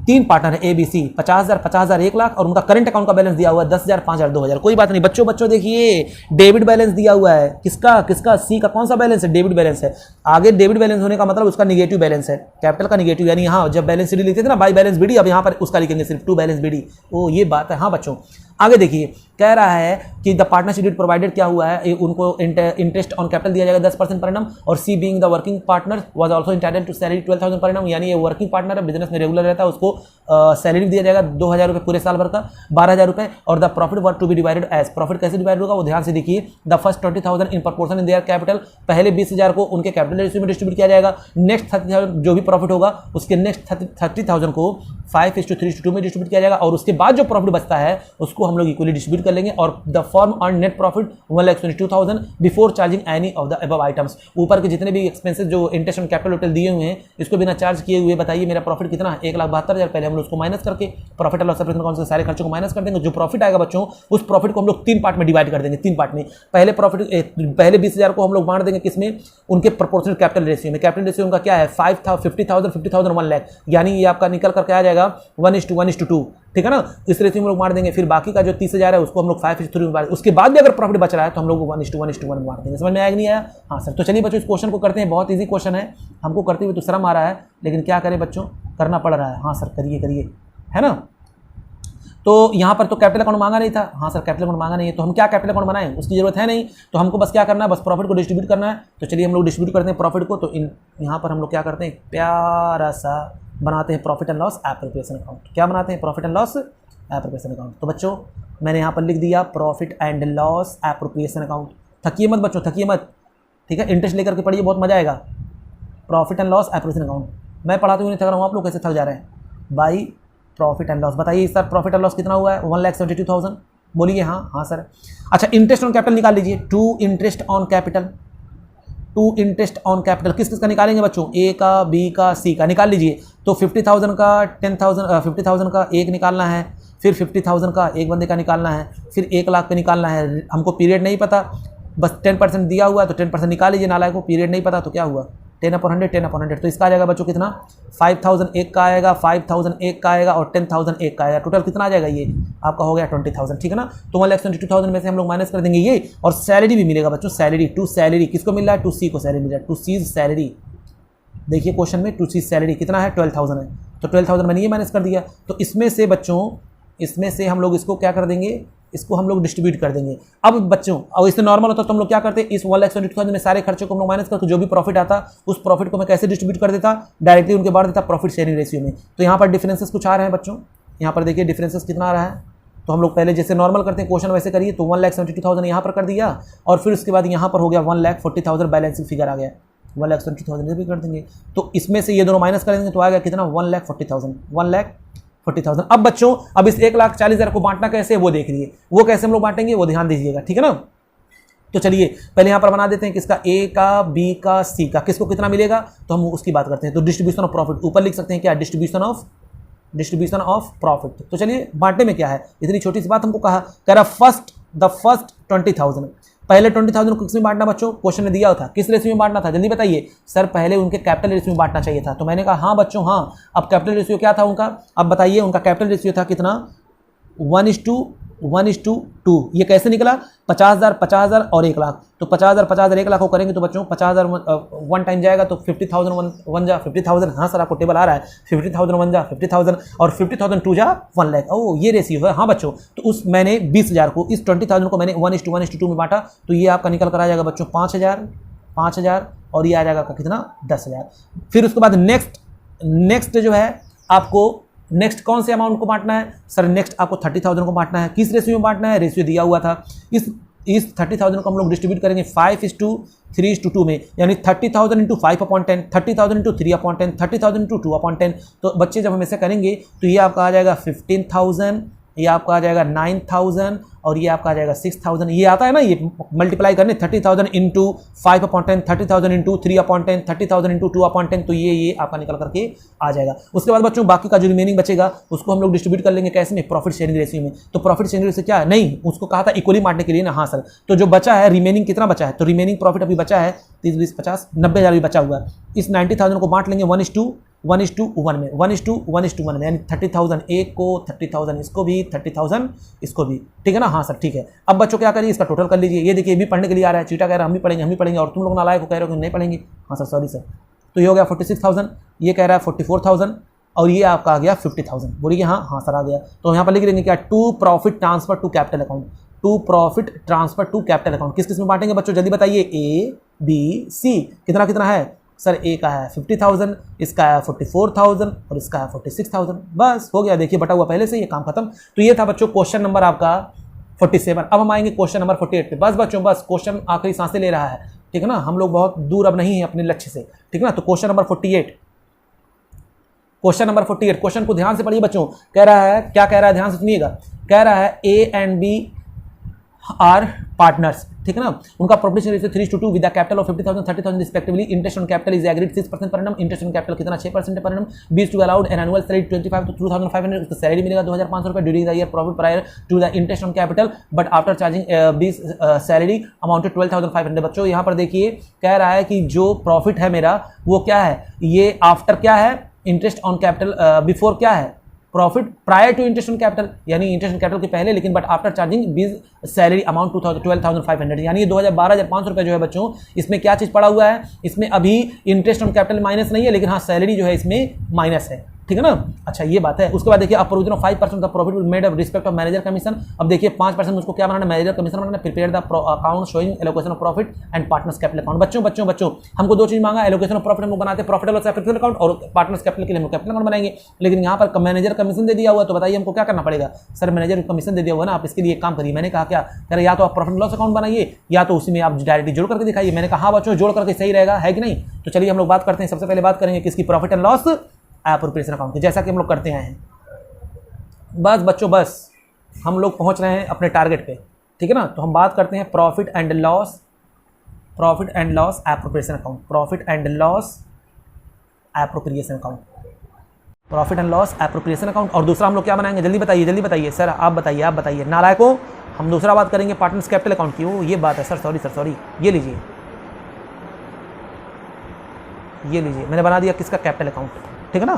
3 पार्टनर है ए बी सी, 50,000 50,000 1 लाख, और उनका करंट अकाउंट का बैलेंस दिया हुआ है 10,000 5,000 2,000। कोई बात नहीं बच्चों देखिए डेबिट बैलेंस दिया हुआ है। किसका सी का कौन सा बैलेंस है, डेबिट बैलेंस है। आगे डेबिट बैलेंस होने का मतलब उसका निगेटिव बैलेंस है, कैपिटल का निगेटिव, यानी यहाँ जब बैलेंस शीट लिखते थे ना बाई बैलेंस बीडी, अब यहाँ पर उसका लिखेंगे सिर्फ टू बैलेंस बीडी। ओ ये बात है। हाँ बच्चों आगे देखिए, कह रहा है कि द पार्टनरशिप डिड प्रोवाइडेड, क्या हुआ है, उनको इंटरेस्ट ऑन कैपिटल दिया जाएगा 10% पर एनम, और C being the working partner was also entitled to salary 12,000 per annum, यानी ये वर्किंग पार्टनर है, बिजनेस में रेगुलर रहता है, उसको सैलरी दिया जाएगा 2,000 रुपये पूरे साल भर का, 12,000 रुपये। और the profit were to be divided as, profit कैसे डिवाइड होगा वो ध्यान से देखिए। The first 20,000 in proportion in their capital, पहले 20,000 को उनके कैपिटल रेशियो में डिस्ट्रीब्यूट किया जाएगा। नेक्स्ट 30,000 जो भी प्रॉफिट होगा उसके नेक्स्ट 30,000 को 5:3:2 में डिस्ट्रीब्यूट किया जाएगा, और उसके बाद जो प्रॉफिट बचता है उसको हम लोग इक्वली डिस्ट्रीब्यूट कर लेंगे। और the firm earn net profit 1,22,000 before charging any of the above items, ऊपर के जितने भी एक्सपेंसेस जो इंटरेस्ट ऑन कैपिटल दिए हुए हैं इसको बिना चार्ज किए हुए बताइए मेरा प्रॉफिट कितना है 1,72,000। पहले हम लोग उसको माइनस करके प्रॉफिट एंड लॉस अकाउंट से सारे खर्चों को माइनस कर देंगे। जो प्रॉफिट आएगा बच्चों उस प्रॉफिट को हम लोग 3 पार्ट में डिवाइड कर देंगे, 3 पार्ट में। पहले 20,000 को हम लोग बांट देंगे किसमें, उनके प्रोपोर्शनल कैपिटल रेशियो में। कैपिटल रेशियो उनका क्या है 50,000 1 लाख, यानी ये आपका निकल करके आ जाएगा 1:1:2, ठीक है ना। इस रेशियो में लोग बांट देंगे। फिर बाकी का जो 30,000 है उसको हम लोग 5:3 में बांट, उसके बाद भी अगर प्रॉफिट बच रहा है तो हम लोग 1:1:1 में बांट देंगे। समझ में आया कि नहीं आया? हाँ सर। तो चलिए बच्चों इस क्वेश्चन को करते हैं, बहुत ईजी क्वेश्चन है, हमको करते हुए तो शर्म आ रहा है, लेकिन क्या करें बच्चों, करना पड़ रहा है। हाँ सर करिए, है ना। तो यहाँ पर तो कैपिटल अकाउंट मांगा नहीं था। हाँ सर कैपिटल अकाउंट मांगा नहीं है, तो हम क्या कैपिटल अकाउंट बनाएं, उसकी जरूरत है नहीं। तो हमको बस क्या करना है, बस प्रॉफिट को डिस्ट्रीब्यूट करना है। तो चलिए हम लोग डिस्ट्रीब्यूट करते हैं प्रॉफिट को। तो यहाँ पर हम लोग क्या करते हैं, प्यारा सा बनाते हैं profit and loss appropriation account. क्या बनाते हैं, profit and loss appropriation account. तो बच्चों मैंने यहाँ पर लिख दिया profit and loss appropriation account. थकिए मत बच्चों, थकिए मत, ठीक है। इंटरेस्ट लेकर के पढ़िए, बहुत मजा आएगा। Profit and loss appropriation account मैं पढ़ाते हुए नहीं थक रहा हूँ, आप लोग कैसे थक जा रहे हैं बाई प्रॉफिट एंड लॉस। बताइए सर प्रॉफिट एंड लॉस कितना हुआ है 1,72,000, बोलिए हाँ सर। अच्छा इंटरेस्ट ऑन कैपिटल निकाल लीजिए, टू इंटरेस्ट ऑन कैपिटल किस किस का निकालेंगे बच्चों, ए का, बी का, सी का, निकाल लीजिए। तो 50,000 का 50,000 का एक निकालना है, फिर 50,000 का एक बंदे का निकालना है, फिर 1 लाख का निकालना है। हमको पीरियड नहीं पता, बस 10% दिया हुआ है तो 10% निकाल लीजिए। नालायक को पीरियड नहीं पता तो क्या हुआ 10/100 तो इसका आ जाएगा बच्चों कितना 5,000 एक का आएगा, 5,000 एक का आएगा और 10,000 एक का आएगा। टोटल कितना आ जाएगा ये आपका हो गया 20,000, ठीक है ना। तो 1,22,000 में से हम लोग माइनस कर देंगे ये, और सैलरी भी मिलेगा बच्चों, सैलरी टू सैलरी किसको मिल रहा है, टू सी को सैलरी मिल रहा है, टू सी सैलरी। देखिए क्वेश्चन में टू सी सैलरी कितना है 12,000 है, तो 12,000 मैंने ये माइनस कर दिया। तो इसमें से बच्चों इसमें से हम लोग इसको क्या कर देंगे, इसको हम लोग डिस्ट्रीब्यूट कर देंगे। अब बच्चों और इससे नॉर्मल होता तो हम लोग क्या करते, इस 1,72,000 में सारे खर्चों को हम लोग माइनस करके जो भी प्रॉफिट आता उस प्रॉफिट को मैं कैसे डिस्ट्रीब्यूट कर देता, डायरेक्टली उनके बाहर देता प्रॉफिट शेयरिंग रेशियो में। तो यहाँ पर डिफरेंसेस कुछ आ रहे हैं बच्चों, यहाँ पर देखिए डिफरेंसेस कितना आ रहा है। तो हम लोग पहले जैसे नॉर्मल करते हैं क्वेश्चन वैसे करिए। तो 1,72,000 यहाँ पर कर दिया, और फिर उसके बाद यहाँ पर हो गया 1,40,000 बैलेंसिंग फिगर आ गया, 1,72,000 भी कर देंगे। तो इसमें से ये दोनों माइनस कर देंगे तो आ गया कितना 1,40,000। अब बच्चों अब इस 1,40,000 को बांटना कैसे वो देख लीजिए, वो कैसे हम लोग बांटेंगे वो ध्यान दीजिएगा, ठीक है ना। तो चलिए पहले यहाँ पर बना देते हैं किसका, ए का, बी का, सी का, किसको कितना मिलेगा तो हम उसकी बात करते हैं। तो डिस्ट्रीब्यूशन ऑफ प्रॉफिट ऊपर लिख सकते हैं क्या, डिस्ट्रीब्यूशन ऑफ प्रॉफिट। तो चलिए बांटने में क्या है, इतनी छोटी सी बात हमको कहा, कह रहा द फर्स्ट 20,000, पहले 20,000 को किस में बांटना बच्चों, क्वेश्चन ने दिया था किस रेशियो में बांटना था, जल्दी बताइए सर। पहले उनके कैपिटल रेशियो में बांटना चाहिए था, तो मैंने कहा हाँ बच्चों हाँ। अब कैपिटल रेशियो क्या था उनका, अब बताइए उनका कैपिटल रेशियो था कितना 1:2 ये कैसे निकला? 50,000 50,000 और 1 लाख। तो 50,000 50,000 1 लाख को करेंगे तो बच्चों 50,000 वन टाइम जाएगा तो 50,000 वन जा 50,000। हाँ सर आपको टेबल आ रहा है, 50,000 वन जा 50,000 और 50,000 टू जा 1 लाख। ओ ये रेशियो है। हाँ बच्चों, तो उस मैंने 20,000 को, इस 20,000 को मैंने 1:2 में बांटा, तो ये आपका निकल कर आ जाएगा बच्चों 5,000 और ये आ जाएगा आपका कितना? 10,000। फिर उसके बाद नेक्स्ट जो है आपको नेक्स्ट कौन से अमाउंट को बांटना है? सर नेक्स्ट आपको 30,000 को बांटना है। किस रेशियो में बांटना है? रेशियो दिया हुआ था। इस 30,000 को हम लोग डिस्ट्रीब्यूट करेंगे 5:3:2 में, यानी 30,000 इंटू 5/10, 30,000 इंटू 3/10, 30,000 इंटू 2/10। तो बच्चे जब हम ऐसे करेंगे तो ये आपका आ जाएगा 15,000, ये आपका आ जाएगा 9,000 और ये आपका आ जाएगा 6,000। ये आता है ना, ये मल्टीप्लाई करने 30,000 इंटू 5/10, 30,000 इंटू 3/10, 30,000 इंटू 2/10, तो ये आपका निकल करके आ जाएगा। उसके बाद बच्चों बाकी का जो रिमेनिंग बचेगा उसको हम लोग डिस्ट्रीब्यूट कर लेंगे कैसे में? प्रॉफिट शेयरिंग रेशियो में। तो प्रॉफिट शेयरिंग रेशियो क्या है? नहीं, उसको कहा था इक्वली बांटने के लिए ना। हाँ सर, तो जो बचा है रिमेनिंग कितना बचा है? तो रिमेनिंग प्रॉफिट अभी बचा है 30, 20, 50, 90,000 भी बचा हुआ है। इस 90,000 को बांट लेंगे 1:1 में, 1:1 में, यानी 30,000 एक को, 30,000 इसको भी, 30,000 इसको भी। ठीक है ना? हाँ सर ठीक है। अब बच्चों क्या करिए, इसका टोटल कर लीजिए। ये देखिए, ये भी पढ़ने के लिए आ रहा है, चीटा कह रहा है हम भी पढ़ेंगे और तुम लोग नालायक को कह रहे हो कि नहीं पढ़ेंगे। हाँ सर सॉरी सर। तो ये हो गया 46,000, ये कह रहा है 44,000 और ये आपका आ गया 50,000। बोलिए हाँ सर आ गया। तो यहाँ पर लिख लेंगे क्या? To profit transfer to capital account, to profit transfer to capital account. किस में बांटेंगे बच्चों? जल्दी बताइए। A, B, C। कितना कितना है सर? ए का है 50,000, इसका है 44,000 और इसका है 46,000। बस हो गया, देखिए बटा हुआ पहले से, ये काम खत्म। तो ये था बच्चों क्वेश्चन नंबर आपका 47। अब हम आएंगे क्वेश्चन नंबर 48 पे। बस बच्चों बस, क्वेश्चन आखिरी सांसें ले रहा है। ठीक है ना? हम लोग बहुत दूर अब नहीं है अपने लक्ष्य से। ठीक है ना? तो क्वेश्चन नंबर 48, क्वेश्चन को ध्यान से पढ़िए बच्चों। कह रहा है, क्या कह रहा है? ध्यान से सुनिएगा। कह रहा है A and B are partners. ठीक है ना? उनका profit share 3:2 with the capital of 50,000 30,000 respectively. Interest on capital is agreed 6% per annum. Interest on capital कितना? 6% per annum. B is to allowed an annual salary 25 to 2,500। उसको salary मिलेगा 2,500 रुपये during the year profit prior to the interest on capital, but after charging B's salary amounted 12,500। बच्चों यहाँ पर देखिए, कह रहा है कि जो प्रॉफिट है मेरा वो क्या है? ये आफ्टर क्या है? इंटरेस्ट ऑन कैपिटल, बिफोर क्या है? Profit prior to interest on capital, यानी इंटरेस्ट ऑन कैपिटल के पहले, लेकिन but after charging B's salary amount 12,500, यानी 12,500 रुपये जो है बच्चों, इसमें क्या चीज़ पड़ा हुआ है? इसमें अभी इंटरेस्ट ऑन कैपिटल माइनस नहीं है, लेकिन हाँ सैलरी जो है इसमें माइनस है। ठीक है ना? अच्छा ये बात है। उसके बाद देखिए, provision of 5% of profit made of respect of manager commission. अब देखिए 5% उसको क्या बनाना? मैनेजर कमीशन बनाना। Prepare the account showing allocation of profit and partners capital account. बच्चों हमको दो चीज मांगा, एलोकेशन ऑफ प्रॉफिट हम लोग बनाते हैं प्रॉफिट एंड लॉस अकाउंट, और पार्टनर्स कैपिटल के लिए हम कैपिटल अकाउंट बनाएंगे। लेकिन यहाँ पर मैनेजर कमीशन दे दिया हुआ, तो बताइए हमको क्या करना पड़ेगा? सर मैनेजर कमीशन दे दिया हुआ ना, आप इसके लिए एक काम करिए। मैंने कहा क्या? कह रहे या तो आप प्रॉफिट लॉस अकाउंट बनाइए या तो उसी में आप डायरेक्टली जोड़ करके दिखाइए। मैंने कहा हाँ बच्चों जोड़ करके सही रहेगा, है कि नहीं? तो चलिए हम लोग बात करते हैं। सबसे पहले बात करेंगे किसकी? Profit and loss appropriation account की, जैसा कि हम लोग करते आए हैं। बस बच्चों बस, हम लोग पहुंच रहे हैं अपने टारगेट पे। ठीक है ना? तो हम बात करते हैं profit and loss appropriation account, profit and loss appropriation account, profit and loss appropriation account. और दूसरा हम लोग क्या बनाएंगे? जल्दी बताइए सर, आप बताइए नालायकों। हम दूसरा बात करेंगे पार्टनर्स कैपिटल अकाउंट की। वो ये बात है सर, सॉरी। ये लीजिए मैंने बना दिया किसका? Capital account. ठीक है ना?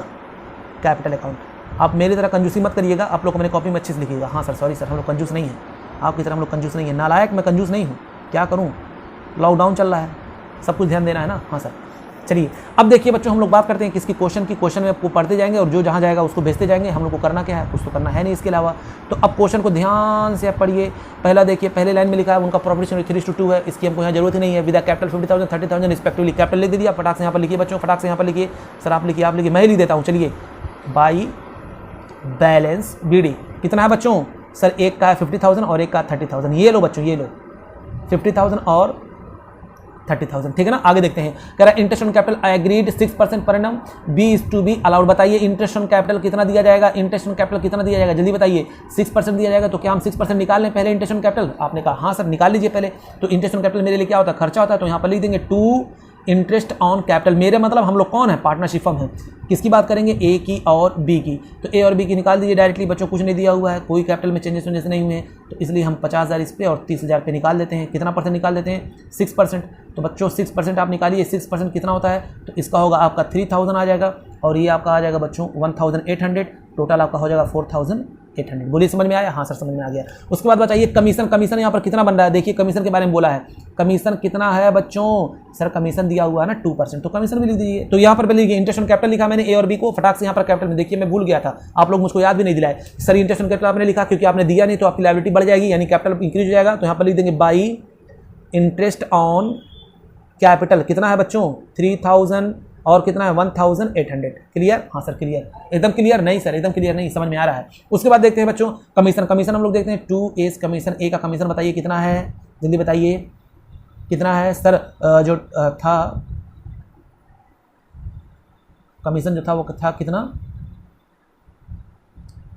Capital account. आप मेरी तरह कंजूसी मत करिएगा, आप लोग को मैंने कॉपी में अच्छे से लिखिएगा। हाँ सर सॉरी सर, हम लोग कंजूस नहीं हैं, आपकी तरह हम लोग कंजूस नहीं है। नालायक मैं कंजूस नहीं हूँ, क्या करूँ? लॉकडाउन चल रहा है, सब कुछ ध्यान देना है ना। हाँ सर चलिए, अब देखिए बच्चों, हम लोग बात करते हैं किसकी? क्वेश्चन में आपको पढ़ते जाएंगे और जो जहाँ जाएगा उसको भेजते जाएंगे। हम लोग को करना क्या है? कुछ तो करना है नहीं इसके अलावा। तो अब क्वेश्चन को ध्यान से आप पढ़िए। पहला देखिए, पहले लाइन में लिखा है उनका प्रॉफिट 3:2 है, इसकी हमको यहाँ जरूरत ही नहीं है। With capital 50,000 30,000 respectively. कैपिटल लिख दिया, फटाक से यहाँ पर लिखिए बच्चों, फटाक से यहाँ पर लिखिए। सर आप लिखिए, मैं ही लिख देता हूँ। चलिए, बाई बैलेंस BD कितना है बच्चों? सर एक का है 50,000 और एक का 30,000। ये लो बच्चों, ये लो 50,000 और 30,000। ठीक है ना? आगे देखते हैं। कह रहा है interest on capital agreed 6% per annum, B is to be allowed. बताइए इंटरेस्ट ऑन कैपिटल कितना दिया जाएगा? जल्दी बताइए। 6% दिया जाएगा, तो क्या हम 6% निकाल लें पहले इंटरेस्ट ऑन कैपिटल? आपने कहा हाँ सर निकाल लीजिए पहले। तो इंटरेस्ट ऑन कैपिटल मेरे लिए क्या होता है? खर्चा होता है। तो यहाँ पर लिख देंगे 2 इंटरेस्ट ऑन कैपिटल। मेरे मतलब हम लोग कौन है? पार्टनरशिप फर्म है। किसकी बात करेंगे? ए की और बी की। तो ए और बी की निकाल दीजिए डायरेक्टली बच्चों, कुछ नहीं दिया हुआ है, कोई कैपिटल में चेंजेस नहीं हुए हैं, तो इसलिए हम 50,000 इस पे और 30,000 पे निकाल देते हैं। कितना परसेंट निकाल देते हैं? 6%। तो बच्चों 6% आप निकालिए। 6% कितना होता है? तो इसका होगा आपका 3,000 आ जाएगा, और ये आपका आ जाएगा बच्चों 1,800। टोटल आपका हो जाएगा 800। बोलिए समझ में आया? हाँ सर समझ में आ गया। उसके बाद बताइए कमीशन, कमीशन यहाँ पर कितना बन रहा है? देखिए कमीशन के बारे में बोला है, कमीशन कितना है बच्चों? सर कमीशन दिया हुआ है ना 2%, तो कमीशन भी लिख दीजिए। तो यहाँ पर भी लिखिए इंटरेस्ट ऑन कैपिटल लिखा मैंने ए और बी को, फटाक से यहाँ पर कैपिटल में देखिए मैं भूल गया था, आप लोग मुझको याद भी नहीं दिलाए। सर इंटरेस्ट ऑन कैपिटल आपने लिखा क्योंकि आपने दिया नहीं तो आपकी लायबिलिटी बढ़ जाएगी, यानी कैपिटल इंक्रीज हो जाएगा। तो यहाँ पर लिख देंगे बाई इंटरेस्ट ऑन कैपिटल कितना है बच्चों? 3000 और कितना है 1800। क्लियर? हाँ सर क्लियर, एकदम क्लियर नहीं सर, एकदम क्लियर नहीं, समझ में आ रहा है। उसके बाद देखते हैं बच्चों कमीशन, कमीशन हम लोग देखते हैं 2A कमीशन, ए का कमीशन बताइए कितना है, जल्दी बताइए कितना है सर? जो था कमीशन जो था वो था कितना?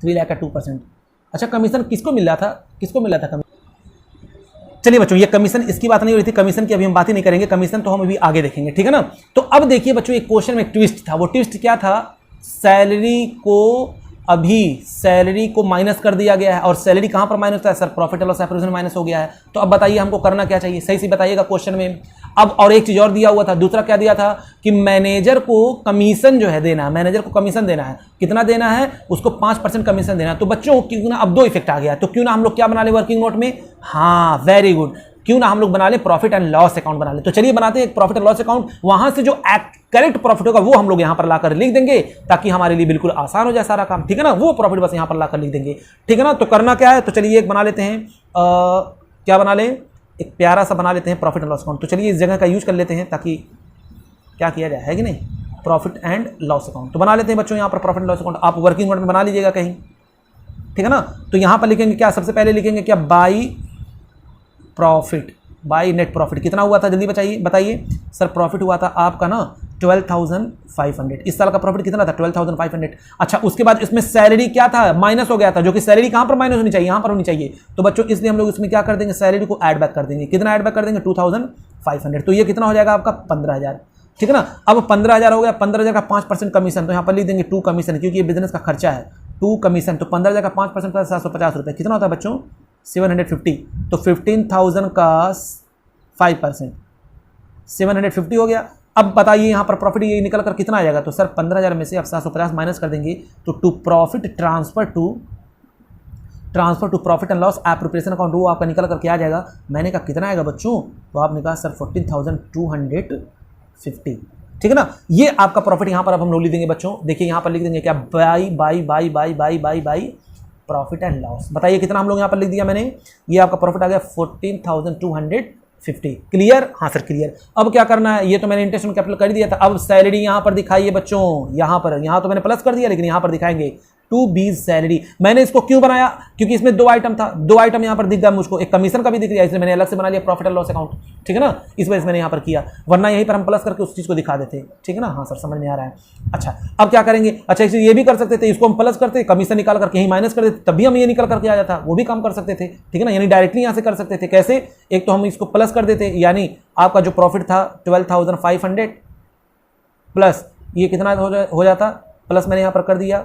3 लाख का 2%। अच्छा कमीशन किसको मिल रहा था, किसको मिल रहा था? चलिए बच्चों ये कमीशन इसकी बात नहीं हो रही थी, कमीशन की अभी हम बात ही नहीं करेंगे, कमीशन तो हम अभी आगे देखेंगे, ठीक है ना। तो अब देखिए बच्चों एक क्वेश्चन में एक ट्विस्ट था, वो ट्विस्ट क्या था? सैलरी को अभी सैलरी को माइनस कर दिया गया है, और सैलरी कहां पर माइनस होता है sir? Profit and loss account में माइनस हो गया है। तो अब बताइए हमको करना क्या चाहिए, सही से बताइएगा क्वेश्चन में। अब और एक चीज और दिया हुआ था, दूसरा क्या दिया था कि मैनेजर को कमीशन जो है देना है, मैनेजर को कमीशन देना है, कितना देना है उसको? 5% कमीशन देना है। तो बच्चों क्यों ना अब दो इफेक्ट आ गया, तो क्यों ना हम लोग क्या बना ले वर्किंग नोट में? हाँ वेरी गुड, क्यों ना हम लोग बना ले प्रॉफिट एंड लॉस अकाउंट बना ले। तो चलिए बनाते हैं एक प्रॉफिट एंड लॉस अकाउंट, वहां से जो करेक्ट प्रॉफिट होगा वो हम लोग यहां पर लाकर लिख देंगे, ताकि हमारे लिए बिल्कुल आसान हो जाए सारा काम, ठीक है ना। वो प्रॉफिट बस यहां पर लाकर लिख देंगे, ठीक है ना। तो करना क्या है, तो चलिए एक बना लेते हैं, क्या बना ले? एक प्यारा सा बना लेते हैं प्रॉफिट एंड लॉस अकाउंट। तो चलिए इस जगह का यूज कर लेते हैं ताकि क्या किया जाए, है कि नहीं, प्रॉफिट एंड लॉस अकाउंट। तो बना लेते हैं बच्चों यहाँ पर प्रॉफिट एंड लॉस अकाउंट, आप वर्किंग नोट में बना लीजिएगा कहीं, ठीक है ना। तो यहाँ पर लिखेंगे क्या? सबसे पहले लिखेंगे क्या? By profit, by net profit कितना हुआ था, जल्दी बताइए सर। प्रॉफिट हुआ था आपका ना 12,500, इस साल का प्रॉफिट कितना था? 12,500। अच्छा उसके बाद इसमें सैलरी क्या था? माइनस हो गया था, जो कि सैलरी कहां पर माइनस होनी चाहिए? यहां पर होनी चाहिए। तो बच्चों इसलिए हम लोग इसमें क्या कर देंगे? सैलरी को ऐड बैक कर देंगे। कितना ऐड बैक कर देंगे? 2,500। तो ये कितना हो जाएगा आपका? 15,000, ठीक है ना। अब 15,000 हो गया, 15,000 का 5% कमीशन, तो यहाँ पर लिख देंगे 2 कमीशन, क्योंकि ये बिजनेस का खर्चा है। 2 कमीशन, तो 15,000 का 5% का 750 रुपये, कितना होता है बच्चों? 750। तो 15,000 का 5%, 750 हो गया। अब बताइए यहाँ पर प्रॉफिट ये निकल कर कितना आ जाएगा? तो सर 15,000 में से आप 750 माइनस कर देंगे, तो to profit transfer to profit and loss appropriation account, वो आपका निकल कर क्या आ जाएगा? मैंने कहा कितना आएगा बच्चों? तो आपने कहा सर 14,250, ठीक है ना। ये आपका प्रॉफिट यहाँ पर अब हम लोग लिख देंगे बच्चों। देखिए यहाँ पर लिख देंगे क्या? By profit and loss. बताइए कितना हम लोग यहाँ पर लिख दिया मैंने? ये आपका प्रॉफिट आ गया 14,250। क्लियर? हाँ सर क्लियर। अब क्या करना है? ये तो मैंने इंटरेस्ट ऑन कैपिटल कर दिया था, अब सैलरी यहाँ पर दिखाइए बच्चों। यहाँ तो मैंने प्लस कर दिया, लेकिन यहाँ पर दिखाएंगे 2B सैलरी। मैंने इसको क्यों बनाया? क्योंकि इसमें 2 आइटम था, 2 आइटम यहाँ पर दिख गया मुझको, एक कमीशन का भी दिख रहा है, इसलिए मैंने अलग से बना लिया प्रॉफिट एंड लॉस अकाउंट, ठीक है ना। इस वजह से मैंने यहाँ पर किया, वरना यहीं पर हम प्लस करके उस चीज को दिखा देते, ठीक है ना। हाँ सर समझ में आ रहा है। अच्छा अब क्या करेंगे? अच्छा ये भी कर सकते थे, इसको हम प्लस करते, कमीशन निकाल करके यहीं माइनस कर देते, तभी हम ये निकल करके आ जाता, वो भी काम कर सकते थे, ठीक है ना। यानी डायरेक्टली यहाँ से कर सकते थे। कैसे? एक तो हम इसको प्लस कर देते, यानी आपका जो प्रॉफिट था 12,500 प्लस ये कितना हो जाता? प्लस मैंने यहाँ पर कर दिया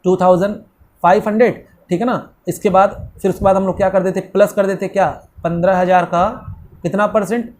2,500, ठीक है ना। इसके बाद फिर उसके बाद हम लोग क्या कर देते? प्लस कर देते क्या? 15,000 का कितना परसेंट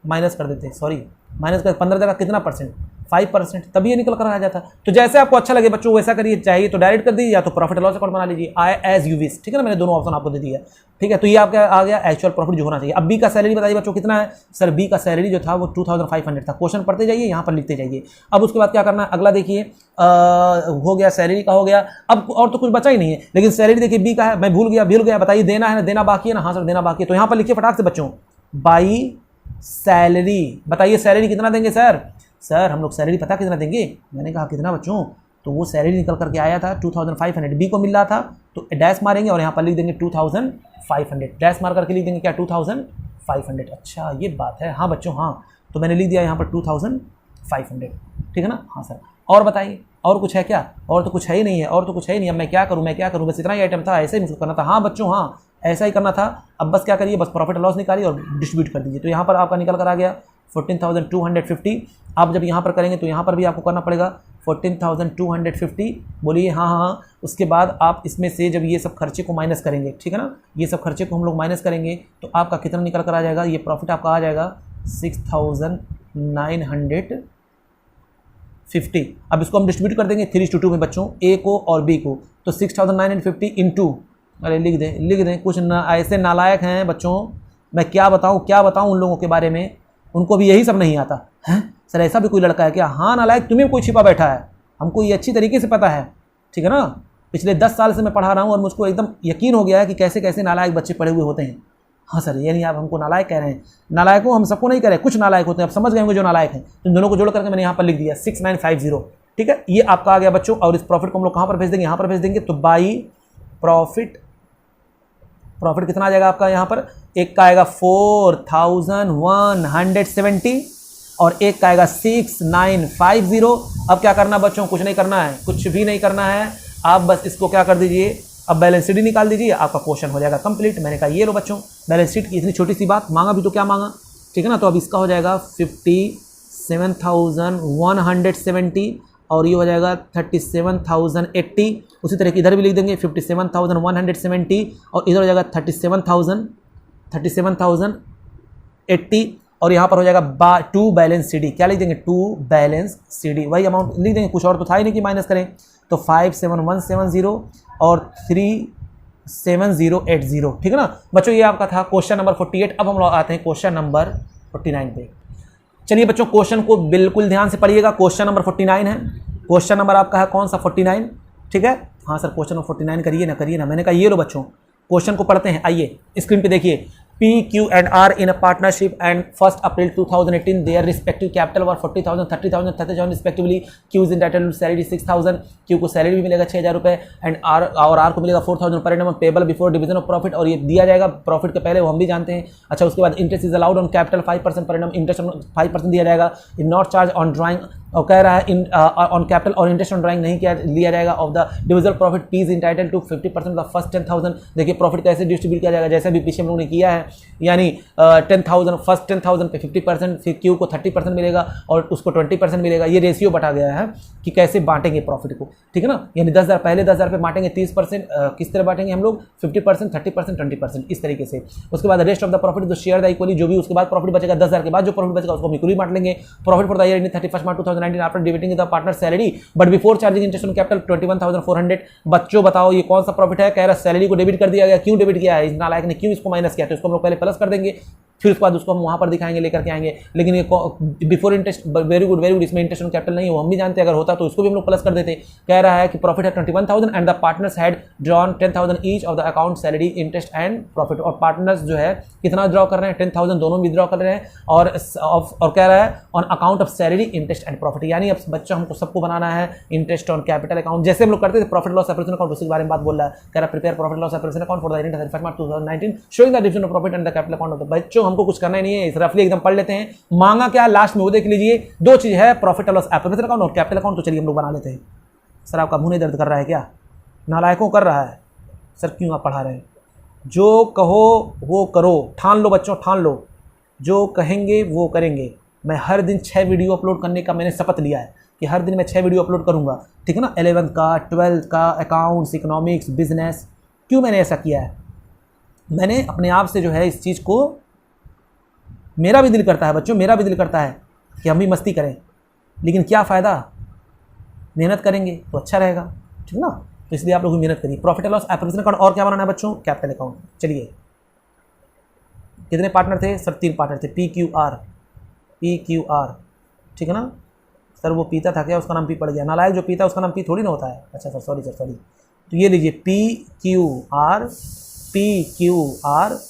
माइनस कर देते? सॉरी माइनस कर 15,000 का कितना परसेंट? 5%, तभी ये निकल कर आ जाता। तो जैसे आपको अच्छा लगे बच्चों वैसा करिए, चाहिए तो डायरेक्ट कर दीजिए या तो प्रॉफिट लॉस अकाउंट बना लीजिए, एज यू विश, ठीक है ना। मैंने दोनों ऑप्शन आपको दे दिया, ठीक है। तो ये आपका आ गया एक्चुअल प्रॉफिट जो होना चाहिए। अब बी का सैलरी बताइए बच्चों कितना है? सर बी का सैलरी जो था वो 2,500 था। क्वेश्चन पढ़ते जाइए, यहाँ पर लिखते जाइए। अब उसके बाद क्या करना है? अगला देखिए, हो गया सैलरी का, हो गया। अब और तो कुछ बचा ही नहीं है, लेकिन सैलरी देखिए बी का है, मैं भूल गया। बताइए देना है ना? देना बाकी है ना? हाँ सर देना बाकी है। तो यहाँ पर लिखिए फटाक से बच्चों, बाई सैलरी। बताइए सैलरी कितना देंगे सर? सर हम लोग सैलरी पता कितना देंगे? मैंने कहा कितना बच्चों? तो वो सैलरी निकल करके आया था 2,500, बी को मिल रहा था, तो डैश मारेंगे और यहाँ पर लिख देंगे 2,500, डैश मार करके लिख देंगे क्या? 2,500। अच्छा ये बात है, हाँ बच्चों हाँ। तो मैंने लिख दिया यहाँ पर 2,500, ठीक है ना। हाँ सर और बताइए, और कुछ है क्या? और तो कुछ है ही नहीं है, और तो कुछ है ही नहीं। अब मैं क्या करूँ? बस इतना ही आइटम था, ऐसे ही मुझको करना था। हाँ बच्चों हाँ ऐसा ही करना था। अब बस क्या करिए? बस प्रॉफिट लॉस निकालिए और डिस्ट्रीब्यूट कर दीजिए। तो यहाँ पर आपका निकल कर आ गया 14,250। आप जब यहाँ पर करेंगे तो यहाँ पर भी आपको करना पड़ेगा 14,250। बोलिए हाँ हाँ। उसके बाद आप इसमें से जब ये सब खर्चे को माइनस करेंगे, ठीक है ना, ये सब खर्चे को हम लोग माइनस करेंगे तो आपका कितना निकल कर आ जाएगा? ये प्रॉफिट आपका आ जाएगा 6,950। 50। अब इसको हम डिस्ट्रीब्यूट कर देंगे 3:2 में बच्चों, ए को और बी को। तो 6950 इंटू, अरे लिख दें, कुछ ना ऐसे नालायक हैं बच्चों, मैं क्या बताऊं उन लोगों के बारे में, उनको भी यही सब नहीं आता है। सर ऐसा भी कोई लड़का है क्या? हाँ नालायक, तुम्हें कोई छिपा बैठा है, हमको ये अच्छी तरीके से पता है, ठीक है ना। पिछले 10 साल से मैं पढ़ा रहा हूँ और मुझको एकदम यकीन हो गया है कि कैसे कैसे नालायक बच्चे पढ़े हुए होते हैं। हाँ सर, ये नहीं आप हमको नालायक कह रहे हैं, नालायकों हम सबको नहीं कह रहे, कुछ नालायक होते हैं, आप समझ गए होंगे जो नालायक हैं। तो इन दोनों को जोड़ करके मैंने यहाँ पर लिख दिया 6950, ठीक है। ये आपका आ गया बच्चों, और इस प्रॉफिट को हम लोग कहाँ पर भेज देंगे? यहाँ पर भेज देंगे। तो बाई प्रॉफिट कितना आ जाएगा आपका यहाँ पर? एक का आएगा 4170 और एक का आएगा 6950। अब क्या करना बच्चों? कुछ नहीं करना है, कुछ भी नहीं करना है, आप बस इसको क्या कर दीजिए, अब बैलेंस शीट निकाल दीजिए, आपका क्वेश्चन हो जाएगा कंप्लीट। मैंने कहा ये लो बच्चों, बैलेंस शीट की इतनी छोटी सी बात, मांगा भी तो क्या मांगा, ठीक है ना। तो अब इसका हो जाएगा 57,170 और ये हो जाएगा 37,080। उसी तरह की इधर भी लिख देंगे 57,170 और इधर हो जाएगा 37,080 और यहाँ पर हो जाएगा 2 बैलेंस सी डी। क्या लिख देंगे? 2 बैलेंस सी डी, वही अमाउंट लिख देंगे, कुछ और तो था ही नहीं कि माइनस करें। तो 57170 और 37080, ठीक है ना बच्चों। ये आपका था क्वेश्चन नंबर 48। अब हम लोग आते हैं क्वेश्चन नंबर 49 पे। चलिए बच्चों, क्वेश्चन को बिल्कुल ध्यान से पढ़िएगा। क्वेश्चन नंबर 49 है। क्वेश्चन नंबर आपका है कौन सा? 49, ठीक है। हाँ सर, क्वेश्चन नंबर 49 करिए ना। मैंने कहा ये लो बच्चों, क्वेश्चन को पढ़ते हैं। आइए स्क्रीन पे देखिए। P, Q and R in a partnership and 1st April 2018 their respective capital were 40,000, 30,000, 30,000 respectively. Q is entitled to salary 6,000, Q को सैलरी भी मिलेगा 6,000 रुपये एंड R को मिलेगा 4,000 per annum payable before division of profit, और ये दिया जाएगा प्रॉफिट के पहले, वो हम भी जानते हैं। अच्छा, उसके बाद interest is allowed on capital 5% per annum, interest 5% दिया जाएगा। In not charge on drawing, और कह रहा है ऑन कैपिटल और इंटरेस्ट ऑन ड्राइंग नहीं किया लिया जाएगा। Of the divisible profit P is entitled to 50% of first 10,000। देखिए प्रॉफिट कैसे डिस्ट्रीब्यूट किया जाएगा, जैसे भी पीछे हम लोगों ने किया है, यानी 10,000 फर्स्ट 10,000 पे 50%, फिर Q को 30% मिलेगा और उसको 20% मिलेगा। ये रेशियो बटा गया है कि कैसे बांटेंगे प्रॉफिट को, ठीक है ना। यानी 10,000 पहले 10,000 पे बांटेंगे 30%, किस तरह बांटेंगे हम लोग? 50%, 30%, 20% इस तरीके से। उसके बाद रेस्ट ऑफ द प्रॉफिट जो शेयर द इक्वली, जो भी उसके बाद प्रॉफिट बचेगा 10,000 के बाद जो प्रॉफिट बचेगा उसको हम इक्वली बांट लेंगे। Profit for the year 31 March 2019 after dividend the partner salary but before charging interest on capital 21,400। बच्चों बताओ ये कौन सा प्रॉफिट है? कह रहा सैलरी को डेबिट कर दिया गया। क्यों डेबिट किया है? इस नालायक ने क्यों इसको माइनस किया? तो इसको हम लोग पहले प्लस कर देंगे, फिर उसके बाद उसको हम वहाँ पर दिखाएंगे, लेकर के आएंगे। लेकिन ये बिफोर इंटरेस्ट, वेरी गुड, इसमें इंटरेस्ट ऑन कैपिटल नहीं है, वो हम भी जानते हैं। अगर होता तो इसको भी हम लोग प्लस कर देते। कह रहा है कि प्रॉफिट है 21,000 and the partners had drawn 10,000 each of the account salary interest and profit. और पार्टनर्स जो है कितना ड्रॉ कर रहे हैं? 10,000 दोनों भी ड्रॉ कर रहे हैं। और कह रहा है on account of salary interest and profit, यानी अब बच्चों हमको सबको बनाना है इंटरेस्ट ऑन कैपिटल अकाउंट, जैसे हम लोग करते थे प्रॉफिट लॉस सेपरेशन अकाउंट, उसी के बारे में बात बोल रहा है। कह रहा prepare profit loss separation account for the year 31 March 2019 showing the division of profit and the capital account. बच्चों हमको कुछ करना ही नहीं है, रफली एकदम पढ़ लेते हैं। मांगा क्या लास्ट में वो देख लीजिए। दो चीज है, प्रॉफिट लॉस एप्रोप्रिएशन अकाउंट और कैपिटल अकाउंट। तो चलिए हम लोग बना लेते हैं। सर आपका मुंह नहीं दर्द कर रहा है क्या? नालायकों कर रहा है सर, क्यों आप पढ़ा रहे हैं? जो कहो वो करो, ठान लो बच्चों, ठान लो, जो कहेंगे वो करेंगे। मैं हर दिन 6 वीडियो अपलोड करने का मैंने शपथ लिया है कि हर दिन मैं 6 वीडियो अपलोड करूंगा, ठीक है ना। 11th का, 12th का, अकाउंट्स, इकोनॉमिक्स, बिजनेस। क्यों मैंने ऐसा किया है? मैंने अपने आप से जो है इस चीज़ को, मेरा भी दिल करता है बच्चों, मेरा भी दिल करता है कि हम भी मस्ती करें, लेकिन क्या फ़ायदा? मेहनत करेंगे तो अच्छा रहेगा, ठीक है ना। तो इसलिए आप लोग मेहनत करिए। प्रॉफिट लॉस एप्रोप्रिएशन अकाउंट और क्या बनाना है बच्चों? Capital account. चलिए कितने पार्टनर थे सर? 3 पार्टनर थे, PQR, ठीक है ना। सर वो पीता था क्या? उसका नाम पी पड़ गया। नालायक जो पीता है उसका नाम पी थोड़ी ना होता है। अच्छा सर, सॉरी। तो ये लीजिए PQR।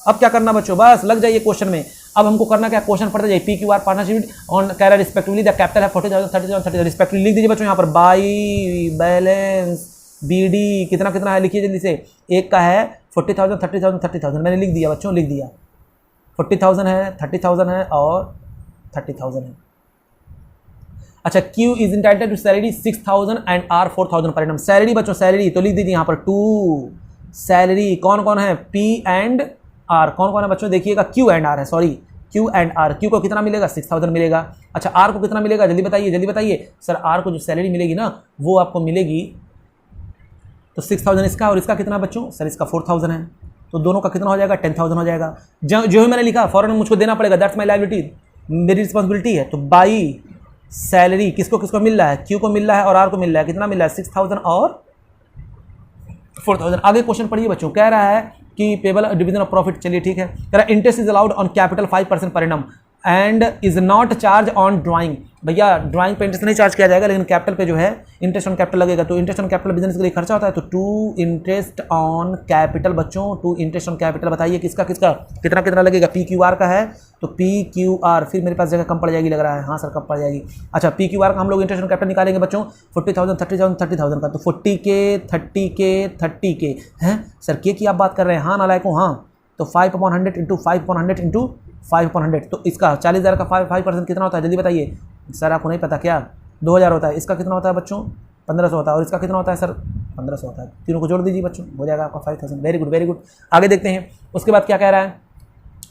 अब क्या करना बच्चों? बस लग जाइए क्वेश्चन में। अब हमको करना क्या? क्वेश्चन पढ़ते जाइए। PQR पार्टनरशिप ऑन कैरा रिस्पेक्टिवली द कैपिटल है 40,000, 30,000, 30,000 रिस्पेक्टिवली। लिख दीजिए बच्चों यहाँ पर बाई बैलेंस BD कितना है लिखिए जल्दी से। एक का है 40,000, 30,000, 30,000 मैंने लिख दिया बच्चों, लिख दिया। 40,000 है, 30,000 है और 30,000 है। अच्छा, Q is entitled to salary 6,000 and R 4,000 per annum. Salary बच्चों, सैलरी तो लिख दीजिए यहाँ पर 2 सैलरी। कौन कौन है? P and R। कौन है बच्चों? देखिएगा Q एंड R है, sorry Q and R। Q को कितना मिलेगा? 6,000 मिलेगा। अच्छा, R को कितना मिलेगा? जल्दी बताइए सर। R को जो सैलरी मिलेगी ना वो आपको मिलेगी, तो 6,000 इसका और इसका कितना बच्चों? सर इसका 4,000 है, तो दोनों का कितना हो जाएगा? 10,000 हो जाएगा। जो ही मैंने लिखा फॉरन मुझको देना पड़ेगा, दैट्स माई लायबिलिटी, मेरी रिस्पॉन्सिबिलिटी है। तो बाई सैलरी किसको किसको मिल रहा है, क्यू को मिल रहा है और आर को मिल रहा है, कितना मिल रहा है 6000 और 4000। आगे क्वेश्चन पढ़िए बच्चों, कह रहा है कि पेबल डिवीजन ऑफ प्रॉफिट, चलिए ठीक है, कह रहा है interest is allowed on capital 5% per annum and is not charge on drawing. भैया ड्राइंग पे इंटरेस्ट नहीं चार्ज किया जाएगा, लेकिन कैपिटल पे जो है इंटरेस्ट ऑन कैपिटल लगेगा। तो इंटरेस्ट ऑन कैपिटल बिजनेस के लिए खर्चा होता है, तो टू इंटरेस्ट ऑन कैपिटल बच्चों, टू इंटरेस्ट ऑन कैपिटल बताइए किसका किसका कितना कितना लगेगा, पी क्यू आर का है तो पी क्यू आर, फिर मेरे पास जगह कम पड़ जाएगी लग रहा है, हाँ सर कम पड़ जाएगी। अच्छा पी क्यू आर का हम लोग इंटरेस्ट ऑन कैपिटल निकालेंगे बच्चों 40,000 30,000 30,000 का, तो 40K हैं सर के की आप बात कर रहे हैं, हाँ नालायक हूँ, हाँ तो 5/100 इंटू 5/100 इंटू 5/100, तो इसका 40,000 का 5% कितना होता है जल्दी बताइए सर, आपको नहीं पता क्या, 2000 होता है। इसका कितना होता है बच्चों 1500 होता है, और इसका कितना होता है सर 1500 होता है, तीनों को जोड़ दीजिए बच्चों, हो जाएगा आपका 5000। Very good very good. आगे देखते हैं, उसके बाद क्या कह रहा है,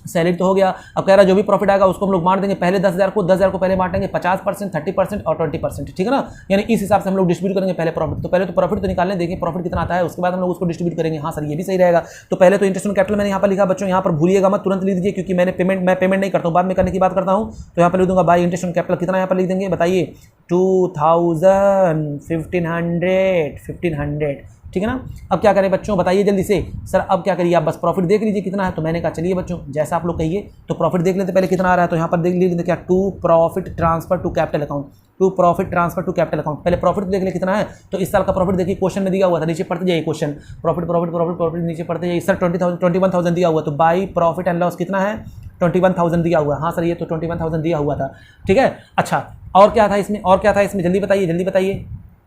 सैलरी तो हो गया, अब कह रहा है जो भी प्रॉफिट आएगा उसको हम लोग बांट देंगे, पहले 10,000 को पहले बांटेंगे 50%, 30% और 20%, ठीक है ना, यानी इस हिसाब से हम लोग डिस्ट्रीब्यूट करेंगे पहले प्रॉफिट। तो पहले तो प्रॉफिट तो निकालने देंगे प्रॉफिट कितना आता है, उसके बाद हम लोग उसको डिस्ट्रीब्यूट करेंगे। हाँ सर ये भी सही रहेगा। तो पहले तो इंटरेस्ट ऑन कैपिटल मैंने यहाँ पर लिखा बच्चों, यहाँ पर भूलिएगा मत, तुरंत लिख दीजिए क्योंकि मैं पेमेंट नहीं करता हूँ, बाद में करने की बात करता हूँ। तो यहाँ पर लिख दूंगा बाई इंटरेस्ट ऑन कैपिटल कितना यहाँ पर लिख देंगे बताइए 2000 1500, ठीक है ना। अब क्या करें बच्चों बताइए जल्दी से, सर अब क्या करिए आप बस प्रॉफिट देख लीजिए कितना है। तो मैंने कहा चलिए बच्चों जैसा आप लोग कहिए, तो प्रॉफिट देख लेते पहले कितना आ रहा है। तो यहाँ पर देख लीजिए क्या, to profit transfer to capital account, to profit transfer to capital account. पहले प्रॉफिट देख ले कितना है, तो इस साल का प्रॉफिट देखिए क्वेश्चन में दिया हुआ था, नीचे पढ़ते जाइए question, profit profit profit profit नीचे पढ़ते जाइए। सर 21,000 दिया हुआ, तो बाई प्रॉफिट एंड लॉस कितना है 21,000 दिया हुआ। हाँ सर ये तो 21,000 दिया हुआ था, ठीक है। अच्छा और क्या था इसमें, और क्या था इसमें जल्दी बताइए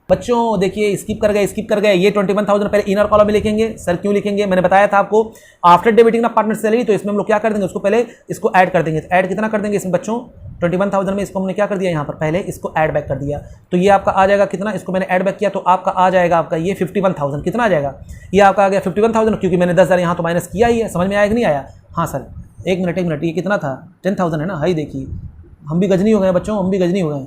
बच्चों। देखिए स्किप कर गए ये 21,000 पहले इनर कॉलम में लिखेंगे। सर क्यों लिखेंगे, मैंने बताया था आपको आफ्टर डेबिटिंग ना पार्टनर सैलरी, तो इसमें हम लोग क्या कर देंगे, उसको पहले इसको ऐड कर देंगे। ऐड कितना कर देंगे इसमें बच्चों 21,000 में, इसको हमने क्या कर दिया यहाँ पर पहले इसको ऐड बैक कर दिया। तो ये आपका आ जाएगा कितना, इसको मैंने ऐड बैक किया तो आपका आ जाएगा आपका ये 51,000, कितना आ जाएगा ये आपका आ गया 51,000, क्योंकि मैंने 10,000 यहाँ तो माइनस किया ही है। समझ में आया कि नहीं आया। हाँ सर एक मिनट ये कितना था 10,000 है ना, हाई देखिए हम भी गजनी हो गए बच्चों, हम भी गजनी हो गए।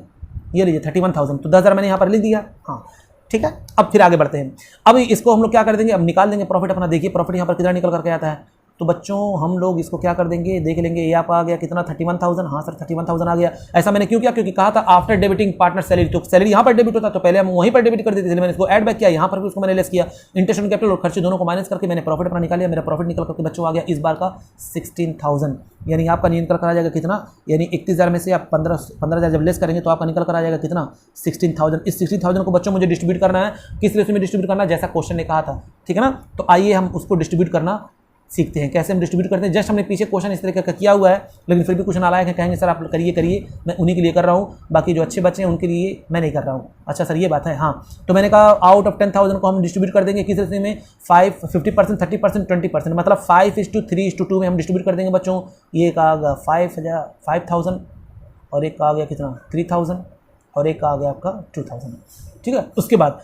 ये लीजिए 31,000, तो 10,000 मैंने यहाँ पर लिख दिया। हाँ ठीक है, अब फिर आगे बढ़ते हैं। अब इसको हम लोग क्या कर देंगे, अब निकाल देंगे प्रॉफिट अपना। देखिए प्रॉफिट यहाँ पर कितना निकल करके आता है, तो बच्चों हम लोग इसको क्या कर देंगे देख लेंगे। ये आप आ गया कितना 31,000, हाँ सर 31,000 आ गया। ऐसा मैंने क्यों किया, क्योंकि कहा था आफ्टर डेबिटिंग पार्टनर सैलरी, तो सैलरी यहाँ पर डेबिट होता तो पहले हम वहीं पर डेबिट कर देते थे। मैंने इसको ऐड बैक किया, यहाँ पर भी उसको मैंने लेस किया, इंटरेस्ट ऑन कैपिटल और खर्चे दोनों को माइनस करके मैंने प्रॉफिट अपना निकाल लिया। मेरा प्रॉफिट निकल करके बच्चों आ गया इस बार का 16,000, यानी आपका निकल कर आ जाएगा कितना, यानी 31,000 में से आप 15,000 जब लेस करेंगे तो आपका निकल कर आ जाएगा कितना 16,000। इस 16,000 को बच्चों मुझे डिस्ट्रीब्यूट करना है, किस रेशो में डिस्ट्रीब्यूट करना है जैसा क्वेश्चन ने कहा था, ठीक है ना। तो आइए हम उसको डिस्ट्रीब्यूट करना सीखते हैं, कैसे हम डिस्ट्रीब्यूट करते हैं। जस्ट हमने पीछे क्वेश्चन इस तरीके का किया हुआ है, लेकिन फिर भी कुछ नालायक है, कहेंगे सर आप करिए, मैं उन्हीं के लिए कर रहा हूँ, बाकी जो अच्छे बच्चे हैं उनके लिए मैं नहीं कर रहा हूँ। अच्छा सर ये बात है। हाँ तो मैंने कहा आउट ऑफ 10,000 को हम डिस्ट्रीब्यूट कर देंगे किस रेशो में 50%, 30%, 20%, मतलब 5:3:2 में हम डिस्ट्रीब्यूट कर देंगे बच्चों। ये का आ गया 5,000 और एक का आ गया कितना 3,000 और एक का आ गया आपका 2,000, ठीक है। उसके बाद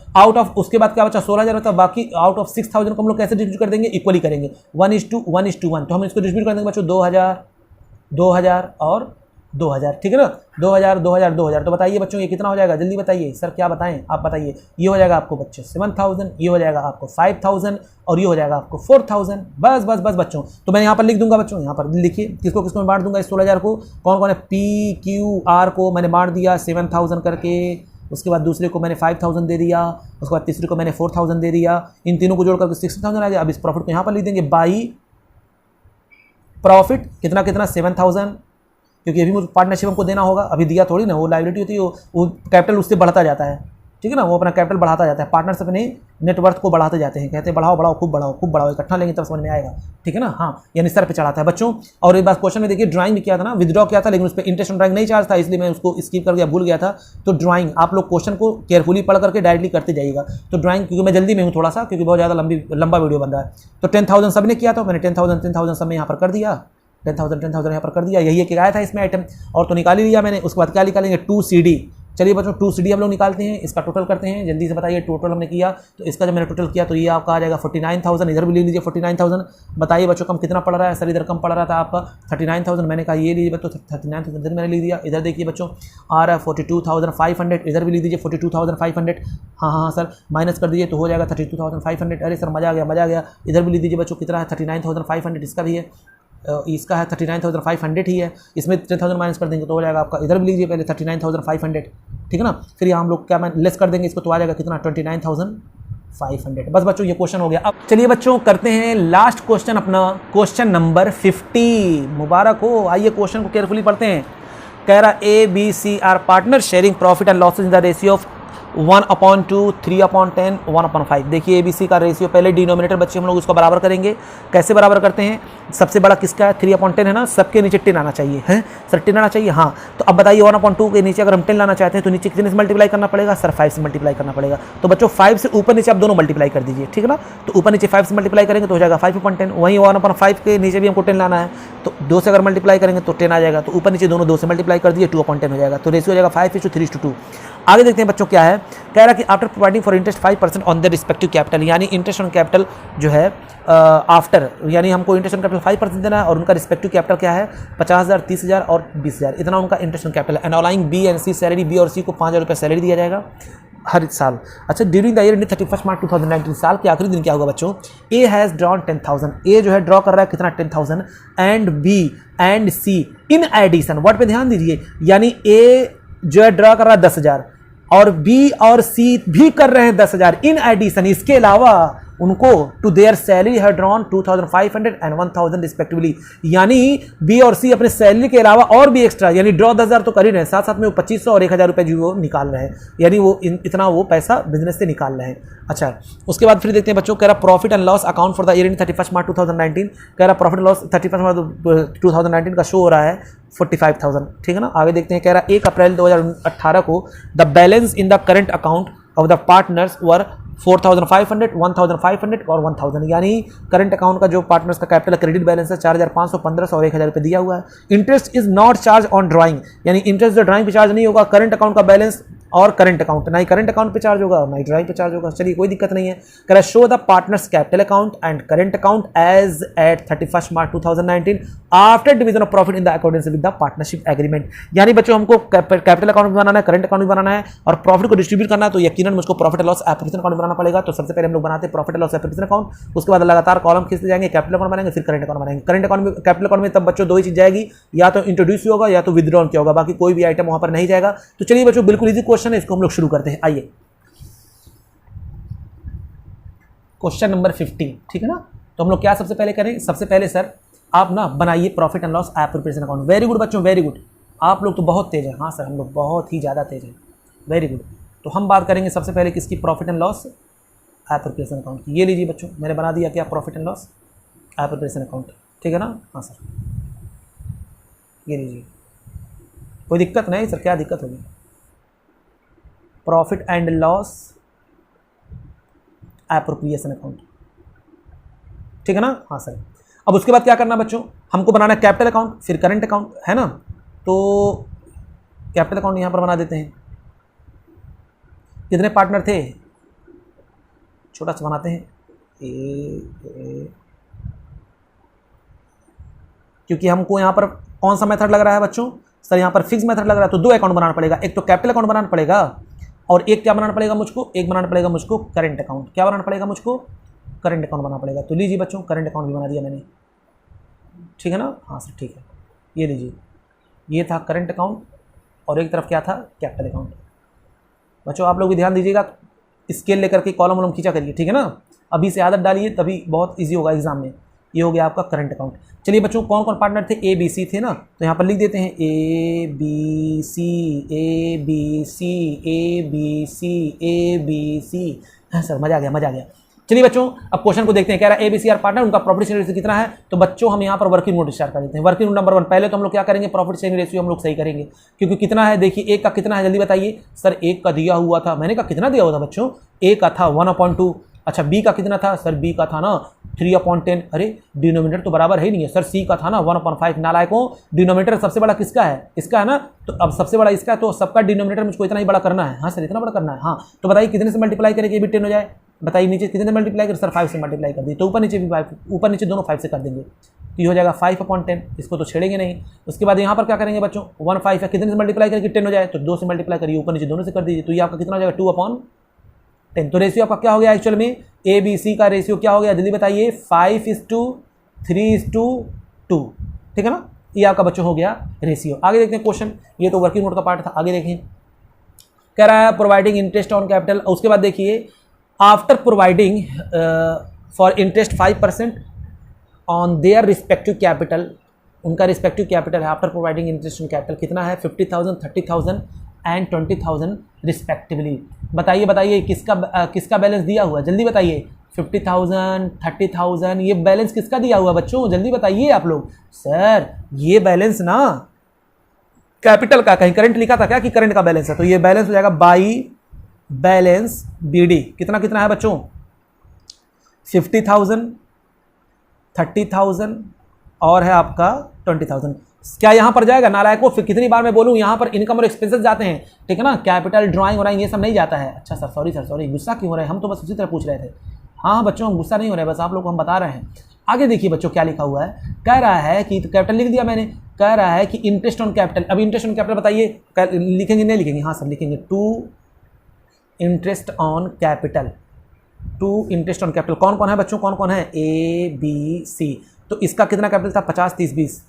उसके बाद क्या बचा 16,000 होता है, बाकी आउट ऑफ 6,000 को हम लोग कैसे डिस्ट्रीब्यूट कर देंगे, इक्वली करेंगे 1:1:1। तो हम इसको डिस्ट्रीब्यूट कर देंगे बच्चों 2,000 और 2,000, ठीक है ना, 2,000। तो बताइए बच्चों ये कितना हो जाएगा, जल्दी बताइए सर, क्या बताएं आप बताइए। ये हो जाएगा आपको बच्चों 7,000, ये हो जाएगा आपको 5,000 और ये हो जाएगा आपको 4,000। बस बच्चों, तो मैं यहाँ पर लिख दूंगा बच्चों, यहाँ पर लिखिए किसको किसको मैं बांट दूंगा इस 16,000 को, कौन है PQR को मैंने बांट दिया 7,000 करके, उसके बाद दूसरे को मैंने 5,000 दे दिया, उसके बाद तीसरे को मैंने 4,000 दे दिया, इन तीनों को जोड़ करके 16,000 आ गया। अब इस प्रॉफिट को यहाँ पर लिख देंगे बाई प्रॉफिट कितना 7,000, क्योंकि अभी मुझे पार्टनरशिप हमको देना होगा, अभी दिया थोड़ी ना, वो लायबिलिटी होती है, वो कैपिटल उससे बढ़ता जाता है, ठीक है ना, वो अपना कैपिटल बढ़ाता जाता है, पार्टनर्स अपने नेटवर्थ को बढ़ाते जाते हैं, कहते हैं बढ़ाओ खूब बढ़ाओ, इकट्ठा लेंगे तब समझ में आएगा, ठीक है ना। हाँ यानी सर पे चढ़ाता है बच्चों। और एक बात क्वेश्चन में देखिए ड्राइंग भी किया था ना, विदड्रॉ किया था, लेकिन उस पर इंटरेस्ट ऑन ड्राइंग नहीं चार्ज था, इसलिए मैं उसको स्किप कर गया, भूल गया था। तो ड्राइंग आप लोग क्वेश्चन को केयरफुली पढ़ करके डायरेक्टली करते जाइएगा। तो ड्राइंग क्योंकि मैं जल्दी में हूँ थोड़ा सा, क्योंकि बहुत ज़्यादा लंबा वीडियो बन रहा है। तो 10,000 सब ने किया, तो मैंने 10,000 सब में यहाँ पर कर दिया, 10,000 यहाँ पर कर दिया, यही एक आया था इसमें आइटम, और तो निकाल ही लिया मैंने। उसके बाद क्या निकालेंगे 2CD। चलिए बच्चों 2CD हम लोग निकालते हैं, इसका टोटल करते हैं, जल्दी से बताइए टोटल हमने किया। तो इसका जब मैंने टोटल किया तो ये आपका आ जाएगा 49,000, इधर भी ले लीजिए 49,000। बताइए बच्चों कम कितना पड़ रहा है, सर इधर कम पड़ रहा था आपका 39,000, मैंने कहा ये लीजिए बच्चों 39,000 इधर मैंने ले लिया। इधर देखिए बच्चों आ रहा है 42,500, इधर भी ले लीजिए 42,500। हाँ सर माइनस कर दीजिए तो हो जाएगा 32,500। अरे सर मजा आ गया। इधर भी ले दीजिए बच्चों कितना है 39,500, इसका भी है इसका है 39,500 ही है, इसमें 10,000 माइनस कर देंगे तो हो जाएगा आपका, इधर भी लीजिए पहले 39,500, ठीक है ना। फिर यहाँ हम लोग क्या लेस कर देंगे इसको तो आ जाएगा कितना 29,500। बस बच्चों ये क्वेश्चन हो गया। अब चलिए बच्चों करते हैं लास्ट क्वेश्चन अपना, क्वेश्चन नंबर 50। मुबारक हो, आइए क्वेश्चन को केयरफुली पढ़ते हैं। कह रहा ABC are partner sharing profit and losses in the ratio of 1/2, 3/10, 1/5। देखिए ABC का रेशियो, पहले डिनोमिनेटर बच्चे हम लोग उसको बराबर करेंगे। कैसे बराबर करते हैं, सबसे बड़ा किसका है 3/10 है ना, सबके नीचे 10 आना चाहिए है सर, 10 आना चाहिए हाँ। तो अब बताइए 1/2 के नीचे अगर हम 10 लाना चाहते हैं तो नीचे कितने से मल्टीप्लाई करना पड़ेगा सर, 5 से मल्टीप्लाई करना पड़ेगा। तो बच्चों 5 से ऊपर नीचे आप दोनों मल्टीप्लाई कर दीजिए, ठीक है ना। तो ऊपर नीचे 5 से मल्टीप्लाई करेंगे तो हो जाएगा 5/10। वहीं 1/5 के नीचे भी हमको 10 लाना है तो 2 से अगर मल्टीप्लाई करेंगे तो 10 आ जाएगा। तो ऊपर नीचे दोनों 2 से मल्टीप्लाई कर दिए 2/10 हो जाएगा। तो रेशियो हो जाएगा 5:3:2। आगे देखते हैं बच्चों क्या है, कह रहा कि after providing for interest 5% on the respective capital, यानी इंटरेस्ट ऑन कैपिटल जो है आफ्टर, यानी हमको इंटरेस्ट ऑन कैपिटल 5% देना है और उनका रिस्पेक्टिव कैपिटल क्या है 50,000, 30,000 और 20,000, इतना उनका इंटरेस्ट ऑन कैपिटल है। And allowing B and C salary, B और C को 5,000 रुपये सैलरी दिया जाएगा हर साल। अच्छा, during the year ending 31 March 2019, साल के आखिरी दिन क्या होगा बच्चों, A हैज़ ड्रॉन 10,000, A जो है ड्रॉ कर रहा है कितना 10,000, and B and C in addition, word पे ध्यान दीजिए, यानी A जो है ड्रॉ कर रहा है 10,000 और B और C भी कर रहे हैं 10,000 इन एडिशन, इसके अलावा उनको टू देयर सैलरी है ड्रॉन 2,500 एंड 1,000 रिस्पेक्टिवली, यानी B और C अपने सैलरी के अलावा और भी एक्स्ट्रा, यानी ड्रॉ 10,000 तो कर ही रहे हैं, साथ साथ में वो 2,500 और 1,000 रुपये जो वो निकाल रहे हैं, यानी वो इतना वो पैसा बिजनेस से निकाल रहे हैं। अच्छा, उसके बाद फिर देखते हैं बच्चों, कह रहा profit and loss account for the year ending 31 March 2019, कह रहा प्रॉफिट एंड लॉस 31 मार्च 2019 का शो हो रहा है 45,000, ठीक है ना। आगे देखते हैं, कह रहा 1 अप्रैल 2018 को the balance in the current account of the partners were 4,500, 1,500 और 1,000, यानी करंट अकाउंट का जो पार्टनर्स का कैपिटल क्रेडिट बैलेंस है 4,500, 1,500 और 1,000 रुपये दिया हुआ है। Interest is not charge on drawing, यानी इंटरेस्ट जो ड्राइंग पे चार्ज नहीं होगा, करंट अकाउंट का बैलेंस और करंट अकाउंट, ना ही करंट अकाउंट पे चार्ज होगा और ना ही ड्राइंग पे चार्ज होगा। चलिए कोई दिक्कत नहीं है। कह रहा show the partners capital account and current account as at 31 March 2019 after division of profit in the according with the partnership agreement, यानी बच्चों हमको कैपिटल अकाउंट भी बनाना है, करंट अकाउंट भी बनाना है और प्रॉफिट को डिस्ट्रीब्यूट करना है, तो यकीनन मुझको profit and loss application account बनाना पड़ेगा। तो सबसे पहले हम लोग बनाते हैं profit and loss application account, उसके बाद लगातार कॉलम खींचते जाएंगे, कैपिटल अकाउंट बनाएंगे, फिर करंट अकाउंट बनाएंगे। करंट अकाउंट में, कैपिटल अकाउंट में तब बच्चों दो ही चीज जाएगी, या तो इंट्रोड्यूस होगा या तो विदड्रॉन किया होगा, बाकी कोई भी आइटम वहां पर नहीं जाएगा। तो चलिए बच्चों बिल्कुल इजी क्वेश्चन है, इसको हम लोग शुरू करते हैं। आइए क्वेश्चन नंबर 50, ठीक है ना। तो हम लोग क्या सबसे पहले करें, सबसे पहले सर आप ना बनाइए profit and loss appropriation account. Very good बच्चों, वेरी गुड, आप लोग तो बहुत तेज हैं। हाँ सर, हम लोग बहुत ही ज़्यादा तेज हैं, वेरी गुड। तो हम बात करेंगे सबसे पहले किसकी, profit and loss appropriation account की। ये लीजिए बच्चों, मैंने बना दिया क्या, profit and loss appropriation account, ठीक है ना। हाँ सर, ये लीजिए, कोई दिक्कत नहीं सर, क्या दिक्कत होगी। Profit and loss appropriation account, ठीक है ना। हाँ सर, अब उसके बाद क्या करना बच्चों, हमको बनाना है कैपिटल अकाउंट, फिर करंट अकाउंट, है ना। तो कैपिटल अकाउंट यहां पर बना देते हैं। कितने पार्टनर थे, छोटा सा बनाते हैं, क्योंकि हमको यहां पर कौन सा मेथड लग रहा है बच्चों, सर यहां पर फिक्स मेथड लग रहा है, तो दो अकाउंट बनाना पड़ेगा, एक तो कैपिटल अकाउंट बनाना पड़ेगा और एक क्या बनाना पड़ेगा मुझको, एक बनाना पड़ेगा मुझको करंट अकाउंट। क्या बनाना पड़ेगा मुझको, करंट अकाउंट बनाना पड़ेगा। तो लीजिए बच्चों, करंट अकाउंट भी बना दिया मैंने, ठीक है ना। हाँ सर ठीक है, ये लीजिए, ये था करंट अकाउंट और एक तरफ क्या था, कैपिटल अकाउंट। बच्चों आप लोग भी ध्यान दीजिएगा, स्केल लेकर के कॉलम वॉलम खींचा करिए, ठीक है ना। अभी से आदत डालिए, तभी बहुत ईजी होगा एग्जाम में। ये हो गया आपका करंट अकाउंट। चलिए बच्चों, कौन कौन पार्टनर थे, ए बी सी थे ना, तो यहाँ पर लिख देते हैं A B C, A B C, A B C, A B C. हाँ सर, मजा आ गया, मजा आ गया। चलिए बच्चों, अब क्वेश्चन को देखते हैं। कह रहा है एबीसी आर पार्टनर, उनका प्रॉफिट शेयरिंग रेशियो कितना है। तो बच्चों हम यहाँ पर वर्किंग नोट स्टार्ट कर देते हैं। वर्किंग नोट नंबर 1, पहले तो हम लोग क्या करेंगे, प्रॉफिट शेयरिंग रेशियो हम लोग सही करेंगे, क्योंकि कितना है देखिए, एक का कितना है जल्दी बताइए सर। एक का दिया हुआ था, मैंने कहा कितना दिया हुआ था बच्चों, एक का था 1/2। अच्छा, बी का कितना था सर, बी का था ना 3/10। अरे डिनोमिनेटर तो बराबर है ही नहीं है सर, सी का था ना 1/5। नालायकों, डिनोमिनेटर सबसे बड़ा किसका है, इसका है ना। तो अब सबसे बड़ा इसका है, तो सबका डिनोमिनेटर मुझको इतना ही बड़ा करना है। हाँ सर, इतना बड़ा करना है। हाँ, तो बताइए कितने से मल्टीप्लाई करें कि ये भी 10 हो जाए, बताइए नीचे कितने से मल्टीप्लाई करें सर, 5 से मल्टीप्लाई कर दी, तो ऊपर नीचे भी 5, ऊपर नीचे दोनों 5 से कर देंगे, तो ये हो जाएगा 5/10। इसको तो छेड़ेंगे नहीं। उसके बाद यहाँ पर क्या करेंगे बच्चों, 1/5 है, कितने से मल्टीप्लाई करें कि 10 हो जाए, तो 2 से मल्टीप्लाई करिए, ऊपर नीचे दोनों से कर दीजिए, तो ये आपका कितना हो जाएगा 2/10। तो रेशियो आपका क्या हो गया एक्चुअल में, ए बी सी का रेशियो क्या हो गया जल्दी बताइए, 5:3:2। 2, ठीक है ना। ये आपका बच्चों हो गया रेशियो। आगे देखते हैं क्वेश्चन, ये तो वर्किंग नोट का पार्ट था। आगे देखें, कह रहा है प्रोवाइडिंग इंटरेस्ट ऑन कैपिटल। उसके बाद देखिए, after providing for interest 5% on their respective capital, उनका रिस्पेक्टिव कैपिटल है after providing interest on capital कितना है, 50,000, 30,000 एंड 20,000 रिस्पेक्टिवली। बताइए किसका बैलेंस दिया हुआ है, जल्दी बताइए। 50,000, 30,000, ये बैलेंस किसका दिया हुआ बच्चों, जल्दी बताइए आप लोग। सर ये बैलेंस ना कैपिटल का, कहीं करंट लिखा था क्या कि करंट का बैलेंस है, तो ये बैलेंस हो जाएगा बाई बैलेंस बीडी। कितना कितना है बच्चों, 50,000, 30,000 और है आपका 20,000। क्या यहाँ पर जाएगा नालायकों, फिर कितनी बार मैं बोलूँ, यहाँ पर इनकम और एक्सपेंसेस जाते हैं, ठीक है ना। कैपिटल, ड्राइंग वराइंग ये सब नहीं जाता है। अच्छा सर सॉरी, गुस्सा क्यों हो रहे हैं, हम तो बस उसी तरह पूछ रहे थे। हाँ बच्चों हम गुस्सा नहीं हो रहे, बस आप लोग को हम बता रहे हैं। आगे देखिए बच्चों क्या लिखा हुआ है, कह रहा है कि कैपिटल लिख दिया मैंने, कह रहा है कि इंटरेस्ट ऑन कैपिटल। अब इंटरेस्ट ऑन कैपिटल बताइए, लिखेंगे नहीं लिखेंगे, हाँ सर लिखेंगे। To interest on capital, to interest on capital कौन कौन है बच्चों, कौन कौन है, ए बी सी। तो इसका कितना कैपिटल था, 50, 30, 20।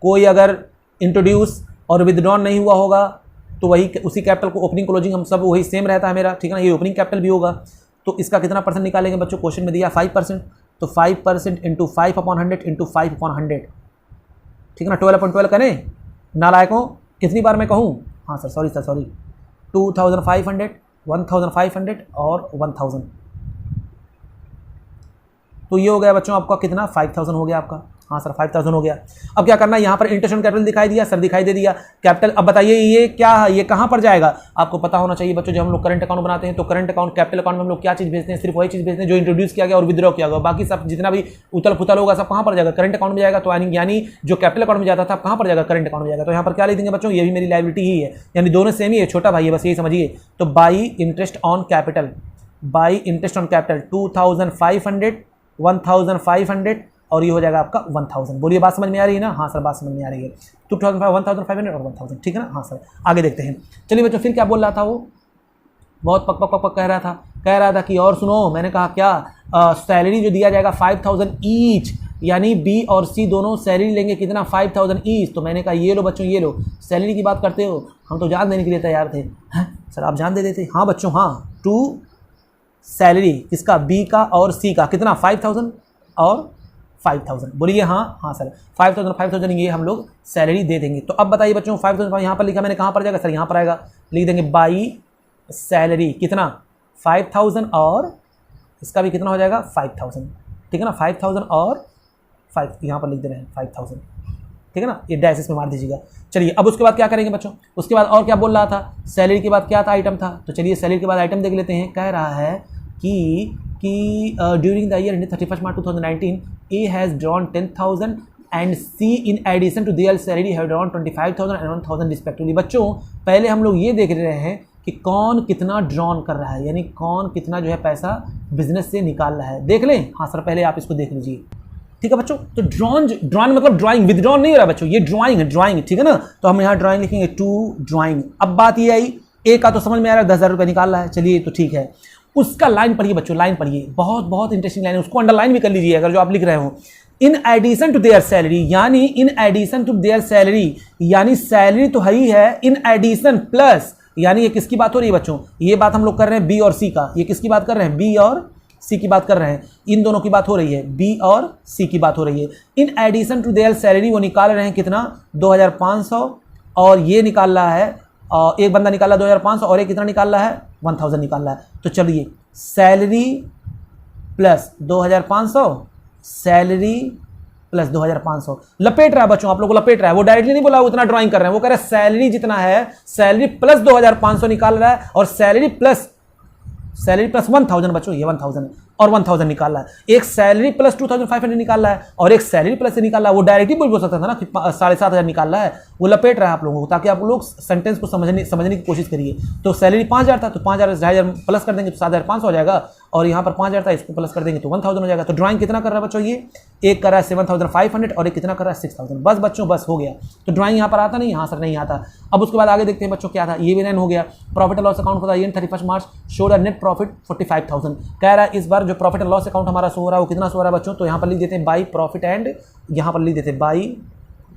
कोई अगर इंट्रोड्यूस और विदड्रॉन नहीं हुआ होगा तो वही उसी कैपिटल को ओपनिंग क्लोजिंग हम सब वही सेम रहता है मेरा, ठीक है ना। ये ओपनिंग कैपिटल भी होगा, तो इसका कितना परसेंट निकालेंगे बच्चों, क्वेश्चन में दिया 5%, तो 5% इंटू 5/100 इंटू 5/100, ठीक है ना। 12/12 करें नालायकों, कितनी बार मैं कहूँ, हाँ सर सॉरी 2,500, 1,500 और 1,000। तो ये हो गया बच्चों आपका कितना, 5,000 हो गया आपका, हाँ सर 5,000 हो गया। अब क्या करना है, यहाँ पर इंटरेस्ट ऑन कैपिटल दिखाई दिया सर, दिखाई दे दिया कैपिटल। अब बताइए ये क्या है, ये कहाँ पर जाएगा, आपको पता होना चाहिए बच्चों। जब हम लोग करंट अकाउंट बनाते हैं तो करंट अकाउंट कैपिटल अकाउंट में हम लोग क्या चीज़ भेजते हैं, सिर्फ वही चीज़ भेजते हैं जो इंट्रोड्यूस किया गया और विद्रॉ किया गया। बाकी सब जितना भी उतल फुतल होगा सब कहाँ पर जाएगा, करंट अकाउंट में जाएगा। तो यानी जो कैपिटल अकाउंट में जाता था कहाँ पर जाएगा, करंट अकाउंट में जाएगा। तो यहाँ पर क्या लिख देंगे बच्चों, ये भी मेरी लायबिलिटी ही है, यानी दोनों सेम ही है, छोटा भाई है, बस यही समझिए। तो by interest on capital, by interest on capital 2,500, 1,500 और ये हो जाएगा आपका 1,000। बोलिए बात समझ में आ रही है ना, हाँ सर बात समझ में आ रही है। 1,500 और 1,000, ठीक है ना, हाँ सर। आगे देखते हैं, चलिए बच्चों फिर क्या बोल रहा था वो, बहुत पक पक पक पक कह रहा था कि और सुनो, मैंने कहा क्या, सैलरी जो दिया जाएगा 5,000 ईच, यानी बी और सी दोनों सैलरी लेंगे कितना, 5,000 ईच। तो मैंने कहा ये लो बच्चों, ये लो, सैलरी की बात करते हो, हम तो जान देने के लिए तैयार थे। सर आप जान दे देते, हाँ बच्चों हाँ। टू सैलरी किसका, बी का और सी का, कितना 5,000 और 5,000। बोलिए हाँ सर 5,000 ये हम लोग सैलरी दे देंगे। तो अब बताइए बच्चों 5,000 यहाँ पर लिखा मैंने, कहाँ पर जाएगा सर, यहाँ पर आएगा, लिख देंगे बाई सैलरी कितना 5,000 और इसका भी कितना हो जाएगा 5,000, ठीक है ना। 5,000 और 5 यहाँ पर लिख दे रहे हैं 5,000, ठीक है ना। ये डैश इसमें मार दीजिएगा। चलिए अब उसके बाद क्या करेंगे बच्चों, उसके बाद और क्या बोल रहा था, सैलरी के बाद क्या था, आइटम था। तो चलिए सैलरी के बाद आइटम देख लेते हैं। कह रहा है कि during the year 31 March 2019 A has drawn 10,000 and C in addition to their salary have drawn 25,000 and 1,000 respectively। बच्चों पहले हम लोग ये देख रहे हैं कि कौन कितना ड्रॉन कर रहा है, यानी कौन कितना जो है पैसा बिजनेस से निकाल रहा है, देख लें। हाँ सर पहले आप इसको देख लीजिए, ठीक है बच्चों। तो ड्रॉन मतलब ड्राइंग, विदड्रॉन नहीं हो रहा बच्चों, ये ड्राइंग है, ड्राइंग, ठीक है ना। तो हम यहाँ ड्राइंग लिखेंगे, टू ड्राइंग। अब बात ये आई, ए का तो समझ में आ रहा है 10,000 रुपये निकाल रहा है, चलिए तो ठीक है। उसका लाइन पढ़िए बच्चों, लाइन पढ़िए, बहुत इंटरेस्टिंग लाइन है, उसको अंडरलाइन भी कर लीजिए अगर जो आप लिख रहे हो। In addition to their salary, यानी in addition to their salary, यानी सैलरी तो ही है, इन एडिशन प्लस, यानी ये किसकी बात हो रही है बच्चों, ये बात हम लोग कर रहे हैं बी और सी का। ये किसकी बात कर रहे हैं, बी और सी की बात कर रहे हैं, इन दोनों की बात हो रही है, बी और सी की बात हो रही है। In addition to their salary वो निकाल रहे हैं कितना 2,500, और ये निकाल रहा है एक बंदा निकाला 2,500 और एक कितना निकाल रहा है 1,000 निकाल रहा है। तो चलिए सैलरी प्लस 2,500, सैलरी प्लस 2,500 लपेट रहा है बच्चों, आप लोगों को लपेट रहा है। वो डायरेक्टली नहीं बोला वो इतना ड्राइंग कर रहे हैं, वो कह रहे हैं सैलरी जितना है, सैलरी प्लस 2,500 निकाल रहा है, और सैलरी प्लस 1,000 बच्चों, ये 1,000 और 1,000 निकाल रहा है। एक सैलरी प्लस 2,500 निकाल रहा है और एक सैलरी प्लस से निकाल रहा है। वो डायरेक्टली बोल सकता था ना कि 7,500 निकाल रहा है, वो लपेट रहा है आप लोगों को, ताकि आप लोग सेंटेंस को समझने की कोशिश करिए। तो सैलरी 5,000 था, तो 5,000 2,500 प्लस कर देंगे तो 7,500 हो जाएगा, और यहाँ पर 5000 था, इसको प्लस कर देंगे तो 1000 हो जाएगा। तो ड्राइंग कितना कर रहा है बच्चों, ये एक कर रहा है 7500 और एक कितना कर रहा है 6000। बस बच्चों बस हो गया। तो ड्राइंग यहाँ पर आता नहीं, हाँ सर नहीं आता। अब उसके बाद आगे देखते हैं बच्चों क्या था, ये भी लाइन हो गया। प्रॉफिट एंड लॉस अकाउंट होता है 31 मार्च, शो द नेट प्रॉफिट 45000। कह रहा है इस बार जो प्रॉफिट एंड लॉस अकाउंट हमारा शो हो रहा है वो कितना शो हो रहा है बच्चों, तो यहाँ पर लिख देते हैं बाई प्रॉफिट एंड, यहाँ पर लिख देते हैं बाई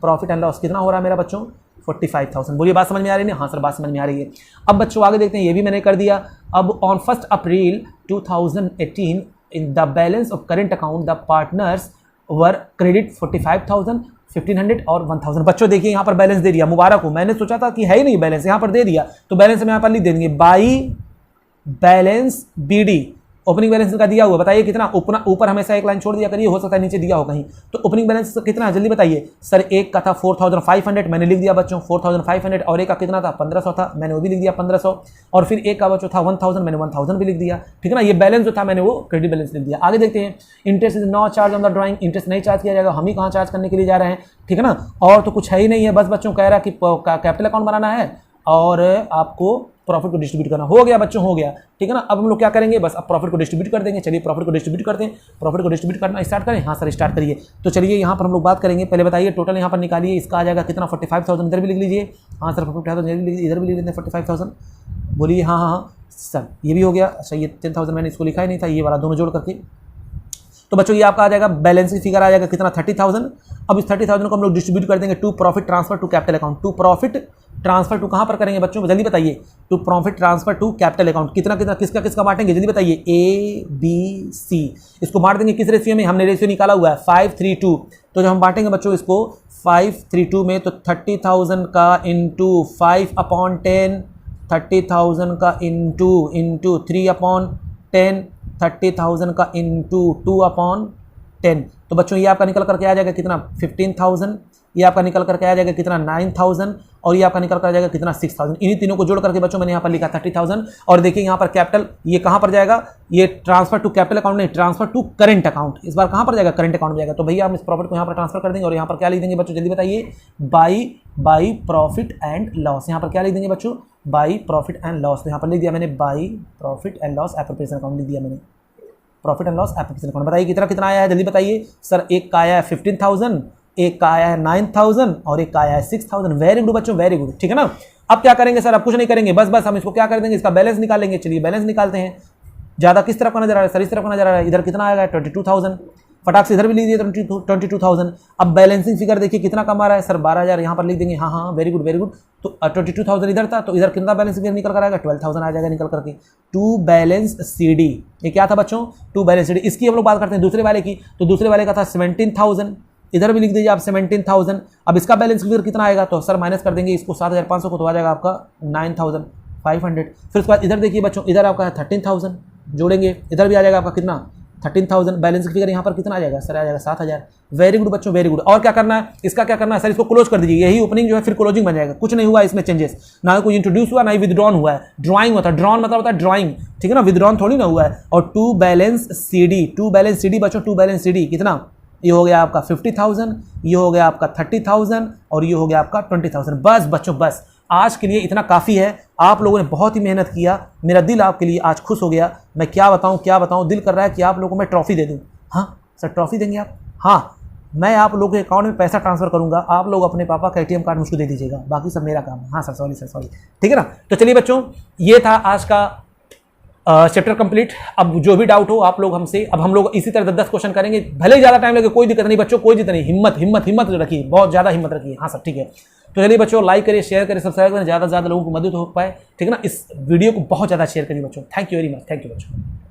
प्रॉफिट एंड लॉस कितना हो रहा है मेरा बच्चों 45000। बोलिए बात समझ में आ रही है? हाँ सर बात समझ में आ रही है। अब बच्चों आगे देखते हैं, ये भी मैंने कर दिया। अब on 1 April 2018 in the balance of current account the partners were credit 45,000, 1500 और 1000। बच्चों देखिए यहाँ पर बैलेंस दे दिया, मुबारक हो। मैंने सोचा था कि है ही नहीं बैलेंस, यहाँ पर दे दिया। तो बैलेंस में यहाँ पर लिख देंगे by balance BD, opening balance का दिया हुआ, बताइए कितना। ऊपर हमेशा एक लाइन छोड़ दिया करिए, हो सकता है नीचे दिया हो कहीं। तो ओपनिंग बैलेंस कितना है जल्दी बताइए। सर एक का था 4500, मैंने लिख दिया बच्चों 4500, और एक का कितना था 1500 था, मैंने वो भी लिख दिया 1500, और फिर एक का बच्चों था 1000, मैंने 1000 भी लिख दिया, ठीक है ना। ये बैलेंस जो था मैंने वो क्रेडिट बैलेंस लिख दिया। आगे देखते हैं, interest is not charge on the drawing, interest नहीं चार्ज किया जाएगा, हम ही कहाँ चार्ज करने के लिए जा रहे हैं, ठीक है ना। और तो कुछ है ही नहीं है, बस बच्चों कह रहा है कि कैपिटल अकाउंट बनाना है और आपको प्रॉफिट को डिस्ट्रीब्यूट करना। हो गया बच्चों हो गया, ठीक है ना। अब हम लोग क्या करेंगे, बस अब प्रॉफिट को डिस्ट्रीब्यूट कर देंगे। चलिए प्रॉफिट को डिस्ट्रीब्यूट करते हैं, प्रॉफिट को डिस्ट्रीब्यूट करना स्टार्ट करें। हाँ सर स्टार्ट करिए। तो चलिए यहाँ पर हम लोग बात करेंगे, पहले बताइए टोटल यहाँ पर निकालिए, इसका आ जाएगा कितना 45,000, इधर भी लिख लीजिए। हाँ सर 45,000 इधर भी लिख लेते हैं 45,000। बोलिए हाँ हाँ हाँ सर ये भी हो गया। अच्छा ये 10,000 मैंने इसको लिखा ही नहीं था, ये वाला दोनों जोड़ करके। तो बच्चों ये आपका आ जाएगा बैलेंस की फिगर आ जाएगा कितना 30,000। अब इस 30,000 को हम लोग डिस्ट्रीब्यूट कर देंगे to profit transfer to capital account. To profit transfer to कहाँ पर करेंगे बच्चों जल्दी बताइए। To profit transfer to capital account कितना कितना किसका किसका बांटेंगे जल्दी बताइए। ABC इसको बांट देंगे किस रेशियो में, हमने रेशियो निकाला हुआ है 5:3:2। तो जब हम बांटेंगे बच्चों इसको 5:3:2 में, तो 30,000 का इंटू 5/10, 30,000 का इंटू 3/10, 30,000 का इंटू 2/10। तो बच्चों ये आपका निकल करके आ जाएगा कितना 15,000, ये आपका निकल करके आ जाएगा कितना 9,000, और ये आपका निकल कर आ जाएगा कितना 6,000। इन्हीं तीनों को जोड़ करके बच्चों मैंने यहाँ पर लिखा 30,000। और देखिए यहाँ पर कैपिटल ये कहाँ पर जाएगा, ये ट्रांसफर टू कैपिटल अकाउंट नहीं, ट्रांसफर टू करंट अकाउंट। इस बार कहाँ पर जाएगा करंट अकाउंट में जाएगा। तो भैया हम इस प्रॉफिट को यहाँ पर ट्रांसफर कर देंगे और यहाँ पर क्या लिख देंगे बच्चों जल्दी बताइए, बाई प्रॉफिट एंड लॉस। यहाँ पर क्या लिख देंगे बच्चों, बाई प्रॉफिट एंड लॉस। तो यहाँ पर लिख दिया मैंने by profit and loss appropriation account लिख दिया मैंने, profit and loss appropriation account. बताइए कितना कितना आया है जल्दी बताइए। सर एक का आया है 15,000, एक का आया है 9,000 और एक का आया है 6,000। वेरी गुड बच्चों वेरी गुड, ठीक है ना। अब क्या करेंगे सर, अब कुछ नहीं करेंगे, बस हम इसको क्या कर देंगे, इसका बैलेंस निकालेंगे। चलिए बैलेंस निकालते हैं। ज़्यादा किस तरफ का नजर आ रहा है सर, इस तरफ का नजर आ रहा है। इधर कितना आएगा 22,000, फटाक से इधर भी लिख दिए 22,000। अब बैलेंसिंग फिगर देखिए कितना कम आ रहा है सर 12,000, यहाँ पर लिख देंगे। हाँ हाँ वेरी गुड वेरी गुड। तो 22,000 इधर था, तो इधर कितना बैलेंस फिगर निकल कर आएगा 12,000 आ जाएगा निकल करके। टू बैलेंस CD ये क्या था बच्चों, टू बैलेंस CD। इसकी हम लोग बात करते हैं दूसरे वाले की। तो दूसरे वाले का था 17,000, इधर भी लिख दीजिए आप 17,000। अब इसका बैलेंस फिगर कितना आएगा, तो सर माइनस कर देंगे इसको 7,500 को, तो आ जाएगा आपका 9,500। फिर उसके बाद इधर देखिए बच्चों, इधर आपका है 13,000 जोड़ेंगे, इधर भी आ जाएगा आपका कितना 13,000। बैलेंस की फिगर यहाँ पर कितना आ जाएगा सर, आ जाएगा 7,000। वेरी गुड बच्चों वेरी गुड। और क्या करना है, इसका क्या करना है सर, इसको क्लोज कर दीजिए। यही ओपनिंग जो है फिर क्लोजिंग बन जाएगा। कुछ नहीं हुआ इसमें चेंजेस, ना कोई इंट्रोड्यूस हुआ ना ही विदड्रॉन हुआ है। ड्रॉइंग होता है, ड्रॉन मतलब होता है ड्रॉइंग, ठीक है ना, विदड्रॉन थोड़ी ना हुआ है। और टू बैलेंस CD बच्चों, टू बैलेंस CD कितना, ये हो गया आपका 50,000, ये हो गया आपका 30,000 और ये हो गया आपका 20,000। बस बच्चों बस आज के लिए इतना काफ़ी है। आप लोगों ने बहुत ही मेहनत किया, मेरा दिल आपके लिए आज खुश हो गया। मैं क्या बताऊं, दिल कर रहा है कि आप लोगों को मैं ट्रॉफी दे दूं। हाँ सर ट्रॉफी देंगे आप, हाँ मैं आप लोगों के अकाउंट में पैसा ट्रांसफर करूंगा, आप लोग अपने पापा का ATM कार्ड मुझको दे दीजिएगा, बाकी सब मेरा काम है। हाँ सर सॉरी, ठीक है ना। तो चलिए बच्चों ये था आज का चैप्टर कंप्लीट। अब जो भी डाउट हो आप लोग हमसे, अब हम लोग इसी तरह 10 क्वेश्चन करेंगे, भले ही ज़्यादा टाइम लगे कोई दिक्कत नहीं बच्चों, कोई दिक्कत नहीं। हिम्मत रखिए, बहुत ज़्यादा हिम्मत रखिए। हाँ सर ठीक है। तो चलिए बच्चों लाइक करिए, शेयर करिए, सब्सक्राइब करें, ज़्यादा से ज़्यादा लोगों को मदद हो पाए, ठीक है ना। इस वीडियो को बहुत ज़्यादा शेयर करिए बच्चों। Thank you very much, thank you बच्चों।